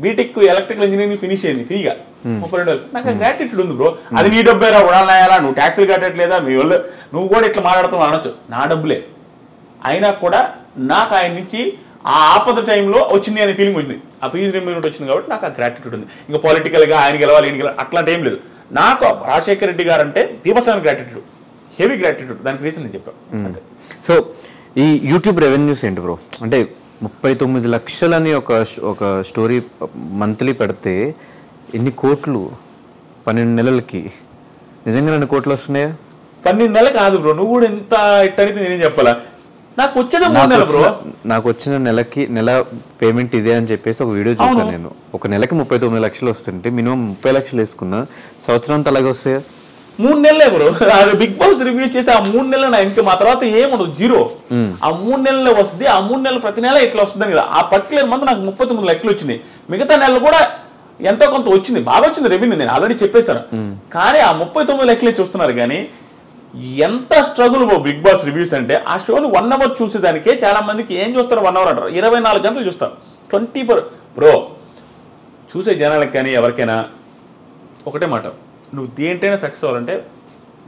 బీటెక్ ఎలక్ట్రికల్ ఇంజనీరింగ్ ఫినిష్ అయింది ఫ్రీగా 32,000. నాకు గ్రాటిట్యూడ్ ఉంది బ్రో. అది నీ డబ్బేరా, ఉడాలనాయాలా, నువ్వు ట్యాక్సులు కట్టట్లేదా, మీ వాళ్ళు నువ్వు కూడా ఇట్లా మాట్లాడుతావు అనొచ్చు. నా డబ్బులే అయినా కూడా నాకు ఆయన నుంచి ఆ ఆపద టైంలో వచ్చింది అనే ఫీలింగ్ వచ్చింది. ఆ ఫీజు రీయింబర్స్మెంట్ వచ్చింది కాబట్టి నాకు ఆ గ్రాటిట్యూడ్ ఉంది. ఇంకా పొలిటికల్గా ఆయన గెలవాలి ఈయన గెలవాలి అట్లాంటి ఏం లేదు. నాకు రాజశేఖర రెడ్డి గారు అంటే బీభత్సమైన గ్రాటిట్యూడ్, హెవీ గ్రాటిట్యూడ్. దానికి రీజన్ నేను చెప్పాను అంతే. సో ఈ యూట్యూబ్ రెవెన్యూస్ ఏంటి బ్రో? అంటే 39 లక్షలని ఒక స్టోరీ మంత్లీ పెడితే ఎన్ని కోట్లు 12 నెలలకి? నిజంగా 2 కోట్లు వస్తున్నాయా? 12 నెలలు కాదు బ్రో, నువ్వు కూడా ఎంత ఇట్టయితే నేనేం చెప్పాలా. నాకు వచ్చేది 3 నెలలు బ్రో. నాకు వచ్చిన నెల పేమెంట్ ఇదే అని చెప్పేసి ఒక వీడియో చూసాను నేను. ఒక నెలకి 39 లక్షలు వస్తుంటే మినిమం 30 లక్షలు వేసుకున్నా, సంవత్సరం అంతా అలాగే వస్తాయా? 3 నెలలే బ్రో. బిగ్ బాస్ రివ్యూ చేసి ఆ 3 నెలలు నా ఇంకా మా తర్వాత ఏముండదు, జీరో. ఆ 3 నెలలే వస్తుంది. ఆ 3 నెలలు ప్రతి నెల ఇట్లా వస్తుంది కదా. ఆ పర్టికులర్ మంత్ నాకు 39 లక్షలు వచ్చింది. మిగతా నెలలు కూడా ఎంతో కొంత వచ్చింది, బాగా వచ్చింది రెవెన్యూ, నేను ఆల్రెడీ చెప్పేశాను. కానీ ఆ 39 లక్షలే చూస్తున్నారు. కానీ ఎంత స్ట్రగుల్ బిగ్ బాస్ రివ్యూస్ అంటే, ఆ షోని 1 hour చూసేదానికే చాలా మందికి ఏం చూస్తారు 1 hour అంటారు, 24 గంటలు చూస్తారు. 24 బ్రో. చూసే జనాలకు కానీ ఎవరికైనా ఒకటే మాట, నువ్వు దేంటైనా సక్సెస్ అవ్వాలంటే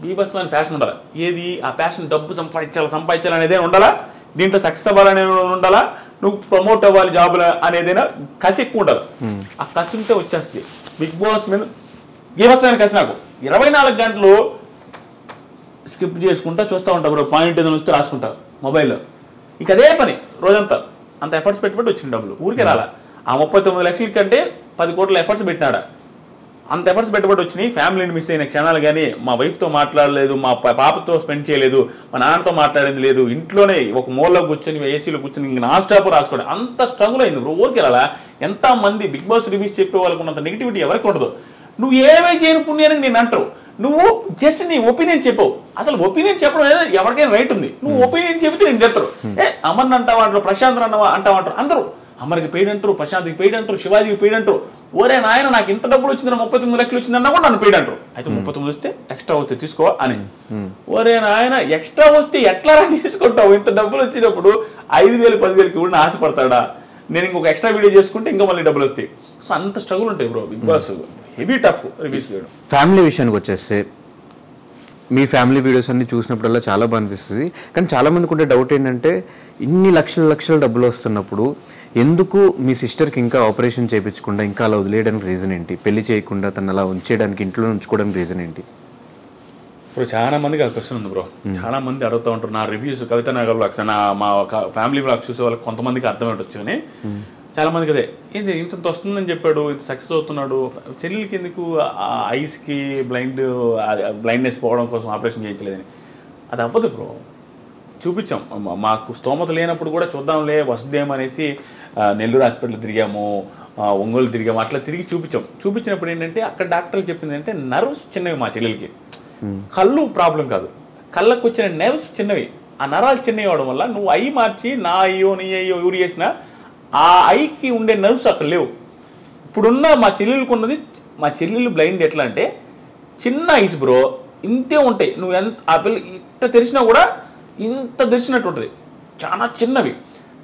బీభత్సమైన అని ఫ్యాషన్ ఉండాలి. ఏది ఆ ప్యాషన్? డబ్బు సంపాదించాలి అనేదే ఉండాలా, దీంట్లో సక్సెస్ అవ్వాలనే ఉండాలా, నువ్వు ప్రమోట్ అవ్వాలి జాబులు అనేదైనా కసి ఎక్కువ ఉండాలి. ఆ కసి ఉంటే వచ్చేస్తుంది. బిగ్ బాస్ మీద బీభత్సమైన కసి నాకు. 24 గంటలు స్కిప్ చేసుకుంటా చూస్తూ ఉంటా బ్రో. పాయింట్ ఏదైనా వస్తే రాసుకుంటా మొబైల్లో. ఇక అదే పని రోజంతా. అంత ఎఫర్ట్స్ పెట్టుబడి వచ్చింది డబ్బులు, ఊరికే రాలా. ఆ 39 లక్షల కంటే 10 కోట్ల ఎఫర్ట్స్ పెట్టినాడా. అంత ఎఫర్ట్స్ పెట్టుబడి వచ్చినాయి. ఫ్యామిలీని మిస్ అయిన క్షణాలు కానీ, మా వైఫ్తో మాట్లాడలేదు, మా పాపతో స్పెండ్ చేయలేదు, మా నాన్నతో మాట్లాడింది లేదు, ఇంట్లోనే ఒక మూలలో కూర్చొని ఏసీలో కూర్చొని ఇంక నాన్ స్టాప్ రాసుకోండి. అంత స్ట్రగుల్ అయింది బ్రో. ఊరికి రాలా. ఎంతమంది బిగ్ బాస్ రివ్యూస్ చెప్పే వాళ్ళకు ఉన్నంత నెగిటివిటీ ఎవరికి ఉండదు. నువ్వు ఏమీ చేయని పుణ్యానికి నేను అంటావు, నువ్వు జస్ట్ నీ ఒపీనియన్ చెప్పవు. అసలు ఒపీనియన్ చెప్పడం ఏదో ఎవరికైనా రైట్ ఉంది. నువ్వు ఒపీనియన్ చెబితే నేను చెప్తారు. అమర్ని అంటావు, ప్రశాంత్ అంటావు, అందరూ అమర్కి పెయిడ్ అంటారు, ప్రశాంత్కి పెయిడ్ అంటారు, శివాజీకి పెయిడ్ అంటారు. ఓరే నాయన నాకు ఇంత డబ్బులు వచ్చిందని 39 లక్షలు వచ్చిందన్నా కూడా నన్ను పెయిడ్ అంటారు. అయితే 39 వస్తే ఎక్స్ట్రా వస్తే తీసుకో అని. ఓరే నాయన ఎక్స్ట్రా వస్తే ఎట్లా తీసుకుంటావు? ఇంత డబ్బులు వచ్చినప్పుడు 5,000 10,000కి కూడా ఆశపడతాడా? నేను ఇంకొక ఎక్స్ట్రా వీడియో చేసుకుంటే ఇంకా మళ్ళీ డబ్బులు వస్తాయి. సో అంత స్ట్రగుల్ ఉంటాయి bro Bigg Boss, heavy tough reviews చేయడం. ఫ్యామిలీ విషయానికి వచ్చేస్తే మీ ఫ్యామిలీ వీడియోస్ అన్ని చూసినప్పుడల్లా చాలా బాగా అనిపిస్తుంది. కానీ చాలామందికి ఉండే డౌట్ ఏంటంటే ఇన్ని లక్షల డబ్బులు వస్తున్నప్పుడు ఎందుకు మీ సిస్టర్కి ఇంకా ఆపరేషన్ చేయించకుండా ఇంకా అలా వదిలేయడానికి రీజన్ ఏంటి? పెళ్లి చేయకుండా తను అలా ఉంచేయడానికి, ఇంట్లో ఉంచుకోవడానికి రీజన్ ఏంటి? ఇప్పుడు చాలా మందికి ఆ క్వశ్చన్ ఉంది బ్రో. చాలా మంది అడుగుతూ ఉంటారు. నా రివ్యూస్ కవిత నగర్ బ్లాగ్స్, మా ఫ్యామిలీ బ్లాగ్స్ చూసే వాళ్ళకి కొంతమందికి అర్థమయ్యొచ్చు. కానీ చాలా మందికి అదే ఏంటి ఇంత వస్తుందని చెప్పాడు, ఇంత సక్సెస్ అవుతున్నాడు, చెల్లెలకి ఎందుకు ఐస్కి బ్లైండ్నెస్ పోవడం కోసం ఆపరేషన్ చేయించలేదని. అది అవ్వదు బ్రో. చూపించాం, మాకు స్తోమత లేనప్పుడు కూడా చూద్దాంలే వస్తుందేమనేసి నెల్లూరు హాస్పిటల్ తిరిగాము, ఒంగోలు తిరిగాము, అట్లా తిరిగి చూపించినప్పుడు ఏంటంటే అక్కడ డాక్టర్లు చెప్పింది అంటే నర్వ్స్ చిన్నవి మా చెల్లెలకి, కళ్ళు ప్రాబ్లం కాదు, కళ్ళకు వచ్చిన నర్వ్స్ చిన్నవి, ఆ నరాలు చిన్నవి అవడం వల్ల నువ్వు ఐ మార్చి నా అయ్యో నీ అయ్యో ఎవరు చేసినా ఆ ఐకి ఉండే నర్వ్స్ అక్కడ లేవు. ఇప్పుడున్న మా చెల్లెలకు ఉన్నది, మా చెల్లెలు బ్లైండ్ ఎట్లా అంటే చిన్న ఐస్ బ్రో, ఇంతే ఉంటాయి. నువ్వు ఎంత ఆ పిల్ల ఇంత తెరిచినా కూడా ఇంత తెరిచినట్టు ఉంటుంది, చాలా చిన్నవి.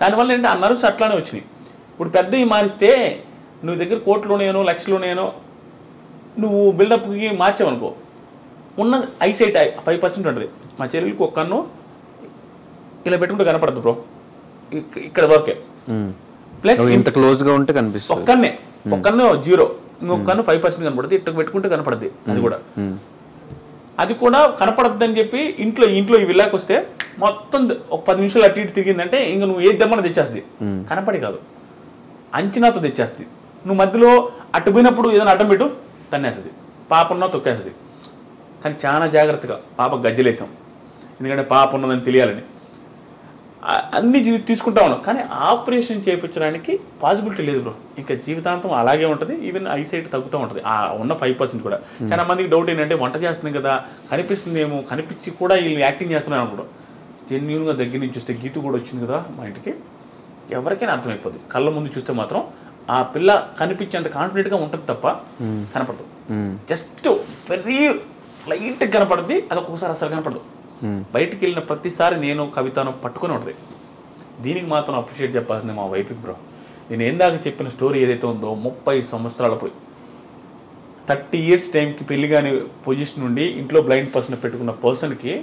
దానివల్ల ఏంటంటే ఆ నర్వ్స్ అట్లానే వచ్చినాయి. ఇప్పుడు పెద్దవి మారిస్తే నువ్వు దగ్గర కోట్లోనేనో లక్షలోనేనో నువ్వు బిల్డప్కి మార్చావనుకో, ఉన్న ఐసైట్ 5% ఉంటుంది. మా చెల్లెలకు ఒక కన్ను ఇలా పెట్టుకుంటే కనపడదు బ్రో, ఇక్కడ వరకే. ప్లస్ ఇంత క్లోజ్గా ఉంటే కనిపిస్తుంది. ఒక కన్ను 0, ఇంకొక కన్ను 5% కనపడుతుంది, ఇట్లా పెట్టుకుంటే కనపడుద్ది. అది కూడా కనపడద్దు అని చెప్పి ఇంట్లో ఈ విల్లాకి వస్తే మొత్తం ఒక 10 నిమిషాలు అటు ఇటు తిరిగిందంటే ఇంక నువ్వు ఏది దమ్మని తెచ్చేస్తుంది. కనపడి కాదు, అంచనాతో తెచ్చేస్తుంది. నువ్వు మధ్యలో అటు పోయినప్పుడు ఏదైనా అడ్డం పెట్టు తన్నేస్తుంది, పాపన్నా తొక్కేస్తుంది. కానీ చాలా జాగ్రత్తగా పాప గజ్జలేసాం, ఎందుకంటే పాప ఉన్నదని తెలియాలని అన్ని తీసుకుంటా ఉన్నాం. కానీ ఆపరేషన్ చేయించడానికి పాసిబిలిటీ లేదు బ్రో, ఇంకా జీవితాంతం అలాగే ఉంటుంది. ఈవెన్ ఐసైట్ తగ్గుతూ ఉంటుంది ఆ ఉన్న 5% కూడా. చాలా మందికి డౌట్ ఏంటంటే వంట చేస్తుంది కదా కనిపిస్తుందేమో, కనిపించి కూడా వీళ్ళు యాక్టింగ్ చేస్తున్నారు అనుకోవడం. జెన్యూన్గా దగ్గర నుంచి చూస్తే గీతు కూడా వచ్చింది కదా మా ఇంటికి, ఎవరికైనా అర్థమైపోద్ది. కళ్ళ ముందు చూస్తే మాత్రం ఆ పిల్ల కనిపించేంత కాన్ఫిడెంట్గా ఉంటుంది తప్ప కనపడదు. జస్ట్ వెరీ లైట్గా కనపడుద్ది, అది ఒక్కొక్కసారి అసలు కనపడదు. బయటికి వెళ్ళిన ప్రతిసారి నేను కవితను పట్టుకొని ఉంటుంది. దీనికి మాత్రం అప్రిషియేట్ చెప్పాల్సింది మా వైఫ్కి బ్రో. నేను ఏందాక చెప్పిన స్టోరీ ఏదైతే ఉందో 30 సంవత్సరాలప్పుడు 30 years టైంకి పెళ్లి కాని పొజిషన్ నుండి ఇంట్లో బ్లైండ్ పర్సన్ పెట్టుకున్న పర్సన్కి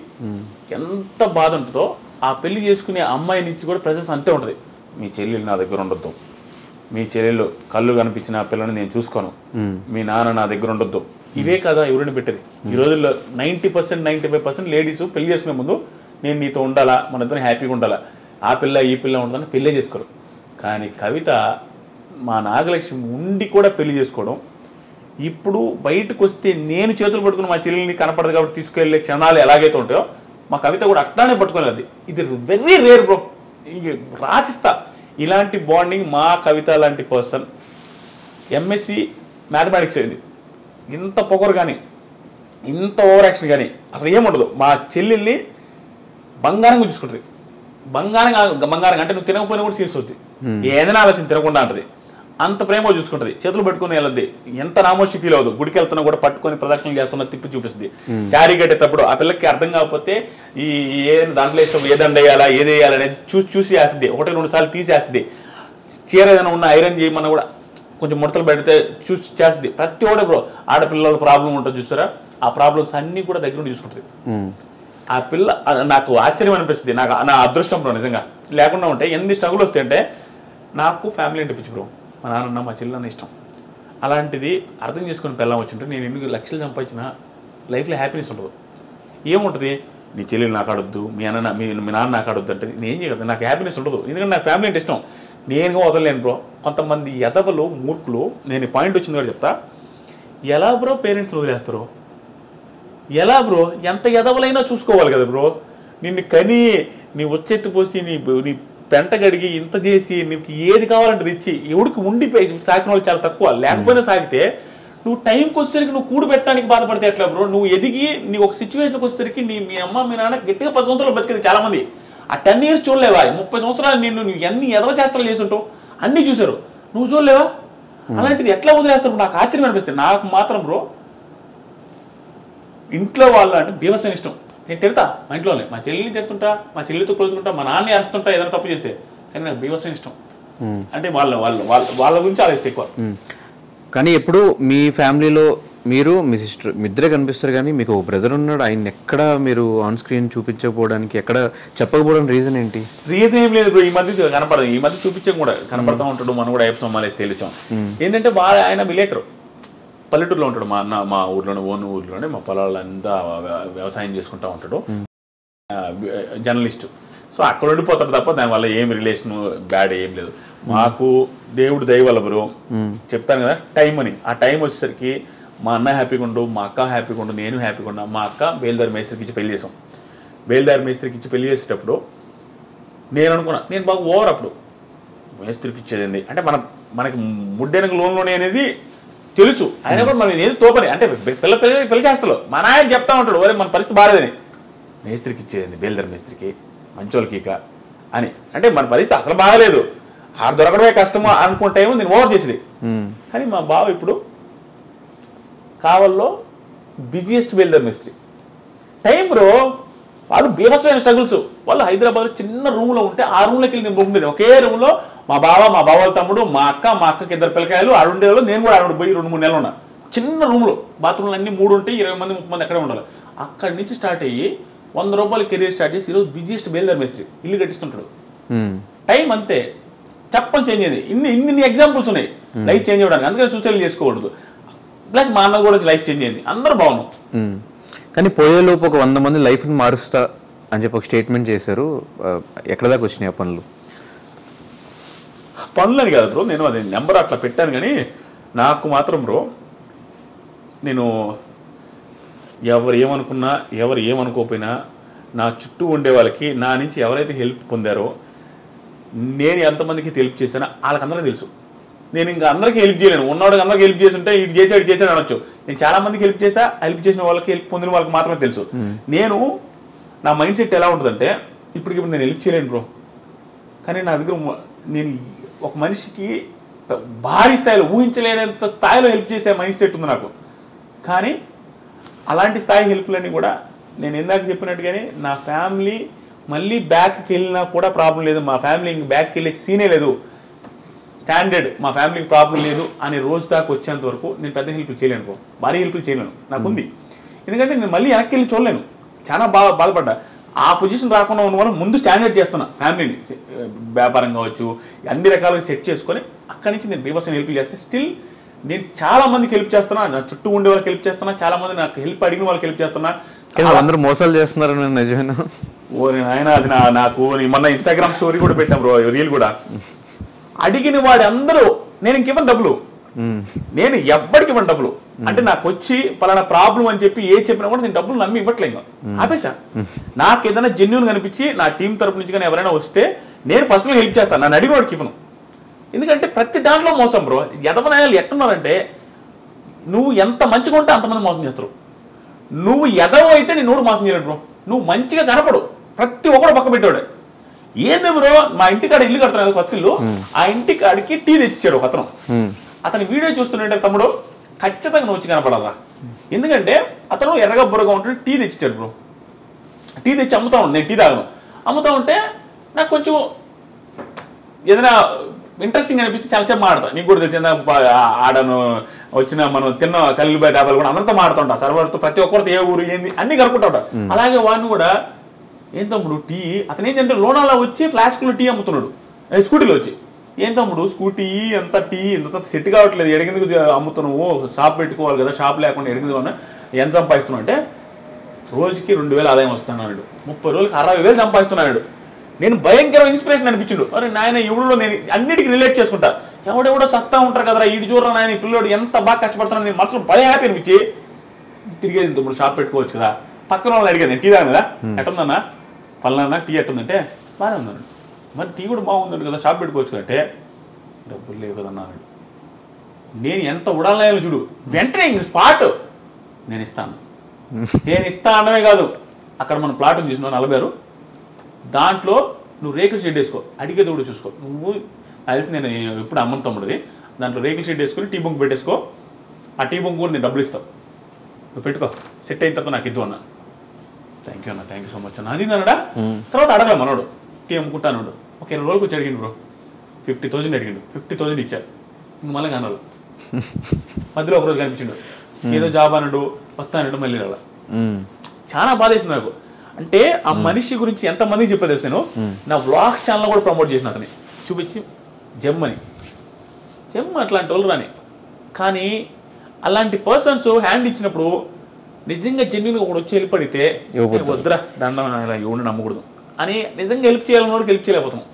ఎంత బాధ ఉంటుందో ఆ పెళ్లి చేసుకునే అమ్మాయి నుంచి కూడా ప్రెసెన్స్ అంతే ఉంటుంది. మీ చెల్లెలు నా దగ్గర ఉండొద్దు, మీ చెల్లెలు కళ్ళు కనిపించిన పిల్లని నేను చూసుకోను, మీ నాన్న నా దగ్గర ఉండొద్దు, ఇవే కదా ఎవరిని పెట్టేది. ఈ రోజుల్లో 90% 95% లేడీస్ పెళ్లి చేసుకునే ముందు నేను నీతో ఉండాలా, మన ఇద్దరు హ్యాపీగా ఉండాలా, ఆ పిల్ల ఈ పిల్ల ఉంటుందని పెళ్ళే చేసుకోరు. కానీ కవిత మా నాగలక్ష్మి ఉండి కూడా పెళ్లి చేసుకోవడం, ఇప్పుడు బయటకు వస్తే నేను చేతులు పట్టుకుని మా చెల్లెల్ని కనపడదు కాబట్టి తీసుకెళ్లే క్షణాలు ఎలాగైతే ఉంటాయో మా కవిత కూడా అట్లానే పట్టుకోలేదు. ఇది వెరీ రేర్ బ్రో, రాసిస్తా ఇలాంటి బాండింగ్. మా కవిత లాంటి పర్సన్ MSc మ్యాథమెటిక్స్ అయింది, ఇంత పొగరు కానీ ఇంత ఓవర్ యాక్షన్ కానీ అసలు ఏముండదు. మా చెల్లెల్ని బంగారంగా చూసుకుంటుంది. బంగారం అంటే నువ్వు తినకపోయినా కూడా తీరుస్తుంది, ఏదైనా ఆలోచన తినకుండా అంటది, అంత ప్రేమగా చూసుకుంటుంది. చేతులు పట్టుకుని వెళ్ళద్ది, ఎంత నామోషి ఫీల్ అవ్వదు. గుడికి వెళ్తున్నా కూడా పట్టుకొని ప్రదక్షిణలు చేస్తున్నా తిప్పి చూపిస్తుంది. శారీ కట్టేటప్పుడు ఆ పిల్లకి అర్థం కాకపోతే ఈ దాంట్లో ఇష్టం ఏదండి వేయాలా ఏది వేయాలనేది చూసి వేస్తుంది, 1-2 సార్లు తీసేస్తుంది. చీర ఏదైనా ఉన్న ఐరన్ చేయమన్నా కూడా కొంచెం ముడతలు పెడితే చూసి చేస్తుంది. ప్రతి ఒక్కటి బ్రో ఆడపిల్లల ప్రాబ్లం ఉంటుంది చూస్తారా, ఆ ప్రాబ్లమ్స్ అన్నీ కూడా దగ్గర నుండి చూసుకుంటుంది. ఆ పిల్ల నాకు ఆశ్చర్యం అనిపిస్తుంది, నాకు నా అదృష్టం బ్రో నిజంగా. లేకుండా ఉంటే ఎన్ని స్ట్రగుల్ వస్తాయి అంటే, నాకు ఫ్యామిలీ అంటే పిచ్చి బ్రో, మా నాన్న మా చెల్లెన్న ఇష్టం. అలాంటిది అర్థం చేసుకుని పిల్లం వచ్చింటే నేను ఎన్ని లక్షలు సంపాదించిన లైఫ్లో హ్యాపీనెస్ ఉండదు. ఏముంటుంది, నీ చెల్లెలు నాకు ఆడొద్దు, మీ నాన్న నాకు ఆడొద్దు అంటే నేను ఏం చేయగలను, నాకు హ్యాపీనెస్ ఉండదు. ఎందుకంటే నాకు ఫ్యామిలీ అంటే ఇష్టం, నేనుగా వదలలేను బ్రో. కొంతమంది ఎదవలు మూర్ఖులు, నేను ఈ పాయింట్ వచ్చింది కూడా చెప్తా, ఎలా బ్రో పేరెంట్స్ని వదిలేస్తారు, ఎలా బ్రో, ఎంత ఎదవలైనా చూసుకోవాలి కదా బ్రో. నిన్ను కని నీ వచ్చెత్తి పోసి నీ పెంట గడిగి ఇంత చేసి నీకు ఏది కావాలంటే ఇచ్చి ఎవడికి ఉండిపోయి సాకిన వాళ్ళు చాలా తక్కువ. లేకపోయినా సాగితే నువ్వు టైంకి వచ్చేసరికి నువ్వు కూడు పెట్టడానికి బాధపడితే ఎట్లా బ్రో. నువ్వు ఎదిగి నీ ఒక సిచ్యువేషన్కి వచ్చేసరికి మీ అమ్మ మీ నాన్న గట్టిగా 10 సంవత్సరాలు బతికేది చాలా మంది. ఆ 10 years చూడలేవా, 30 సంవత్సరాలు నువ్వు ఎన్ని ఎదవ చేష్టలు చేసుంటావు అన్నీ చూసారు, నువ్వు చూడలేవా? అలాంటిది ఎట్లా వదిలేస్తారు నాకు ఆశ్చర్యం అనిపిస్తుంది. నాకు మాత్రం బ్రో ఇంట్లో వాళ్ళు అంటే బీభత్సం ఇష్టం. నేను తిడతా మా ఇంట్లోనే, మా చెల్లిని తిడుతుంటా, మా చెల్లితో కొలుచుకుంటా, మా నాన్న అరుస్తుంటా ఏదైనా తప్పు చేస్తే. కానీ నాకు బీభత్సం ఇష్టం. అంటే వాళ్ళ గురించి ఆలోచిస్తే ఎక్కువ. కానీ ఎప్పుడు మీ ఫ్యామిలీలో మీరు మీ సిస్టర్ మీ ఇద్దరే కనిపిస్తారు, కానీ మీకు ఒక బ్రదర్ ఉన్నాడు, ఆయన ఎక్కడ మీరు ఆన్ స్క్రీన్ చూపించకపోవడానికి, ఎక్కడ చెప్పకపోవడం రీజన్ ఏంటి? రీజన్ ఏం లేదు, ఈ మధ్య కనపడదు, ఈ మధ్య చూపించక కూడా కనపడతా ఉంటాడు. మనం కూడా అయ్యప్ప సోమాలేసి తెలిసాం. ఏంటంటే ఆయన విలేకరు, పల్లెటూరులో ఉంటాడు. మా అన్న మా ఊర్లోనే, ఊర్లోనే మా పొలాలంతా వ్యవసాయం చేసుకుంటా ఉంటాడు, జర్నలిస్టు. సో అక్కడ ఉండిపోతాడు తప్ప దానివల్ల ఏం రిలేషన్ బ్యాడ్ ఏం లేదు. మాకు దేవుడు దయ వల్ల బ్రో చెప్తాను కదా టైం అని. ఆ టైం వచ్చేసరికి మా అన్న హ్యాపీగా ఉండు, మా అక్క హ్యాపీగా ఉండు, నేను హ్యాపీగా ఉన్నా. మా అక్క బేల్దారి మేస్త్రికి ఇచ్చి పెళ్లి చేసాం. బేల్దారి మేస్త్రికి ఇచ్చి పెళ్లి చేసేటప్పుడు నేను అనుకున్నా, నేను బాగా ఓవర్ అప్పుడు మేస్త్రికి ఇచ్చేదండి అంటే మనకి ముడ్డెనక లోన్లోనే అనేది తెలుసు. ఆయన కూడా మనం ఏది తోపని అంటే పిల్ల చేస్తలో మా నాయన చెప్తా ఉంటాడు, ఒరే మన పరిస్థితి బాగాలేదని. మేస్త్రికి ఇచ్చేదండి బేల్దారి మేస్త్రికి మంచోళ్ళకి అని. అంటే మన పరిస్థితి అసలు బాగాలేదు, ఆడ దొరకడమే కష్టమో అనుకుంటేమో నేను ఓవర్ చేసేది. కానీ మా బావ ఇప్పుడు కావల్లో బిజియెస్ట్ బేల్దారి మేస్త్రి. టైం బ్రో, వాళ్ళు బీభత్సమైన స్ట్రగుల్స్. వాళ్ళు హైదరాబాద్ చిన్న రూమ్లో ఉంటే ఆ రూమ్లోకి వెళ్ళి నేను ఉండేది. ఒకే రూమ్లో మా బావ తమ్ముడు, మా అక్కకి 2 పిల్లకాయలు ఆడుండేవాళ్ళు. నేను కూడా ఆడు పోయి 2-3 నెలలు ఉన్నా. చిన్న రూమ్లో బాత్రూమ్లు అన్ని 3 ఉంటాయి, 20 మంది 30 మంది అక్కడే ఉండాలి. అక్కడి నుంచి స్టార్ట్ అయ్యి 100 రూపాయలు కెరీర్ స్టార్ట్ చేసి ఈరోజు బిజియెస్ట్ బేల్దారి మేస్త్రి, ఇల్లు కట్టిస్తుంటాడు. టైం అంతే, చెప్పని చేంజ్ అయింది. ఇన్ని ఎగ్జాంపుల్స్ ఉన్నాయి లైఫ్ చేంజ్ అవ్వడానికి. అందుకని సూసైడ్ చేసుకోకూడదు. ప్లస్ మా అన్న కూడా లైఫ్ చేంజ్ అయింది, అందరూ బాగున్నాం. కానీ పోయేలోపు ఒక 100 మంది లైఫ్ని మారుస్తా అని చెప్పి ఒక స్టేట్మెంట్ చేశారు. ఎక్కడ దాకా వచ్చినాయి ఆ పనులు? పనులని కాదు బ్రో, నేను అది నెంబర్ అట్లా పెట్టాను. కానీ నాకు మాత్రం బ్రో, నేను ఎవరు ఏమనుకున్నా ఎవరు ఏమనుకోకపోయినా నా చుట్టూ ఉండే వాళ్ళకి నా నుంచి ఎవరైతే హెల్ప్ పొందారో, నేను ఎంతమందికి హెల్ప్ చేశానో వాళ్ళకందరికీ తెలుసు. నేను ఇంకా అందరికీ హెల్ప్ చేయలేను. ఉన్నవాడికి అందరికీ హెల్ప్ చేస్తుంటే ఇటు చేశాడు అనొచ్చు. నేను చాలా మందికి హెల్ప్ చేశా, హెల్ప్ చేసిన వాళ్ళకి హెల్ప్ పొందిన వాళ్ళకి మాత్రమే తెలుసు. నేను నా మైండ్ సెట్ ఎలా ఉంటుందంటే, ఇప్పటికిప్పుడు నేను హెల్ప్ చేయలేను బ్రో, కానీ నా దగ్గర నేను ఒక మనిషికి భారీ స్థాయిలో ఊహించలేనంత స్థాయిలో హెల్ప్ చేసే మైండ్ సెట్ ఉంది నాకు. కానీ అలాంటి స్థాయి హెల్ప్లన్నీ కూడా నేను ఇందాక చెప్పినట్టుగానే నా ఫ్యామిలీ మళ్ళీ బ్యాక్కి వెళ్ళినా కూడా ప్రాబ్లం లేదు. మా ఫ్యామిలీ ఇంక బ్యాక్కి వెళ్ళే సీనే లేదు. స్టాండర్డ్ మా ఫ్యామిలీకి ప్రాబ్లం లేదు అనే రోజు దాకా వచ్చేంత వరకు నేను పెద్ద హెల్ప్లు చేయలేను బ్రో, భారీ హెల్ప్లు చేయలేను. నాకుంది, ఎందుకంటే నేను మళ్ళీ వెనక్కి వెళ్ళి చూడలేను. చాలా బాధపడ్డా. ఆ పొజిషన్ రాకుండా ఉన్న వాళ్ళు ముందు స్టాండర్డ్ చేస్తున్నా ఫ్యామిలీని, వ్యాపారం కావచ్చు, అన్ని రకాలుగా సెట్ చేసుకొని అక్కడి నుంచి నేను బీభత్సంగా హెల్ప్ చేస్తే స్టిల్ నేను చాలా మందికి హెల్ప్ చేస్తున్నా. నా చుట్టూ ఉండే వాళ్ళకి హెల్ప్ చేస్తున్నా, చాలా మంది నాకు హెల్ప్ అడిగిన వాళ్ళకి హెల్ప్ చేస్తున్నా. అందరూ మోసాలు చేస్తున్నారు నిజమేనా? ఓ ఆయన అది నాకు మొన్న ఇన్స్టాగ్రామ్ స్టోరీ కూడా పెట్టాం బ్రో, రీల్ కూడా. అడిగిన వాడు అందరూ నేను ఇంకివ్వను డబ్బులు, నేను ఎవ్వడికి ఇవ్వను డబ్బులు. అంటే నాకు వచ్చి పలానా ప్రాబ్లం అని చెప్పి ఏ చెప్పినా కూడా నేను డబ్బులు నమ్మి ఇవ్వట్లేదు, ఆపేసా. నాకు ఏదైనా జెన్యూన్ కనిపించి నా టీం తరపు నుంచి కానీ ఎవరైనా వస్తే నేను పర్సనల్గా హెల్ప్ చేస్తాను, నన్ను అడిగిన వాడికి ఇవ్వను. ఎందుకంటే ప్రతి దాంట్లో మోసం బ్రో. ఎదవనాయాలు ఎట్టున్నారంటే, నువ్వు ఎంత మంచిగా ఉంటే అంతమంది మోసం చేస్తారు. నువ్వు ఎదవ అయితే నేను నోడు మోసం చేయలేడు బ్రో. నువ్వు మంచిగా కనపడు, ప్రతి ఒక్కడు పక్క పెట్టాడు. ఏంది బ్రో, మా ఇంటికాడ ఇల్లు కడుతున్నాడు కొత్త ఇల్లు, ఆ ఇంటికాడికి టీ తెచ్చిచ్చాడు ఒక అతను. అతని వీడియో చూస్తుంటే తమ్ముడు ఖచ్చితంగా నువ్వు వచ్చి కనపడాలా, ఎందుకంటే అతను ఎర్రగా బుర్రగా ఉంటుంటే టీ తెచ్చిచ్చాడు బ్రో. టీ తెచ్చి అమ్ముతా ఉంటే, నేను టీ తాగను, అమ్ముతా ఉంటే నాకు కొంచెం ఏదైనా ఇంట్రెస్టింగ్ అనిపించి చాలాసేపు మాడతా. నీకు కూడా తెలిసిందా, ఆడను వచ్చిన మనం తిన్న కళ్ళు బయట డాబాలు కూడా అందరితో మాడుతుంటా, సర్వర్తో ప్రతి ఒక్కరితో ఏ ఊరు ఏంది అన్ని కనుక్కుంటా ఉంటా. అలాగే వాడిని కూడా ఏం తమ్ముడు టీ, అతను ఏంటంటే లోనాలా వచ్చి ఫ్లాస్క్లో టీ అమ్ముతున్నాడు, స్కూటీలో వచ్చి. ఏం తమ్ముడు స్కూటీ ఎంత టీ ఎంత సెట్ కావట్లేదు, ఎడిగిందుకు అమ్ముతున్నావు, షాప్ పెట్టుకోవాలి కదా, షాప్ లేకుండా ఎడిగింది ఎంత సంపాదిస్తున్నావు అంటే, రోజుకి 2000 ఆదాయం వస్తున్నాడు, 30 రోజులకి 60,000 సంపాదిస్తున్నాడు. నేను భయంకర ఇన్స్పిరేషన్ అనిపించిండు. అరే నాయన ఎవడో, నేను అన్నిటికీ రిలేట్ చేసుకుంటా. ఎవడెవడో సస్తా ఉంటారు కదరా, ఈడు చూడరా నాయన ఈ పిల్లోడు ఎంత బాగా కష్టపడుతున్నాను, నేను మనసులో భయం హ్యాపీ అనిపించి తిరిగేది. తమ్ముడు షాప్ పెట్టుకోవచ్చు కదా, పక్కన వాళ్ళని అడిగేది, నేను టీ తాను కదా, ఎట్టుందన్నా పలానా టీ ఎట్టుందంటే బాగానే ఉందన్నాడు. మరి టీ కూడా బాగుందండి కదా, షాప్ పెట్టుకోవచ్చు అంటే డబ్బులు లేవు కదన్నా అన్నాడు. నేను ఎంత ఉడాలనాయాలో చూడు, వెంటనే ఇంక స్పాట్ నేను ఇస్తాను, నేను ఇస్తా అనమే కాదు, అక్కడ మన ప్లాట్ తీసుకున్నావు 40 దాంట్లో నువ్వు రేకుల షెడ్ వేసుకో, అడిగే దూడు చూసుకో. నువ్వు తెలిసి నేను ఎప్పుడు అమ్మను తమ్ముడిది, దాంట్లో రేకుల షెడ్ వేసుకొని టీ బొంగు పెట్టేసుకో, ఆ టీ బొంగు కూడా నేను డబ్బులు ఇస్తావు, నువ్వు పెట్టుకో, సెట్ అయిన తర్వాత నాకు ఇద్దు అన్నా. థ్యాంక్ యూ అన్న, థ్యాంక్ యూ సో మచ్ అన్న. అది అన్నాడా. తర్వాత అడగలే మనోడు, టీ అమ్ముకుంటాను ఒక 20 రోజులకు వచ్చి అడిగింది బ్రో, 50,000 అడిగిండు, 50,000 ఇచ్చారు. ఇంక మళ్ళీ కనాలి. మధ్యలో ఒకరోజు కనిపించిండు, ఏదో జాబ్ అన్నాడు, వస్తానడు, మళ్ళీ రాలా. చాలా బాధ వేసింది నాకు. అంటే ఆ మనిషి గురించి ఎంతమందికి చెప్పేది నేను నా వ్లాగ్ ఛానల్ కూడా ప్రమోట్ చేసిన అతని చూపించి జమ్ అట్లాంటి వాళ్ళు రాని. కానీ అలాంటి పర్సన్స్ హ్యాండ్ ఇచ్చినప్పుడు నిజంగా జెన్యున్గా ఒకటి వచ్చి హెల్ప్ అడిగితే వద్దురా దండం ఎవరిని నమ్మకూడదు అని నిజంగా హెల్ప్ చేయాలన్న వాడికి హెల్ప్ చేయలేకపోతున్నాం.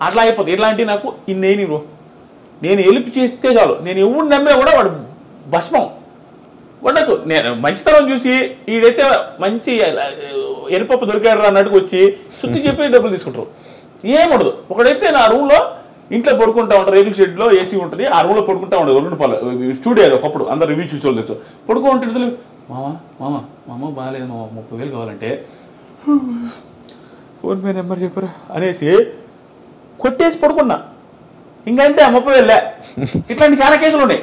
అట్లా అయిపోతుంది. ఇట్లాంటివి నాకు ఇన్నేని బ్రో, నేను హెల్ప్ చేస్తే చాలు, నేను ఎవరిని నమ్మినా కూడా వాడు భస్మం. వాడు నేను మంచితనం చూసి వీడైతే మంచి ఎరుపప్పు దొరికాడు అన్నట్టుకు వచ్చి శుద్ధి చెప్పి డబ్బులు తీసుకుంటారు. ఏముండదు. ఒకడైతే నా రూమ్లో ఇంట్లో పడుకుంటా ఉంటారు, రేకుల షెడ్లో ఏసీ ఉంటుంది, ఆ రూమ్లో పడుకుంటా ఉండదు. 2 రూపాయలు స్టూడియో ఒకప్పుడు అందరు రివ్యూ చూసి వాళ్ళు తెలుసు. పడుకుంటే మామ బాగాలేదు మామ 30,000 కావాలంటే ఫోన్ పే నెంబర్ చెప్పరా అనేసి కొట్టేసి పడుకున్నా. ఇంకంతే 30,000. ఇట్లాంటి చాలా కేసులు ఉన్నాయి.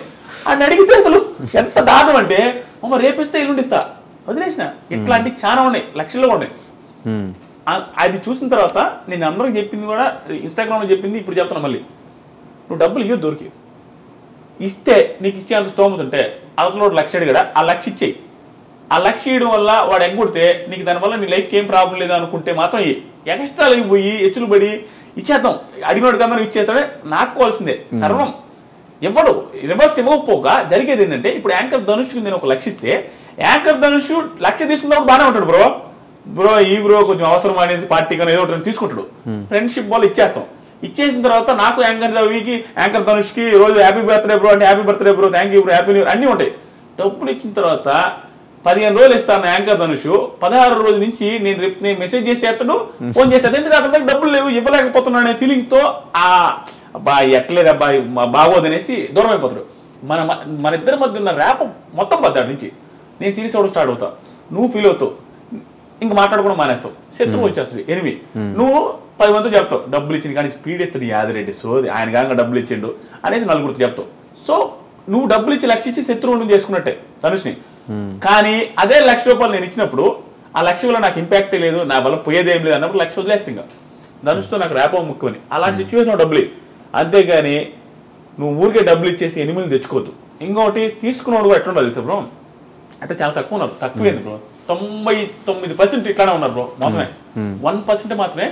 అని అడిగితే అసలు ఎంత దారుణం అంటే అమ్మ రేపిస్తే ఇల్లుండిస్తా వదిలేసిన. ఇట్లాంటివి చాలా ఉన్నాయి, లక్షల్లో ఉన్నాయి. అది చూసిన తర్వాత నేను అందరికి చెప్పింది కూడా ఇన్స్టాగ్రామ్లో చెప్పింది ఇప్పుడు చెప్తాను మళ్ళీ, నువ్వు డబ్బులు ఇవ్వదు దొరికి ఇస్తే నీకు ఇచ్చే అంత స్తోమత ఉంటే అవతల 1,00,000 అడిగాడా ఆ 1,00,000 ఇచ్చేయి. ఆ 1,00,000 ఇవ్వడం వల్ల వాడు ఎగ్గొడితే నీకు దానివల్ల నీ లైఫ్కి ఏం ప్రాబ్లం లేదు అనుకుంటే మాత్రం ఎక్స్ట్రాలకి పోయి ఎచ్చులు పడి ఇచ్చేద్దాం అడిగినోడికి అందరూ ఇచ్చేస్తాడే నాటుకోవాల్సిందే సర్వం. ఎవడు రివర్స్ ఇవ్వకపోగా జరిగేది ఏంటంటే ఇప్పుడు యాంకర్ ధనుష్కి నేను 1,00,000 ఇస్తే యాంకర్ ధనుష్ 1,00,000 తీసుకున్నప్పుడు బాగానే ఉంటాడు. బ్రో కొంచెం అవసరం అనేది పార్టీ కానీ ఏదో ఒకటి తీసుకుంటాడు. ఫ్రెండ్షిప్ వాళ్ళు ఇచ్చేస్తాం. ఇచ్చేసిన తర్వాత నాకు యాంకర్ ధనుష్కి రోజు హ్యాపీ బర్త్డే బ్రో అంటే happy birthday bro, thank you bro, happy new year అన్నీ ఉంటాయి. డబ్బులు ఇచ్చిన తర్వాత 15 రోజులు ఇస్తాను యాంకర్ ధనుష్, 16 రోజుల నుంచి నేను మెసేజ్ చేస్తే ఎత్తడు, ఫోన్ చేస్తాడు. ఎందుకు అతనికి డబ్బులు లేవు ఇవ్వలేకపోతున్నా అనే ఫీలింగ్తో అబ్బాయి ఎట్లేదు అబ్బాయి బాగోదనేసి దూరం అయిపోతాడు. మన ఇద్దరి మధ్య ఉన్న ర్యాప్ మొత్తం పద్దాడి నుంచి నేను సీరియస్ అవడం స్టార్ట్ అవుతా, నువ్వు ఫీల్ అవుతావు, ఇంక మాట్లాడుకోవడం మానేస్తావు, శత్రువు వచ్చేస్తుంది ఎనిమి. నువ్వు 10 మందితో చెప్తావు డబ్బులు ఇచ్చింది కానీ స్పీడ్ ఇస్తాడు యాదిరెడ్డి సోది ఆయన కాగా డబ్బులు ఇచ్చిండు అనేసి 4గురితో చెప్తావు. సో నువ్వు డబ్బులు ఇచ్చి 1,00,000 ఇచ్చి శత్రువుని చేసుకున్నట్టే ధనుష్ని. కానీ అదే 1,00,000 రూపాయలు నేను ఇచ్చినప్పుడు ఆ 1,00,000 వల్ల నాకు ఇంపాక్టే లేదు, నా వల్ల పోయేదేం లేదు అన్నప్పుడు 1,00,000 వదిలేస్తే ఇంకా ధనుష్తో నాకు ర్యాపో ముఖ్యమని అలాంటి సిచ్యువేషన్ డబ్బులు. అంతేగాని నువ్వు ఊరికే డబ్బులు ఇచ్చేసి ఎనిమిది తెచ్చుకోవద్దు. ఇంకొకటి తీసుకున్నవాడు కూడా ఎట్లుండాలి తెలుసా బ్రో, అంటే చాలా తక్కువ ఉన్నారు, తక్కువేంది బ్రో, 99% ఇట్లానే ఉన్నారు బ్రో, మోసమే. 1% మాత్రమే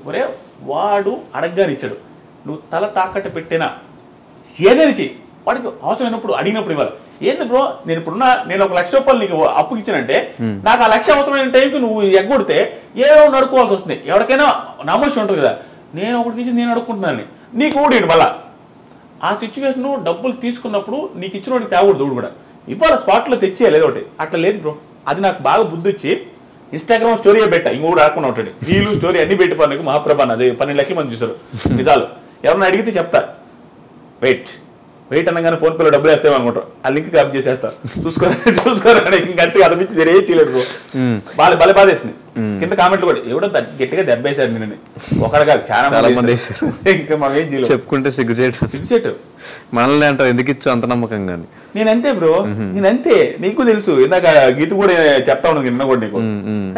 ఒరే వాడు అడగగానే ఇచ్చాడు, నువ్వు తల తాకట్టు పెట్టినా ఏదైనా చెయ్యి, వాడికి అవసరమైనప్పుడు అడిగినప్పుడు ఇవ్వాలి. ఏంది బ్రో నేను నేను 1,00,000 రూపాయలు నీకు అప్పుకి ఇచ్చానంటే నాకు ఆ 1,00,000 అవసరమైన టైంకి నువ్వు ఎగ్గొడితే ఏదో నడుకోవాల్సి వస్తుంది. ఎవరికైనా నమ్మకం ఉంటుంది కదా, నేను ఒకటికి ఇచ్చి నేను అడుక్కుంటున్నాను నీకు ఊడి మళ్ళా ఆ సిచ్యువేషన్ డబ్బులు తీసుకున్నప్పుడు నీకు ఇచ్చిన వాడికి తేవకూడదు ఊడు కూడా ఇవాళ స్పాట్లో తెచ్చేయాలి ఏదో ఒకటి. అట్లా లేదు బ్రో, అది నాకు బాగా బుద్ధి వచ్చి ఇన్స్టాగ్రామ్ స్టోరీ పెట్టా, ఇంకోటి ఆడుకుని ఉంటాడు వీళ్ళు స్టోరీ అన్ని పెట్టి పనికి మహాప్రభాన్ అది 12 లక్షల మంది చూసారు నిజాలు. ఎవరన్నా అడిగితే చెప్తా వెయిట్ అనగానే ఫోన్ పేలో డబ్బులు వేస్తాం అనుకుంటాం, ఆ లింక్ కాపీ చేసేస్తా చూసుకోరా ఇంకంటే అనిపించి వేరే చేయలేదు బ్రో. బాధ బాధేసింది. కింద కామెంట్లు కూడా ఎవడో గట్టిగా దెబ్బేశారు నేను ఒకటి కాదు చాలా మంది ఇంకా మనం ఏం చేయలేదు, చెప్పుకుంటే సిగ్గుచేటు మనల్ని అంటారు ఎందుకు ఇచ్చు అంత నమ్మకంగా. నేనంతే బ్రో, నేనంతే, నీకు తెలుసు ఇందాక గీత కూడా చెప్తా ఉన్నాను నిన్న కూడా నీకు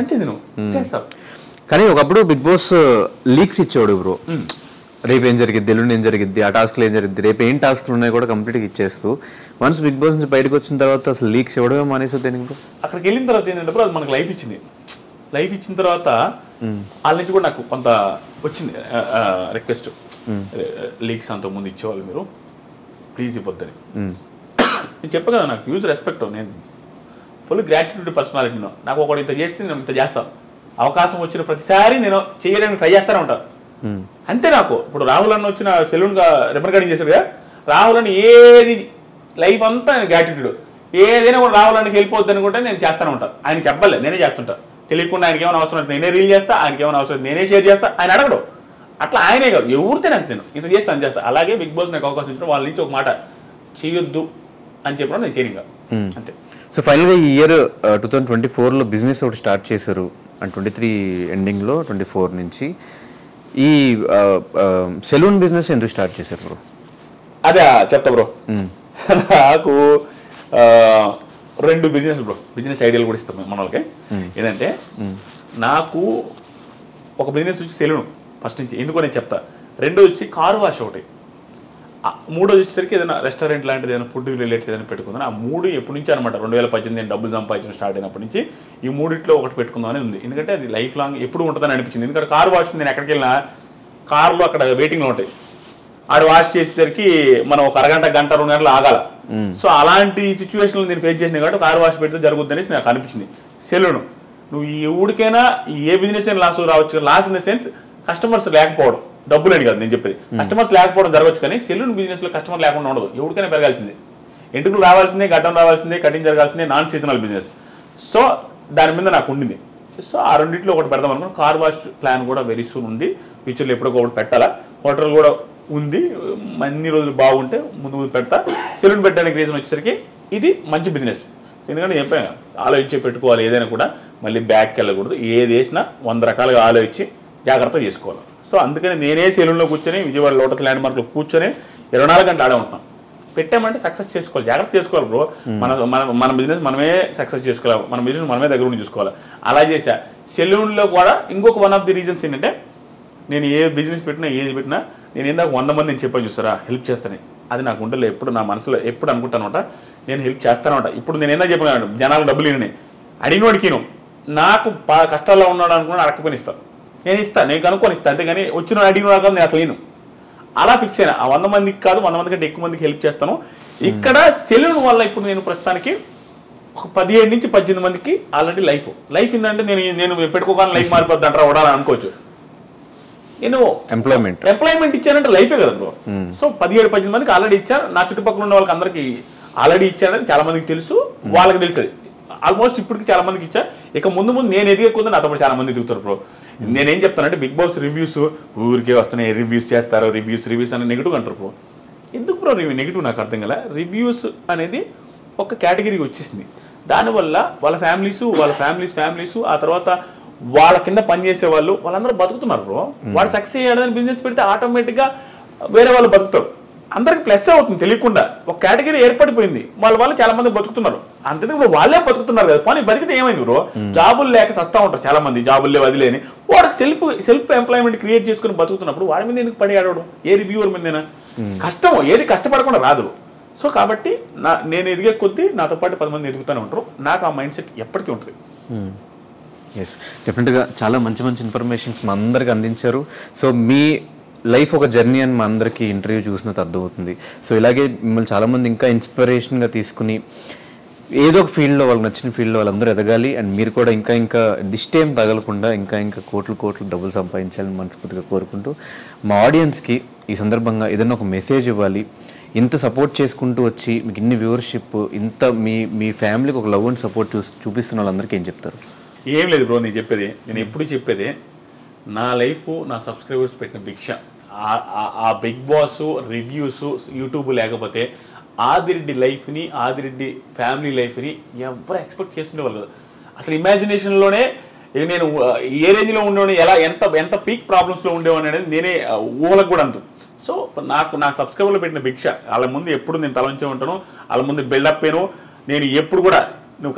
అంతే నేను చేస్తావు. కానీ ఒకప్పుడు బిగ్ బాస్ లీక్స్ ఇచ్చేవాడు బ్రో, రేపు ఏం జరిగిద్ది, ఎల్లుండి ఏం జరిగిద్ది, ఆ టాస్క్లు ఏం జరిగింది, రేపు ఏం టాస్క్లు ఉన్నాయి కూడా కంప్లీట్గా ఇచ్చేస్తూ వన్స్ బిగ్ బాస్ నుంచి బయటకు వచ్చిన తర్వాత అసలు లీక్స్ ఇవ్వడమే మానేసి దేనికి అక్కడికి వెళ్ళిన తర్వాత ఏంటంటే బ్రో అది మనకు లైఫ్ ఇచ్చింది. లైఫ్ ఇచ్చిన తర్వాత వాళ్ళ నుంచి కూడా నాకు కొంత వచ్చింది రిక్వెస్ట్, లీక్స్ అంత ముందు ఇచ్చేవాళ్ళు మీరు ప్లీజ్ ఇవ్వద్దని. నేను చెప్పా కదా నాకు యూజ్ రెస్పెక్ట్, నేను ఫుల్ గ్రాటిట్యూడ్ పర్సనాలిటీను, నాకు ఒకటి ఇంత చేస్తే నేను ఇంత చేస్తాను, అవకాశం వచ్చిన ప్రతిసారి నేను చేయడానికి ట్రై చేస్తూనే ఉంటాను అంతే. నాకు ఇప్పుడు రాహుల్ అన్న వచ్చిన సెలూన్గా రిబన్ కటింగ్ చేశారు కదా, రాహుల్ అని ఏది లైఫ్ అంతా నేను గ్రాటిట్యూడ్, ఏదైనా కూడా రాహుల్ అన్నకి వెళ్ళిపోద్ది అనుకుంటే నేను చేస్తూనే ఉంటాను. ఆయన చెప్పలే నేనే చేస్తుంటా, తెలియకుండా ఆయనకి ఏమైనా అవసరం నేనే రీల్ చేస్తా, ఆయనకి ఏమైనా అవసరం నేనే షేర్ చేస్తా, ఆయన అడగడు. అట్లా ఆయనే కాదు ఎవరితే నాకు నేను ఇంత చేస్తా అని చేస్తా. అలాగే బిగ్ బాస్ నాకు అవకాశం ఇచ్చిన వాళ్ళ నుంచి ఒక మాట చేయొద్దు అని చెప్పడం నేను చేయను ఇంకా అంతే. సో ఫైనల్గా ఈ ఇయర్ 2024లో బిజినెస్ ఒకటి స్టార్ట్ చేశారు అండ్ 23 ఎండింగ్లో 24 నుంచి ఈ సెలూన్ బిజినెస్ ఎందుకు స్టార్ట్ చేశారు బ్రో? అదే చెప్తా బ్రో, నాకు 2 బిజినెస్ ఐడియాలు కూడా ఇస్తాం మన వాళ్ళకి. ఏంటంటే నాకు ఒక బిజినెస్ వచ్చి సెలూన్ ఫస్ట్ నుంచి, ఎందుకో నేను చెప్తా. రెండోది వచ్చి కారు వాష్ ఒకటి, మూడోది వచ్చేసరికి ఏదైనా రెస్టారెంట్ లాంటిది ఏదైనా ఫుడ్ రిలేటెడ్ ఏదైనా పెట్టుకుందాం. ఆ మూడు ఎప్పటి నుంచి అనమాట 2018 నేను డబ్బులు సంపాదించడం స్టార్ట్ అయినప్పటి నుంచి ఈ మూడిట్లో ఒకటి పెట్టుకుందామని ఉంది. ఎందుకంటే అది లైఫ్ లాంగ్ ఎప్పుడు ఉంటుందని అనిపించింది. ఎందుకంటే కారు వాష్ నేను ఎక్కడికి వెళ్ళినా కార్లో అక్కడ వెయిటింగ్లో ఉంటాయి, ఆడు వాష్ చేసేసరికి మనం ఒక అరగంట గంట 2 గంటలు ఆగాల. సో అలాంటి సిచ్యువేషన్లో నేను ఫేస్ చేసిన కాబట్టి కారు వాష్ పెడితే జరుగుద్ది అనేసి నాకు అనిపించింది. సెలూన్ నువ్వు ఎవరికైనా ఏ బిజినెస్ అయినా లాస్ రావచ్చు. Loss in the sense customers లేకపోవడం, డబ్బులు అని కాదు నేను చెప్పేది, కస్టమర్స్ లేకపోవడం జరగచ్చు. కానీ సెలూన్ బిజినెస్లో కస్టమర్ లేకుండా ఉండదు, ఎవరికైనా పెరగాల్సిందే, ఎంటుకలు రావాల్సిందే, గడ్డం రావాల్సిందే, కటింగ్ జరగాల్సిందే, నాన్ సీజనల్ బిజినెస్. సో దాని మీద నాకు ఉండింది. సో ఆ రెండింటిలో ఒకటి పెడదాం అనుకున్నాను. కార్ వాష్ ప్లాన్ కూడా వెరీ సూన్ ఉంది, ఫ్యూచర్లో ఎప్పుడో ఒకటి పెట్టాలా. హోటల్ కూడా ఉంది, అన్ని రోజులు బాగుంటే ముందు ముందు పెడతా. సెలూన్ పెట్టడానికి రీజన్ వచ్చేసరికి ఇది మంచి బిజినెస్. ఎందుకంటే చెప్పాను ఆలోచించి పెట్టుకోవాలి, ఏదైనా కూడా మళ్ళీ బ్యాక్కి వెళ్ళకూడదు, ఏది వేసినా 100 రకాలుగా ఆలోచించి జాగ్రత్తగా చేసుకోవాలి. సో అందుకని నేనే సెలూన్లో కూర్చొని విజయవాడ లోటస్ ల్యాండ్ మార్క్లో కూర్చొని 24 గంటలు ఆడే ఉంటాం. పెట్టామంటే సక్సెస్ చేసుకోవాలి, జాగ్రత్త చేసుకోవాలి బ్రో. మన బిజినెస్ మనమే సక్సెస్ చేసుకోవాలి, మన బిజినెస్ మనమే దగ్గర ఉండి చూసుకోవాలి. అలా చేసా. సెలూన్లో కూడా ఇంకొక వన్ ఆఫ్ ది రీజన్స్ ఏంటంటే నేను ఏ బిజినెస్ పెట్టినా ఏది పెట్టినా నేను ఏందాక 100 మంది నేను చెప్పాను చూస్తారా హెల్ప్ చేస్తాను, అది నాకు ఉండలే. ఎప్పుడు నా మనసులో ఎప్పుడు అనుకుంటానమాట నేను హెల్ప్ చేస్తానమాట. ఇప్పుడు నేను ఏందా చెప్పాను, జనాలు డబ్బులు ఇవ్వని అడిగినోడికి నాకు కష్టాల్లో ఉన్నాడు అనుకుని అడగకపోయిన ఇస్తాను, నేను ఇస్తాను, నేను కనుక్కొని ఇస్తాను. అంతేగాని వచ్చిన అడిగిన కాదు నేను అసలు నేను అలా ఫిక్స్ అయినా. ఆ 100 మందికి కాదు 100 మంది కంటే ఎక్కువ మందికి హెల్ప్ చేస్తాను. ఇక్కడ సెలూన్ వల్ల ఇప్పుడు నేను ప్రస్తుతానికి ఒక 17 నుంచి 18 మందికి ఆల్రెడీ లైఫ్ ఏంటంటే నేను పెట్టుకోగానే లైఫ్ మారిపోద్ది అంటారా వడాలని అనుకోవచ్చు. నేను ఎంప్లాయ్మెంట్ ఇచ్చానంటే లైఫే కదా బ్రో. సో 17-18 మందికి ఆల్రెడీ ఇచ్చాను. నా చుట్టుపక్కల ఉన్న వాళ్ళకి అందరికి ఆల్రెడీ ఇచ్చానని చాలా మందికి తెలుసు, వాళ్ళకి తెలుసు. ఆల్మోస్ట్ ఇప్పటికి చాలా మందికి ఇచ్చా. ఇక ముందు నేను ఎదిగే కొద్ది నాతో పాటు చాలా మంది ఎదుగుతారు బ్రో. నేనేం చెప్తానంటే బిగ్ బాస్ రివ్యూస్ ఊరికే వస్తున్నాయి, రివ్యూస్ చేస్తారు, రివ్యూస్ అని నెగిటివ్ అంటారు బ్రో. ఎందుకు బ్రో నెగిటివ్ నాకు అర్థం కదా. రివ్యూస్ అనేది ఒక కేటగిరీకి వచ్చేసింది. దానివల్ల వాళ్ళ ఫ్యామిలీస్ ఆ తర్వాత వాళ్ళ కింద పనిచేసే వాళ్ళందరూ బతుకుతున్నారు బ్రో. వాళ్ళు సక్సెస్ అయ్యాడని బిజినెస్ పెడితే ఆటోమేటిక్గా వేరే వాళ్ళు బతుకుతారు, అందరికి ప్లస్ అవుతుంది తెలియకుండా. ఒక కేటగిరీ ఏర్పడిపోయింది, వాళ్ళు చాలా మంది బతుకుతున్నారు. అంతే వాళ్ళే బతుకుతున్నారు కదా. పని బతికితే ఏమైంది బ్రో, జాబులు లేక సస్తా ఉంటారు చాలా మంది, జాబులు లేవు అది లేని. వాడికి సెల్ఫ్ ఎంప్లాయ్మెంట్ క్రియేట్ చేసుకుని బతుకుతున్నప్పుడు వాడి మీద ఎందుకు పడి ఆడవడం, ఏ రివ్యూవర్ మీదైనా కష్టం, ఏది కష్టపడకుండా రాదు. సో కాబట్టి నేను ఎదిగే కొద్దీ నాతో పాటు 10 మంది ఎదుగుతూనే ఉంటారు. నాకు ఆ మైండ్ సెట్ ఎప్పటికీ ఉంటుంది. ఎస్, డెఫినెట్గా చాలా మంచి ఇన్ఫర్మేషన్స్ మా అందరికి అందించారు. సో మీ లైఫ్ ఒక జర్నీ అని మా అందరికీ ఇంటర్వ్యూ చూసినట్టు అర్థమవుతుంది. సో ఇలాగే మిమ్మల్ని చాలామంది ఇంకా ఇన్స్పిరేషన్గా తీసుకుని ఏదో ఒక ఫీల్డ్లో వాళ్ళకి నచ్చిన ఫీల్డ్లో వాళ్ళందరూ ఎదగాలి. అండ్ మీరు కూడా ఇంకా దిష్టి ఏం తగలకుండా ఇంకా కోట్లు డబ్బులు సంపాదించాలని మనస్ఫూర్తిగా కోరుకుంటూ మా ఆడియన్స్కి ఈ సందర్భంగా ఏదైనా ఒక మెసేజ్ ఇవ్వాలి. ఇంత సపోర్ట్ చేసుకుంటూ వచ్చి మీకు ఇన్ని వ్యూవర్షిప్, ఇంత మీ ఫ్యామిలీకి ఒక లవ్ అండ్ సపోర్ట్ చూపిస్తున్న వాళ్ళందరికీ ఏం చెప్తారు? ఏం లేదు బ్రో, నేను ఎప్పుడు చెప్పేది నా లైఫ్ నా సబ్స్క్రైబర్స్ పెట్టిన భిక్ష. ఆ బిగ్ బాస్ రివ్యూస్ యూట్యూబ్ లేకపోతే ఆదిరెడ్డి లైఫ్ని, ఆదిరెడ్డి ఫ్యామిలీ లైఫ్ని ఎవరు ఎక్స్పెక్ట్ చేస్తుండేవాళ్ళు కదా. అసలు ఇమాజినేషన్లోనే నేను ఏ రేంజ్లో ఉండేవాడిని, ఎంత పీక్ ప్రాబ్లమ్స్లో ఉండేవాడిని అనేది నేనే ఊహలకు కూడా అంత. సో నా సబ్స్క్రైబర్లో పెట్టిన భిక్ష. వాళ్ళ ముందు ఎప్పుడు నేను తలంచే ఉంటాను, వాళ్ళ ముందు బిల్డప్ అయ్యాను. నేను ఎప్పుడు కూడా నువ్వు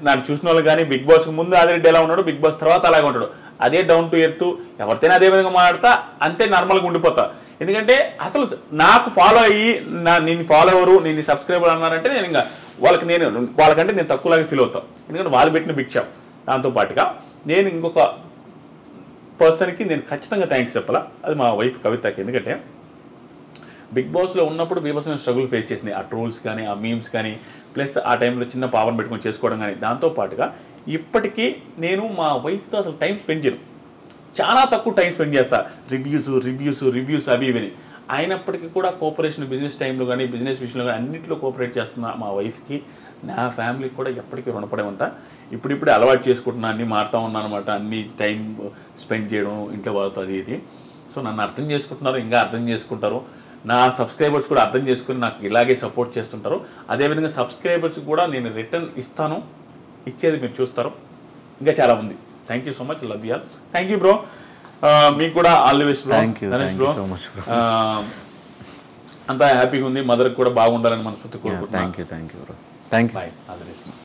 నన్ను చూసిన వాళ్ళు కానీ బిగ్ బాస్ ముందు ఆదిరెడ్డి ఎలా ఉన్నాడు, బిగ్ బాస్ తర్వాత అలాగే ఉంటాడు. అదే డౌన్ టు ఎర్త్, ఎవరితోనే అదే విధంగా మాట్లాడతా, అంతే నార్మల్గా ఉండిపోతా. ఎందుకంటే అసలు నాకు ఫాలో అయ్యి నేను ఫాలోవరు, నేను సబ్స్క్రైబర్ అన్నారంటే నేను ఇంకా వాళ్ళకంటే నేను తక్కువలాగా ఫీల్ అవుతాను. ఎందుకంటే వాళ్ళు పెట్టిన భిక్ష. దాంతోపాటుగా నేను ఇంకొక పర్సన్కి నేను ఖచ్చితంగా థ్యాంక్స్ చెప్పాలా, అది మా వైఫ్ కవితకి. ఎందుకంటే బిగ్ బాస్లో ఉన్నప్పుడు బీభత్సమైన స్ట్రగుల్ ఫేస్ చేసింది. ఆ ట్రోల్స్ కానీ, ఆ మీమ్స్ కానీ, ప్లస్ ఆ టైంలో చిన్న పావన్ పెట్టుకొని చేసుకోవడం కానీ. దాంతోపాటుగా ఇప్పటికీ నేను మా వైఫ్తో అసలు టైం స్పెండ్ చేయను, చాలా తక్కువ టైం స్పెండ్ చేస్తా. రివ్యూస్ అవి ఇవని. అయినప్పటికీ కూడా కోఆపరేషన్ బిజినెస్ టైంలో కానీ, బిజినెస్ విషయంలో కానీ అన్నింటిలో కోఆపరేట్ చేస్తున్నా మా వైఫ్కి, నా ఫ్యామిలీకి కూడా ఎప్పటికీ రుణపడే ఉంటా. ఇప్పుడిప్పుడే అలవాటు చేసుకుంటున్నా, అన్నీ మారుతూ ఉన్నాను అనమాట. అన్ని టైం స్పెండ్ చేయడం ఇంట్లో వాళ్ళతో అది ఇది. సో నన్ను అర్థం చేసుకుంటున్నారు, ఇంకా అర్థం చేసుకుంటారు. నా సబ్స్క్రైబర్స్ కూడా అర్థం చేసుకుని నాకు ఇలాగే సపోర్ట్ చేస్తుంటారు. అదేవిధంగా సబ్స్క్రైబర్స్ కూడా నేను రిటర్న్ ఇస్తాను, ఇచ్చేది మీరు చూస్తారు. ఇంకా చాలా ఉంది. Thank you so much, love you all. Thank you bro, మీకు కూడా ఆల్ ది బెస్ట్ బ్రో. అంతా హ్యాపీగా ఉంది, మదర్కి కూడా బాగుండాలని మనస్ఫూర్తి కోరుకుంటున్నాను. Thank you bro, thank you. Bye, all the best.